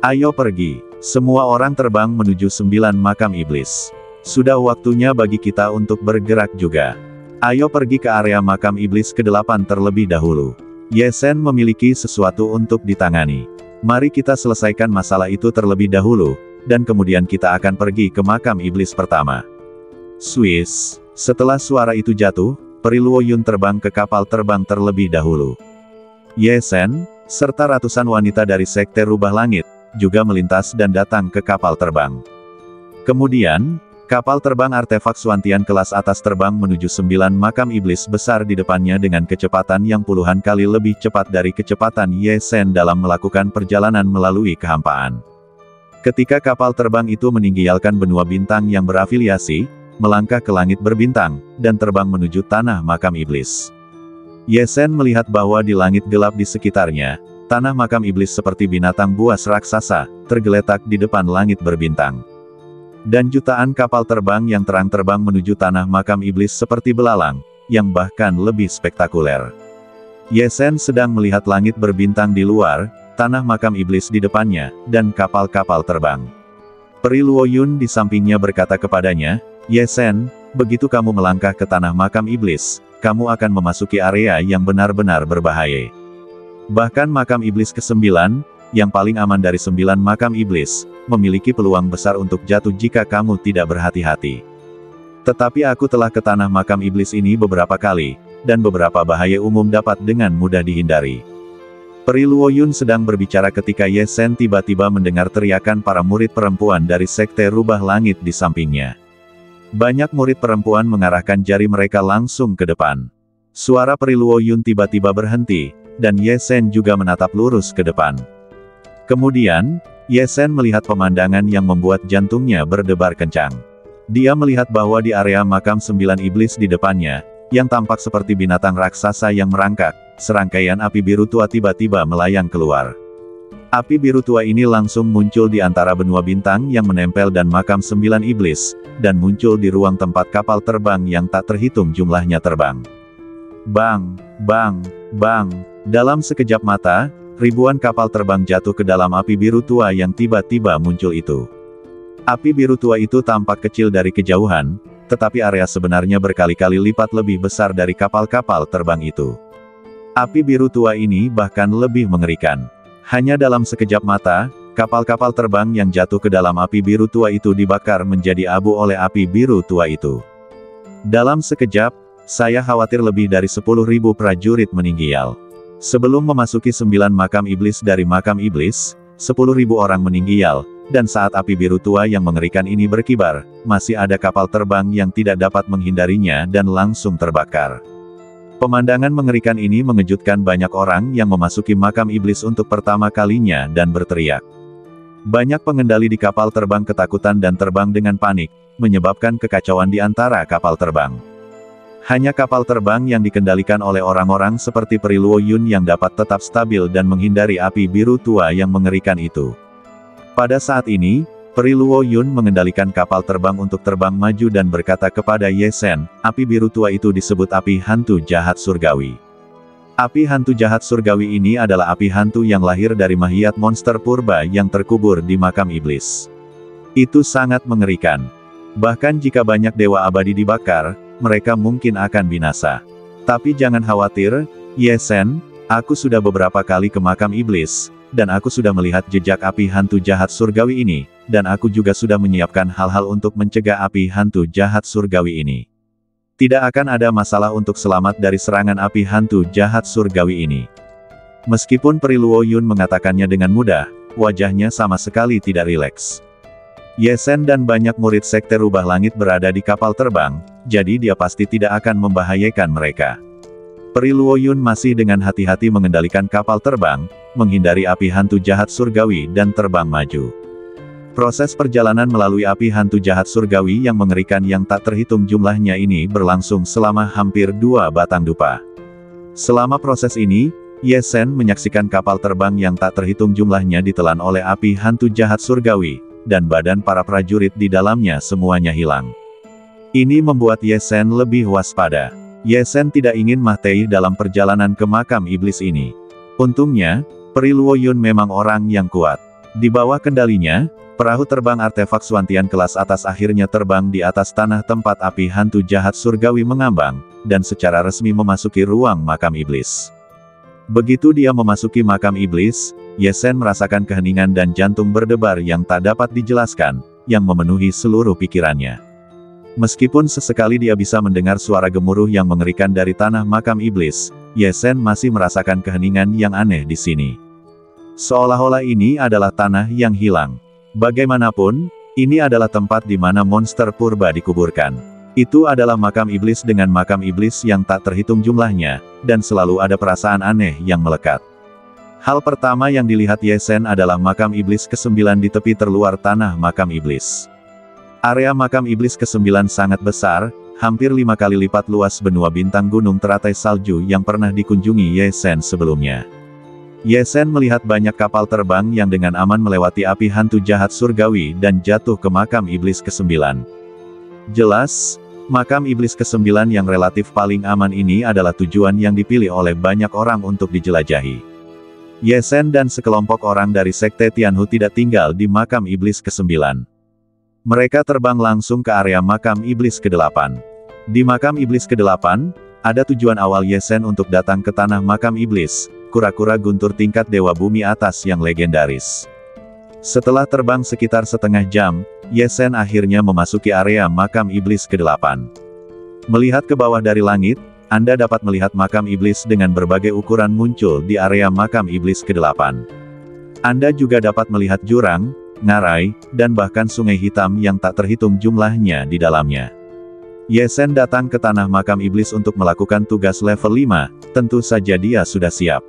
Speaker 1: Ayo pergi. Semua orang terbang menuju 9 makam iblis. Sudah waktunya bagi kita untuk bergerak juga. Ayo pergi ke area makam iblis ke-8 terlebih dahulu. Ye Shen memiliki sesuatu untuk ditangani. Mari kita selesaikan masalah itu terlebih dahulu, dan kemudian kita akan pergi ke makam iblis pertama. Swiss. Setelah suara itu jatuh, Peri Luo Yun terbang ke kapal terbang terlebih dahulu. Ye Shen, serta ratusan wanita dari Sekte Rubah Langit, juga melintas dan datang ke kapal terbang. Kemudian, kapal terbang artefak Xuantian kelas atas terbang menuju 9 makam iblis besar di depannya dengan kecepatan yang puluhan kali lebih cepat dari kecepatan Ye Shen dalam melakukan perjalanan melalui kehampaan. Ketika kapal terbang itu meninggalkan benua bintang yang berafiliasi, melangkah ke langit berbintang, dan terbang menuju tanah makam iblis. Ye Shen melihat bahwa di langit gelap di sekitarnya, tanah makam iblis seperti binatang buas raksasa, tergeletak di depan langit berbintang. Dan jutaan kapal terbang yang terang terbang menuju tanah makam iblis seperti belalang, yang bahkan lebih spektakuler. Ye Shen sedang melihat langit berbintang di luar, tanah makam iblis di depannya, dan kapal-kapal terbang. Peri Luo Yun di sampingnya berkata kepadanya, Ye Shen, begitu kamu melangkah ke tanah makam iblis, kamu akan memasuki area yang benar-benar berbahaya. Bahkan makam iblis ke-9, yang paling aman dari 9 makam iblis, memiliki peluang besar untuk jatuh jika kamu tidak berhati-hati. Tetapi aku telah ke tanah makam iblis ini beberapa kali, dan beberapa bahaya umum dapat dengan mudah dihindari. Peri Luo Yun sedang berbicara ketika Ye Shen tiba-tiba mendengar teriakan para murid perempuan dari Sekte Rubah Langit di sampingnya. Banyak murid perempuan mengarahkan jari mereka langsung ke depan. Suara Peri Luo Yun tiba-tiba berhenti, dan Ye Shen juga menatap lurus ke depan. Kemudian, Ye Shen melihat pemandangan yang membuat jantungnya berdebar kencang. Dia melihat bahwa di area makam 9 iblis di depannya, yang tampak seperti binatang raksasa yang merangkak, serangkaian api biru tua tiba-tiba melayang keluar. Api biru tua ini langsung muncul di antara benua bintang yang menempel dan makam 9 iblis, dan muncul di ruang tempat kapal terbang yang tak terhitung jumlahnya terbang. Bang, bang, bang. Dalam sekejap mata, ribuan kapal terbang jatuh ke dalam api biru tua yang tiba-tiba muncul itu. Api biru tua itu tampak kecil dari kejauhan, tetapi area sebenarnya berkali-kali lipat lebih besar dari kapal-kapal terbang itu. Api biru tua ini bahkan lebih mengerikan. Hanya dalam sekejap mata, kapal-kapal terbang yang jatuh ke dalam api biru tua itu dibakar menjadi abu oleh api biru tua itu. Dalam sekejap, saya khawatir lebih dari 10.000 prajurit meninggal. Sebelum memasuki 9 makam iblis dari makam iblis, 10.000 orang meninggal, dan saat api biru tua yang mengerikan ini berkibar, masih ada kapal terbang yang tidak dapat menghindarinya dan langsung terbakar. Pemandangan mengerikan ini mengejutkan banyak orang yang memasuki makam iblis untuk pertama kalinya dan berteriak. Banyak pengendali di kapal terbang ketakutan dan terbang dengan panik, menyebabkan kekacauan di antara kapal terbang. Hanya kapal terbang yang dikendalikan oleh orang-orang seperti Peri Luo Yun yang dapat tetap stabil dan menghindari api biru tua yang mengerikan itu. Pada saat ini, Peri Luo Yun mengendalikan kapal terbang untuk terbang maju dan berkata kepada Ye Shen, api biru tua itu disebut api hantu jahat surgawi. Api hantu jahat surgawi ini adalah api hantu yang lahir dari mahiyat monster purba yang terkubur di makam iblis. Itu sangat mengerikan. Bahkan jika banyak dewa abadi dibakar, mereka mungkin akan binasa. Tapi jangan khawatir, Ye Shen, aku sudah beberapa kali ke makam iblis, dan aku sudah melihat jejak api hantu jahat surgawi ini, dan aku juga sudah menyiapkan hal-hal untuk mencegah api hantu jahat surgawi ini. Tidak akan ada masalah untuk selamat dari serangan api hantu jahat surgawi ini. Meskipun Peri Luo Yun mengatakannya dengan mudah, wajahnya sama sekali tidak rileks. Ye Shen dan banyak murid Sekte Rubah Langit berada di kapal terbang, jadi dia pasti tidak akan membahayakan mereka. Peri Luo Yun masih dengan hati-hati mengendalikan kapal terbang, menghindari api hantu jahat surgawi dan terbang maju. Proses perjalanan melalui api hantu jahat surgawi yang mengerikan yang tak terhitung jumlahnya ini berlangsung selama hampir 2 batang dupa. Selama proses ini, Ye Shen menyaksikan kapal terbang yang tak terhitung jumlahnya ditelan oleh api hantu jahat surgawi, dan badan para prajurit di dalamnya semuanya hilang. Ini membuat Ye Sen lebih waspada. Ye Sen tidak ingin Mah Tei dalam perjalanan ke makam iblis ini. Untungnya, Peri Luo Yun memang orang yang kuat. Di bawah kendalinya, perahu terbang artefak Suantian kelas atas akhirnya terbang di atas tanah tempat api hantu jahat surgawi mengambang, dan secara resmi memasuki ruang makam iblis. Begitu dia memasuki makam iblis, Ye Sen merasakan keheningan dan jantung berdebar yang tak dapat dijelaskan, yang memenuhi seluruh pikirannya. Meskipun sesekali dia bisa mendengar suara gemuruh yang mengerikan dari tanah makam iblis, Ye Sen masih merasakan keheningan yang aneh di sini. Seolah-olah ini adalah tanah yang hilang. Bagaimanapun, ini adalah tempat di mana monster purba dikuburkan. Itu adalah makam iblis dengan makam iblis yang tak terhitung jumlahnya, dan selalu ada perasaan aneh yang melekat. Hal pertama yang dilihat Ye Sen adalah makam iblis ke-9 di tepi terluar tanah makam iblis. Area makam iblis ke-9 sangat besar, hampir 5 kali lipat luas benua bintang gunung teratai salju yang pernah dikunjungi Ye Sen sebelumnya. Ye Sen melihat banyak kapal terbang yang dengan aman melewati api hantu jahat surgawi dan jatuh ke makam iblis ke-9. Jelas, makam iblis ke-9 yang relatif paling aman ini adalah tujuan yang dipilih oleh banyak orang untuk dijelajahi. Ye Sen dan sekelompok orang dari Sekte Tianhu tidak tinggal di makam iblis ke-9. Mereka terbang langsung ke area makam iblis ke-8. Di makam iblis ke-8, ada tujuan awal Ye Sen untuk datang ke tanah makam iblis, kura-kura guntur tingkat dewa bumi atas yang legendaris. Setelah terbang sekitar setengah jam, Ye Sen akhirnya memasuki area makam iblis ke-8. Melihat ke bawah dari langit, Anda dapat melihat makam iblis dengan berbagai ukuran muncul di area makam iblis ke-8. Anda juga dapat melihat jurang, ngarai, dan bahkan sungai hitam yang tak terhitung jumlahnya di dalamnya. Ye Sen datang ke tanah makam iblis untuk melakukan tugas level 5, tentu saja dia sudah siap.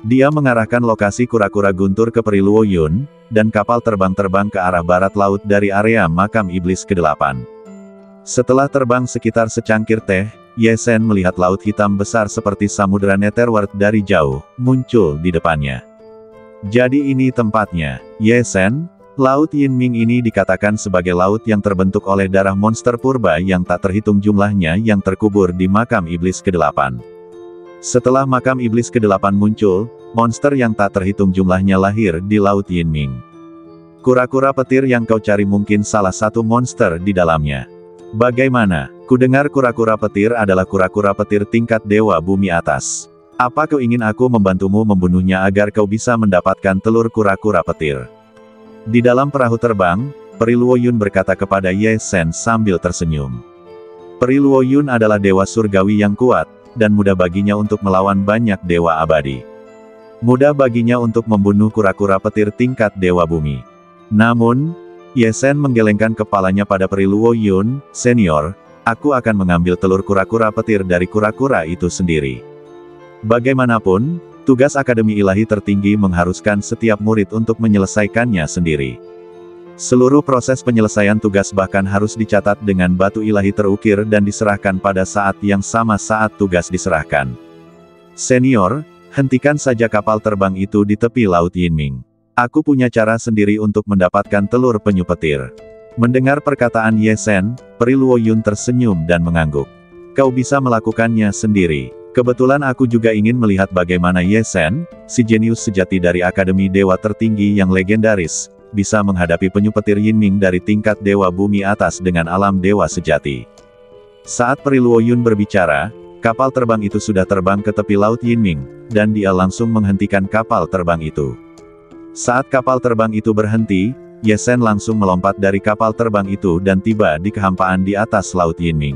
Speaker 1: Dia mengarahkan lokasi kura-kura guntur ke Peri Luo Yun, dan kapal terbang-terbang ke arah barat laut dari area makam iblis ke-8. Setelah terbang sekitar secangkir teh, Ye Sen melihat laut hitam besar seperti samudera Netherworld dari jauh, muncul di depannya. Jadi ini tempatnya, Ye Sen. Laut Yinming ini dikatakan sebagai laut yang terbentuk oleh darah monster purba yang tak terhitung jumlahnya yang terkubur di makam iblis ke-8. Setelah makam iblis ke-8 muncul, monster yang tak terhitung jumlahnya lahir di Laut Yinming. Kura-kura petir yang kau cari mungkin salah satu monster di dalamnya. Bagaimana? Kudengar kura-kura petir adalah kura-kura petir tingkat dewa bumi atas. Apa kau ingin aku membantumu membunuhnya agar kau bisa mendapatkan telur kura-kura petir? Di dalam perahu terbang, Peri Luo Yun berkata kepada Ye Sen sambil tersenyum. Peri Luo Yun adalah dewa surgawi yang kuat, dan mudah baginya untuk melawan banyak dewa abadi. Mudah baginya untuk membunuh kura-kura petir tingkat dewa bumi. Namun, Ye Sen menggelengkan kepalanya pada Peri Luo Yun, "Senior, aku akan mengambil telur kura-kura petir dari kura-kura itu sendiri." Bagaimanapun, tugas Akademi Ilahi tertinggi mengharuskan setiap murid untuk menyelesaikannya sendiri. Seluruh proses penyelesaian tugas bahkan harus dicatat dengan batu ilahi terukir dan diserahkan pada saat yang sama saat tugas diserahkan. "Senior, hentikan saja kapal terbang itu di tepi Laut Yinming. Aku punya cara sendiri untuk mendapatkan telur penyu petir." Mendengar perkataan Ye Sen, Peri Luo Yun tersenyum dan mengangguk. "Kau bisa melakukannya sendiri. Kebetulan aku juga ingin melihat bagaimana Ye Sen, si jenius sejati dari Akademi Dewa tertinggi yang legendaris, bisa menghadapi penyu petir Yinming dari tingkat dewa bumi atas dengan alam dewa sejati." Saat Peri Luo Yun berbicara, kapal terbang itu sudah terbang ke tepi Laut Yinming, dan dia langsung menghentikan kapal terbang itu. Saat kapal terbang itu berhenti, Ye Sen langsung melompat dari kapal terbang itu dan tiba di kehampaan di atas Laut Yinming.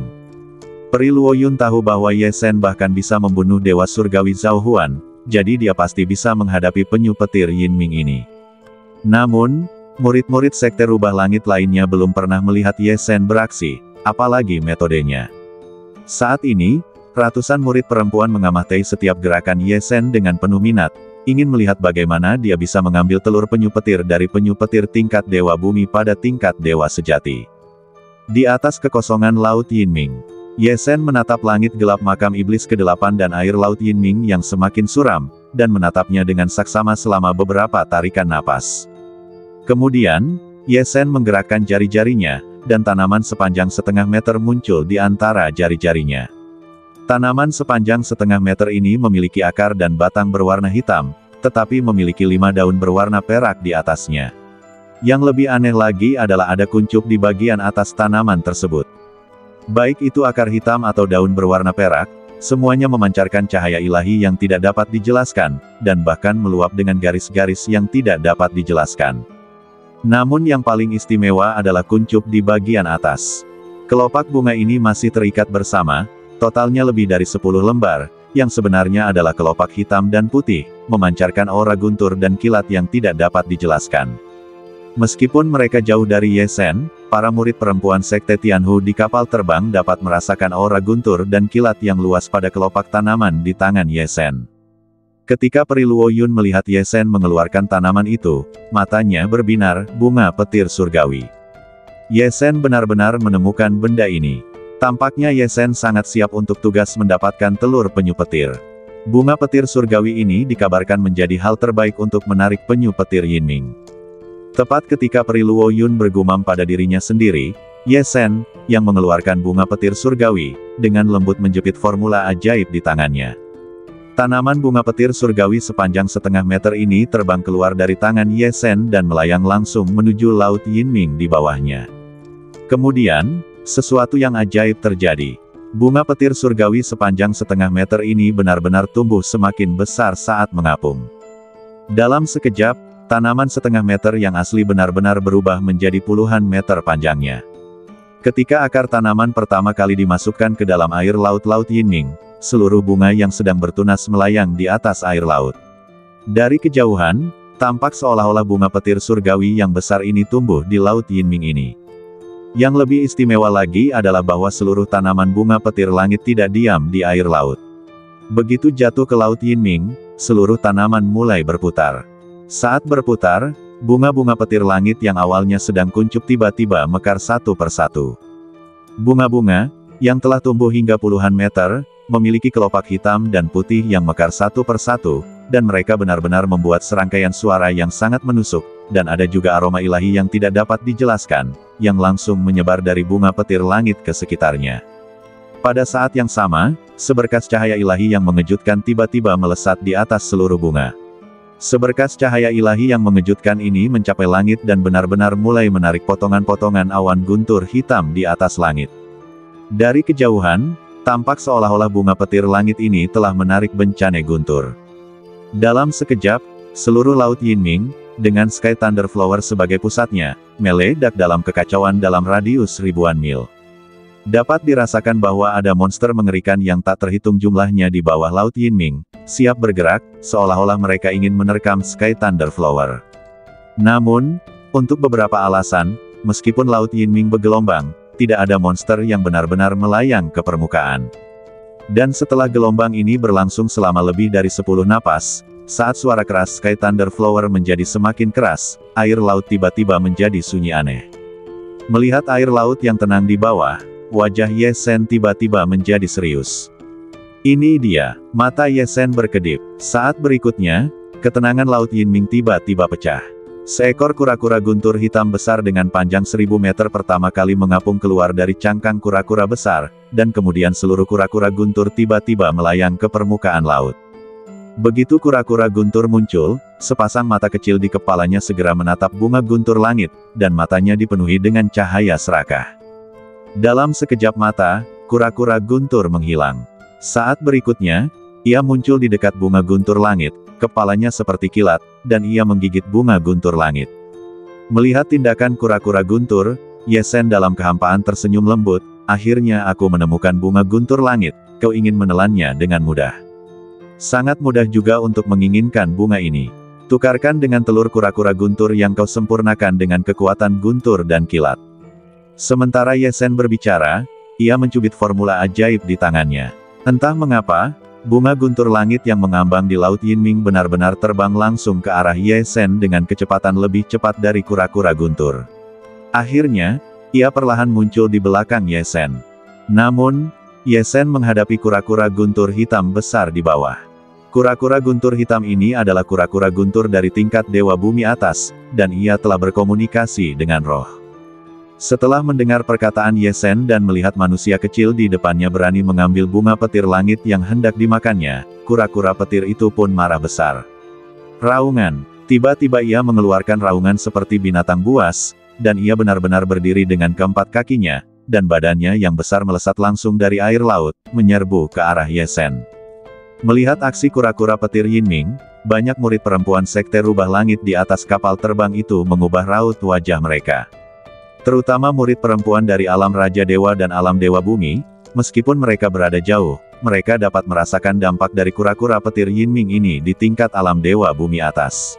Speaker 1: Peri Luo Yun tahu bahwa Ye Sen bahkan bisa membunuh dewa surgawi Zhao Huan, jadi dia pasti bisa menghadapi penyu petir Yinming ini. Namun, murid-murid Sekte Rubah Langit lainnya belum pernah melihat Ye Sen beraksi, apalagi metodenya. Saat ini, ratusan murid perempuan mengamati setiap gerakan Ye Sen dengan penuh minat, ingin melihat bagaimana dia bisa mengambil telur penyu petir dari penyu petir tingkat dewa bumi pada tingkat dewa sejati. Di atas kekosongan Laut Yinming, Ye Sen menatap langit gelap makam iblis ke-8 dan air Laut Yinming yang semakin suram, dan menatapnya dengan saksama selama beberapa tarikan napas. Kemudian, Ye Sen menggerakkan jari-jarinya, dan tanaman sepanjang setengah meter muncul di antara jari-jarinya. Tanaman sepanjang setengah meter ini memiliki akar dan batang berwarna hitam, tetapi memiliki 5 daun berwarna perak di atasnya. Yang lebih aneh lagi adalah ada kuncup di bagian atas tanaman tersebut. Baik itu akar hitam atau daun berwarna perak, semuanya memancarkan cahaya ilahi yang tidak dapat dijelaskan, dan bahkan meluap dengan garis-garis yang tidak dapat dijelaskan. Namun yang paling istimewa adalah kuncup di bagian atas. Kelopak bunga ini masih terikat bersama, totalnya lebih dari 10 lembar, yang sebenarnya adalah kelopak hitam dan putih, memancarkan aura guntur dan kilat yang tidak dapat dijelaskan. Meskipun mereka jauh dari Ye Zhen, para murid perempuan Sekte Tianhu di kapal terbang dapat merasakan aura guntur dan kilat yang luas pada kelopak tanaman di tangan Ye Zhen. Ketika Peri Luo Yun melihat Ye Zhen mengeluarkan tanaman itu, matanya berbinar, bunga petir surgawi. Ye Zhen benar-benar menemukan benda ini. Tampaknya Ye Zhen sangat siap untuk tugas mendapatkan telur penyu petir. Bunga petir surgawi ini dikabarkan menjadi hal terbaik untuk menarik penyu petir Yinming. Tepat ketika Peri Luo Yun bergumam pada dirinya sendiri, Ye Zhen, yang mengeluarkan bunga petir surgawi, dengan lembut menjepit formula ajaib di tangannya. Tanaman bunga petir surgawi sepanjang setengah meter ini terbang keluar dari tangan Ye Zhen dan melayang langsung menuju Laut Yinming di bawahnya. Kemudian, sesuatu yang ajaib terjadi. Bunga petir surgawi sepanjang setengah meter ini benar-benar tumbuh semakin besar saat mengapung. Dalam sekejap, tanaman setengah meter yang asli benar-benar berubah menjadi puluhan meter panjangnya. Ketika akar tanaman pertama kali dimasukkan ke dalam air laut Yinming, seluruh bunga yang sedang bertunas melayang di atas air laut. Dari kejauhan, tampak seolah-olah bunga petir surgawi yang besar ini tumbuh di Laut Yinming ini. Yang lebih istimewa lagi adalah bahwa seluruh tanaman bunga petir langit tidak diam di air laut. Begitu jatuh ke Laut Yinming, seluruh tanaman mulai berputar. Saat berputar, bunga-bunga petir langit yang awalnya sedang kuncup tiba-tiba mekar satu persatu. Bunga-bunga, yang telah tumbuh hingga puluhan meter, memiliki kelopak hitam dan putih yang mekar satu persatu, dan mereka benar-benar membuat serangkaian suara yang sangat menusuk, dan ada juga aroma ilahi yang tidak dapat dijelaskan, yang langsung menyebar dari bunga petir langit ke sekitarnya. Pada saat yang sama, seberkas cahaya ilahi yang mengejutkan tiba-tiba melesat di atas seluruh bunga. Seberkas cahaya ilahi yang mengejutkan ini mencapai langit dan benar-benar mulai menarik potongan-potongan awan guntur hitam di atas langit. Dari kejauhan, tampak seolah-olah bunga petir langit ini telah menarik bencana guntur. Dalam sekejap, seluruh Laut Yinming, dengan Sky Thunder Flower sebagai pusatnya, meledak dalam kekacauan dalam radius ribuan mil. Dapat dirasakan bahwa ada monster mengerikan yang tak terhitung jumlahnya di bawah Laut Yinming, siap bergerak, seolah-olah mereka ingin menerkam Sky Thunder Flower. Namun, untuk beberapa alasan, meskipun Laut Yinming bergelombang, tidak ada monster yang benar-benar melayang ke permukaan. Dan setelah gelombang ini berlangsung selama lebih dari 10 napas, saat suara keras Sky Thunder Flower menjadi semakin keras, air laut tiba-tiba menjadi sunyi aneh. Melihat air laut yang tenang di bawah, wajah Ye Zhen tiba-tiba menjadi serius. Ini dia, mata Ye Zhen berkedip. Saat berikutnya, ketenangan Laut Yinming tiba-tiba pecah. Seekor kura-kura guntur hitam besar dengan panjang 1000 meter pertama kali mengapung keluar dari cangkang kura-kura besar, dan kemudian seluruh kura-kura guntur tiba-tiba melayang ke permukaan laut. Begitu kura-kura guntur muncul, sepasang mata kecil di kepalanya segera menatap bunga guntur langit, dan matanya dipenuhi dengan cahaya serakah. Dalam sekejap mata, kura-kura guntur menghilang. Saat berikutnya, ia muncul di dekat bunga guntur langit, kepalanya seperti kilat, dan ia menggigit bunga guntur langit. Melihat tindakan kura-kura guntur, Ye Zhen dalam kehampaan tersenyum lembut, akhirnya aku menemukan bunga guntur langit, kau ingin menelannya dengan mudah. Sangat mudah juga untuk menginginkan bunga ini. Tukarkan dengan telur kura-kura guntur yang kau sempurnakan dengan kekuatan guntur dan kilat. Sementara Ye Zhen berbicara, ia mencubit formula ajaib di tangannya. Entah mengapa, bunga guntur langit yang mengambang di Laut Yinming benar-benar terbang langsung ke arah Ye Zhen dengan kecepatan lebih cepat dari kura-kura guntur. Akhirnya, ia perlahan muncul di belakang Ye Zhen. Namun, Ye Zhen menghadapi kura-kura guntur hitam besar di bawah. Kura-kura guntur hitam ini adalah kura-kura guntur dari tingkat Dewa Bumi Atas, dan ia telah berkomunikasi dengan roh. Setelah mendengar perkataan Ye Sen dan melihat manusia kecil di depannya berani mengambil bunga petir langit yang hendak dimakannya, kura-kura petir itu pun marah besar. Raungan. Tiba-tiba ia mengeluarkan raungan seperti binatang buas, dan ia benar-benar berdiri dengan keempat kakinya, dan badannya yang besar melesat langsung dari air laut, menyerbu ke arah Ye Sen. Melihat aksi kura-kura petir Yinming, banyak murid perempuan sekte rubah langit di atas kapal terbang itu mengubah raut wajah mereka. Terutama murid perempuan dari alam Raja Dewa dan alam Dewa Bumi, meskipun mereka berada jauh, mereka dapat merasakan dampak dari kura-kura petir Yinming ini di tingkat alam Dewa Bumi atas.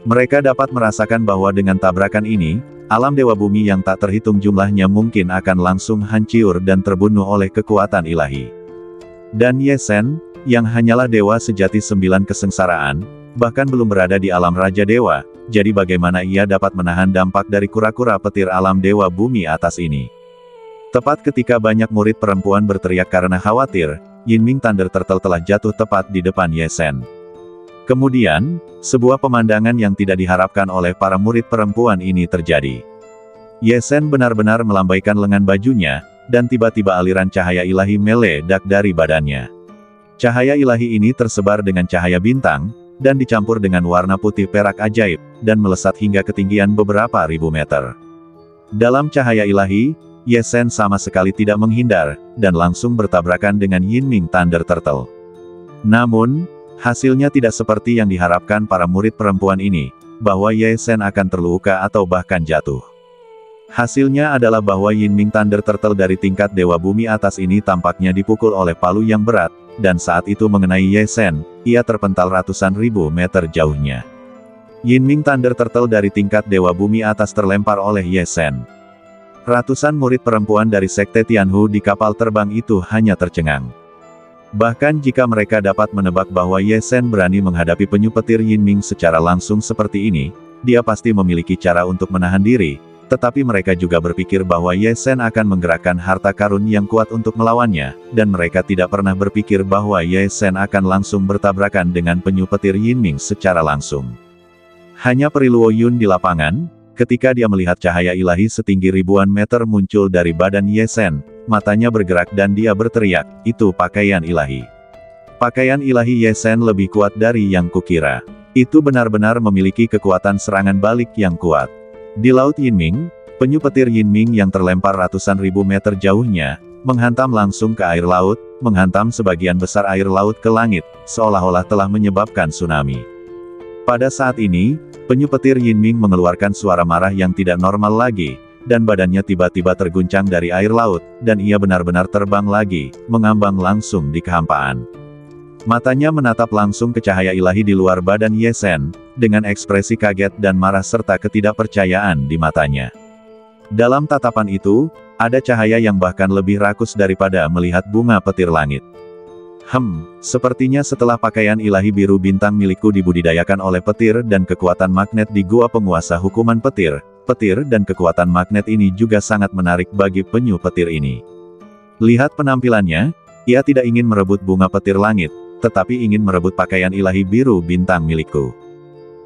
Speaker 1: Mereka dapat merasakan bahwa dengan tabrakan ini, alam Dewa Bumi yang tak terhitung jumlahnya mungkin akan langsung hancur dan terbunuh oleh kekuatan ilahi. Dan Ye Sen, yang hanyalah dewa sejati 9 kesengsaraan, bahkan belum berada di alam Raja Dewa, jadi bagaimana ia dapat menahan dampak dari kura-kura petir alam Dewa Bumi atas ini? Tepat ketika banyak murid perempuan berteriak karena khawatir, Yinming Thunder Turtle telah jatuh tepat di depan Ye Sen. Kemudian, sebuah pemandangan yang tidak diharapkan oleh para murid perempuan ini terjadi. Ye Sen benar-benar melambaikan lengan bajunya, dan tiba-tiba aliran cahaya ilahi meledak dari badannya. Cahaya ilahi ini tersebar dengan cahaya bintang, dan dicampur dengan warna putih perak ajaib, dan melesat hingga ketinggian beberapa ribu meter. Dalam cahaya ilahi, Ye Sen sama sekali tidak menghindar, dan langsung bertabrakan dengan Yinming Thunder Turtle. Namun, hasilnya tidak seperti yang diharapkan para murid perempuan ini, bahwa Ye Sen akan terluka atau bahkan jatuh. Hasilnya adalah bahwa Yinming Thunder Turtle dari tingkat Dewa Bumi atas ini tampaknya dipukul oleh palu yang berat, dan saat itu mengenai Ye Sen, ia terpental ratusan ribu meter jauhnya. Yinming Thunder Turtle dari tingkat Dewa Bumi atas terlempar oleh Ye Sen. Ratusan murid perempuan dari Sekte Tianhu di kapal terbang itu hanya tercengang. Bahkan jika mereka dapat menebak bahwa Ye Sen berani menghadapi penyu petir Yinming secara langsung seperti ini, dia pasti memiliki cara untuk menahan diri, tetapi mereka juga berpikir bahwa Ye Sen akan menggerakkan harta karun yang kuat untuk melawannya, dan mereka tidak pernah berpikir bahwa Ye Sen akan langsung bertabrakan dengan penyu petir Yinming secara langsung. Hanya peri Luo Yun di lapangan, ketika dia melihat cahaya ilahi setinggi ribuan meter muncul dari badan Ye Sen, matanya bergerak dan dia berteriak, "Itu pakaian ilahi. Pakaian ilahi Ye Sen lebih kuat dari yang kukira. Itu benar-benar memiliki kekuatan serangan balik yang kuat." Di Laut Yinming, penyu petir Yinming yang terlempar ratusan ribu meter jauhnya, menghantam langsung ke air laut, menghantam sebagian besar air laut ke langit, seolah-olah telah menyebabkan tsunami. Pada saat ini, penyu petir Yinming mengeluarkan suara marah yang tidak normal lagi, dan badannya tiba-tiba terguncang dari air laut, dan ia benar-benar terbang lagi, mengambang langsung di kehampaan. Matanya menatap langsung ke cahaya ilahi di luar badan Ye Sen, dengan ekspresi kaget dan marah serta ketidakpercayaan di matanya. Dalam tatapan itu, ada cahaya yang bahkan lebih rakus daripada melihat bunga petir langit. Sepertinya setelah pakaian ilahi biru bintang milikku dibudidayakan oleh petir dan kekuatan magnet di gua penguasa hukuman petir, petir dan kekuatan magnet ini juga sangat menarik bagi penyu petir ini. Lihat penampilannya, ia tidak ingin merebut bunga petir langit, tetapi ingin merebut pakaian ilahi biru bintang milikku.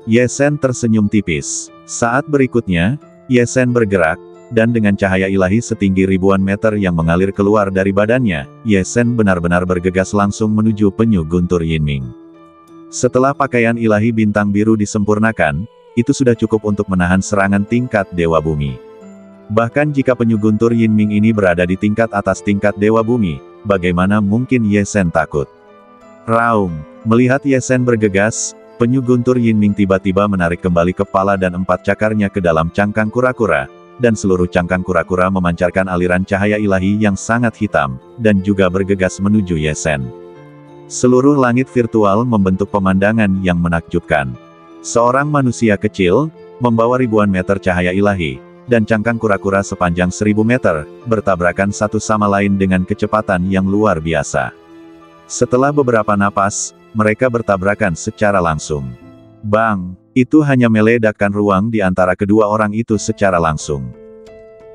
Speaker 1: Ye Sen tersenyum tipis. Saat berikutnya, Ye Sen bergerak, dan dengan cahaya ilahi setinggi ribuan meter yang mengalir keluar dari badannya, Ye Sen benar-benar bergegas langsung menuju penyu guntur Yinming. Setelah pakaian ilahi bintang biru disempurnakan, itu sudah cukup untuk menahan serangan tingkat Dewa Bumi. Bahkan jika penyu guntur Yinming ini berada di tingkat atas tingkat Dewa Bumi, bagaimana mungkin Ye Sen takut? Raung. Melihat Ye Sen bergegas, penyu guntur Yinming tiba-tiba menarik kembali kepala dan 4 cakarnya ke dalam cangkang kura-kura, dan seluruh cangkang kura-kura memancarkan aliran cahaya ilahi yang sangat hitam, dan juga bergegas menuju Ye Sen. Seluruh langit virtual membentuk pemandangan yang menakjubkan. Seorang manusia kecil, membawa ribuan meter cahaya ilahi, dan cangkang kura-kura sepanjang 1000 meter, bertabrakan satu sama lain dengan kecepatan yang luar biasa. Setelah beberapa napas, mereka bertabrakan secara langsung. Bang! Itu hanya meledakkan ruang di antara kedua orang itu secara langsung.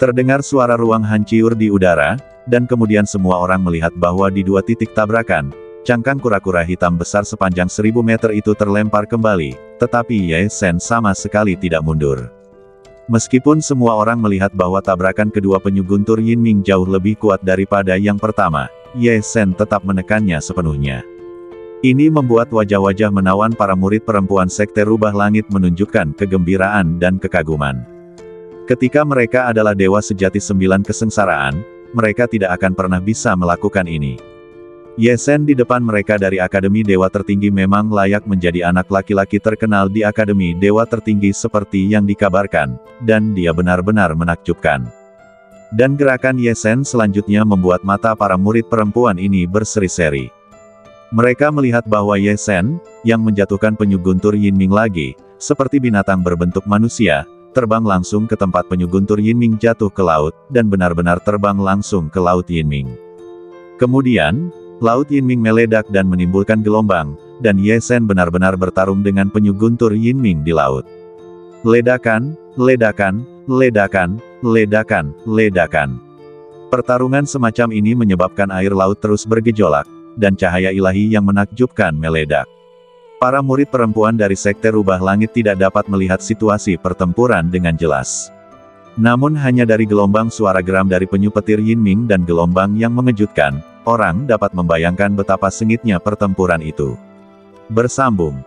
Speaker 1: Terdengar suara ruang hancur di udara, dan kemudian semua orang melihat bahwa di 2 titik tabrakan, cangkang kura-kura hitam besar sepanjang 1000 meter itu terlempar kembali, tetapi Ye Sen sama sekali tidak mundur. Meskipun semua orang melihat bahwa tabrakan kedua penyu guntur Yinming jauh lebih kuat daripada yang pertama, Ye Zhen tetap menekannya sepenuhnya. Ini membuat wajah-wajah menawan para murid perempuan Sekte Rubah Langit menunjukkan kegembiraan dan kekaguman. Ketika mereka adalah dewa sejati 9 kesengsaraan, mereka tidak akan pernah bisa melakukan ini. Ye Zhen di depan mereka dari Akademi Dewa Tertinggi memang layak menjadi anak laki-laki terkenal di Akademi Dewa Tertinggi seperti yang dikabarkan, dan dia benar-benar menakjubkan. Dan gerakan Ye Zhen selanjutnya membuat mata para murid perempuan ini berseri-seri. Mereka melihat bahwa Ye Zhen, yang menjatuhkan penyu guntur Yinming lagi, seperti binatang berbentuk manusia, terbang langsung ke tempat penyu guntur Yinming jatuh ke laut, dan benar-benar terbang langsung ke Laut Yinming. Kemudian, Laut Yinming meledak dan menimbulkan gelombang, dan Ye Zhen benar-benar bertarung dengan penyu guntur Yinming di laut. Ledakan, ledakan, ledakan, ledakan, ledakan. Pertarungan semacam ini menyebabkan air laut terus bergejolak, dan cahaya ilahi yang menakjubkan meledak. Para murid perempuan dari Sekte Rubah Langit tidak dapat melihat situasi pertempuran dengan jelas. Namun hanya dari gelombang suara geram dari penyu petir Yinming dan gelombang yang mengejutkan, orang dapat membayangkan betapa sengitnya pertempuran itu. Bersambung.